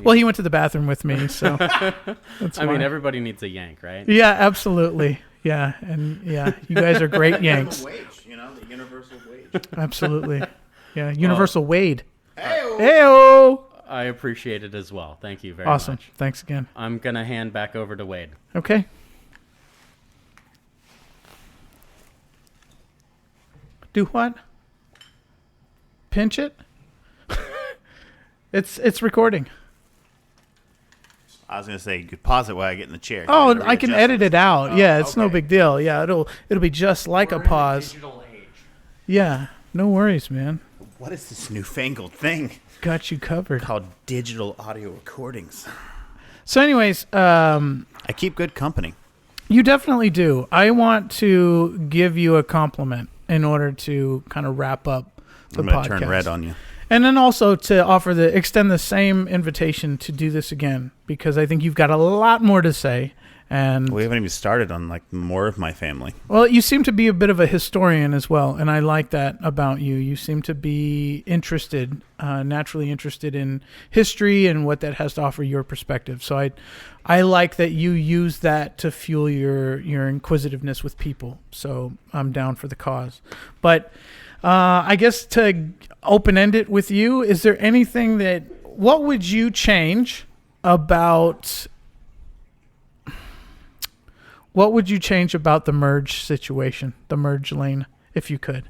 Well, he went to the bathroom with me, so that's I mean, why. everybody needs a yank, right? Yeah, absolutely. Yeah, and yeah, you guys are great yanks. Wage, the universal wage. Absolutely. Yeah, Universal Wade. Hey, Heyo! I appreciate it as well. Thank you very Awesome. much. Thanks again. I'm gonna hand back over to Wade. Okay. Do what? Pinch it? It's recording. I was gonna say, you could pause it while I get in the chair. Oh, You gotta I can readjust edit it out. Oh, Yeah, it's no okay. big deal. Yeah, it'll be just like a pause. Digital age. Yeah, no worries, man. What is this newfangled thing Got you covered. called digital audio recordings? So anyways, I keep good company. you definitely do. I want to give you a compliment in order to kind of wrap up the I'm going to podcast. turn red on you. And then also to extend the same invitation to do this again, because I think you've got a lot more to say. And We haven't even started on like more of my family. well, you seem to be a bit of a historian as well, and I like that about you. You seem to be interested, naturally interested in history and what that has to offer your perspective. So I like that you use that to fuel your inquisitiveness with people. So I'm down for the cause. But I guess to open-end it with you, is there anything what would you change about... What would you change about the merge situation, the merge lane, if you could?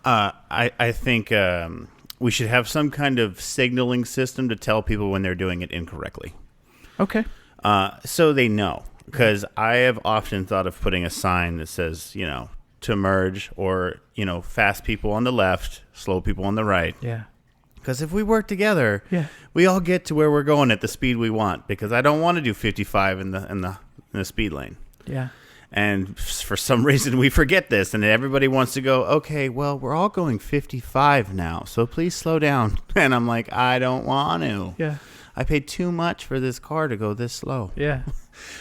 I think we should have some kind of signaling system to tell people when they're doing it incorrectly. Okay. So they know. Because I have often thought of putting a sign that says, to merge, or, fast people on the left, slow people on the right. Yeah. Because if we work together, Yeah. we all get to where we're going at the speed we want. Because I don't want to do 55 in the speed lane. Yeah. And for some reason we forget this, and everybody wants to go, okay, well, we're all going 55 now, so please slow down. And I'm like, I don't want to. Yeah. I paid too much for this car to go this slow. Yeah.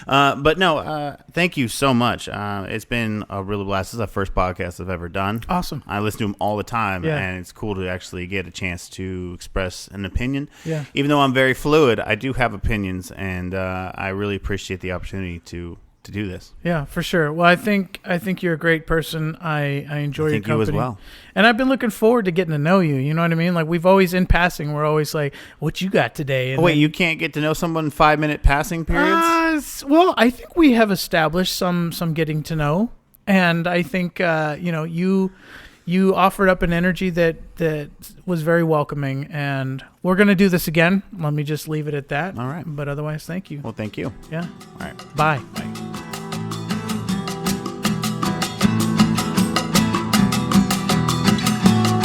But no, thank you so much. It's been a really blast. This is the first podcast I've ever done. Awesome. I listen to them all the time, Yeah. and it's cool to actually get a chance to express an opinion. Yeah. Even though I'm very fluid, I do have opinions, and I really appreciate the opportunity to do this. Yeah, for sure. Well, I think you're a great person. I enjoy I your think you company as well. and I've been looking forward to getting to know you. You know what I mean? Like we've always in passing, we're always like, "What you got today?" And Oh, wait, then- you can't get to know someone in 5-minute passing periods? Well, I think we have established some getting to know, and I think you offered up an energy that was very welcoming, and we're gonna do this again. Let me just leave it at that. All right. But otherwise, thank you. Well, thank you. Yeah. All right. Bye. Bye.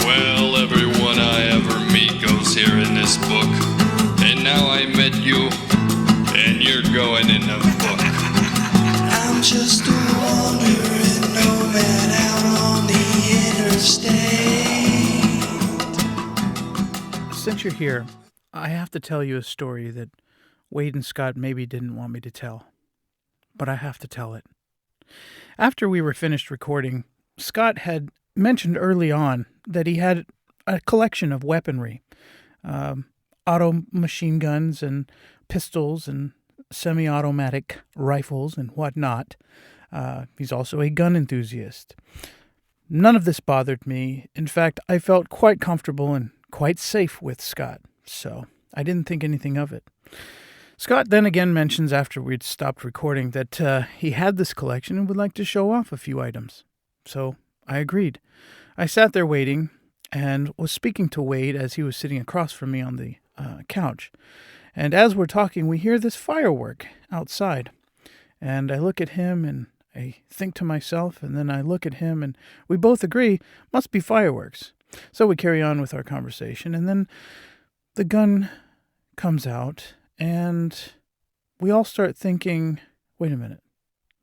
Well, everyone I ever meet goes here in this book. And now I met you, and you're going in the book. I'm just a wandering nomad out on the interstate. Since you're here, I have to tell you a story that Wade and Scott maybe didn't want me to tell, but I have to tell it. After we were finished recording, Scott had mentioned early on that he had a collection of weaponry, auto machine guns and pistols and semi-automatic rifles and whatnot. He's also a gun enthusiast. None of this bothered me. In fact, I felt quite comfortable and quite safe with Scott, so I didn't think anything of it. Scott then again mentions after we'd stopped recording that he had this collection and would like to show off a few items. So I agreed. I sat there waiting and was speaking to Wade as he was sitting across from me on the couch. And as we're talking, we hear this firework outside. And I look at him and I think to myself, and then I look at him and we both agree, must be fireworks. So we carry on with our conversation, and then the gun comes out, and we all start thinking, wait a minute,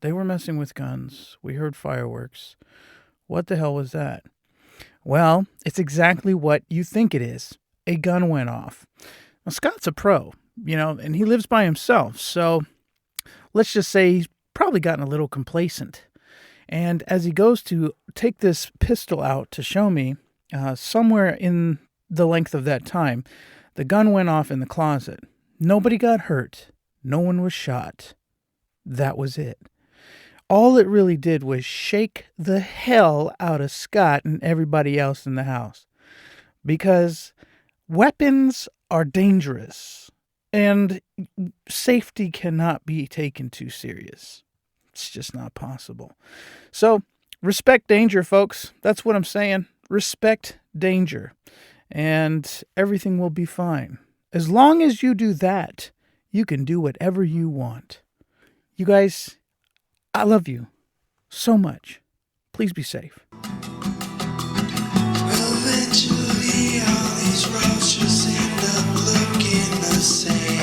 they were messing with guns. We heard fireworks. What the hell was that? Well, it's exactly what you think it is. A gun went off. Now, Scott's a pro, and he lives by himself, so let's just say he's probably gotten a little complacent. And as he goes to take this pistol out to show me, somewhere in the length of that time, the gun went off in the closet. Nobody got hurt. No one was shot. That was it. All it really did was shake the hell out of Scott and everybody else in the house. Because weapons are dangerous, and safety cannot be taken too serious. It's just not possible. So, respect danger, folks. That's what I'm saying. Respect danger, and everything will be fine. As long as you do that, you can do whatever you want. You guys, I love you so much. Please be safe. these roads just end up looking the same.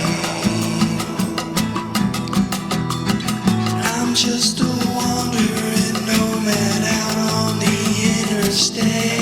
I'm just a wandering nomad out on the interstate.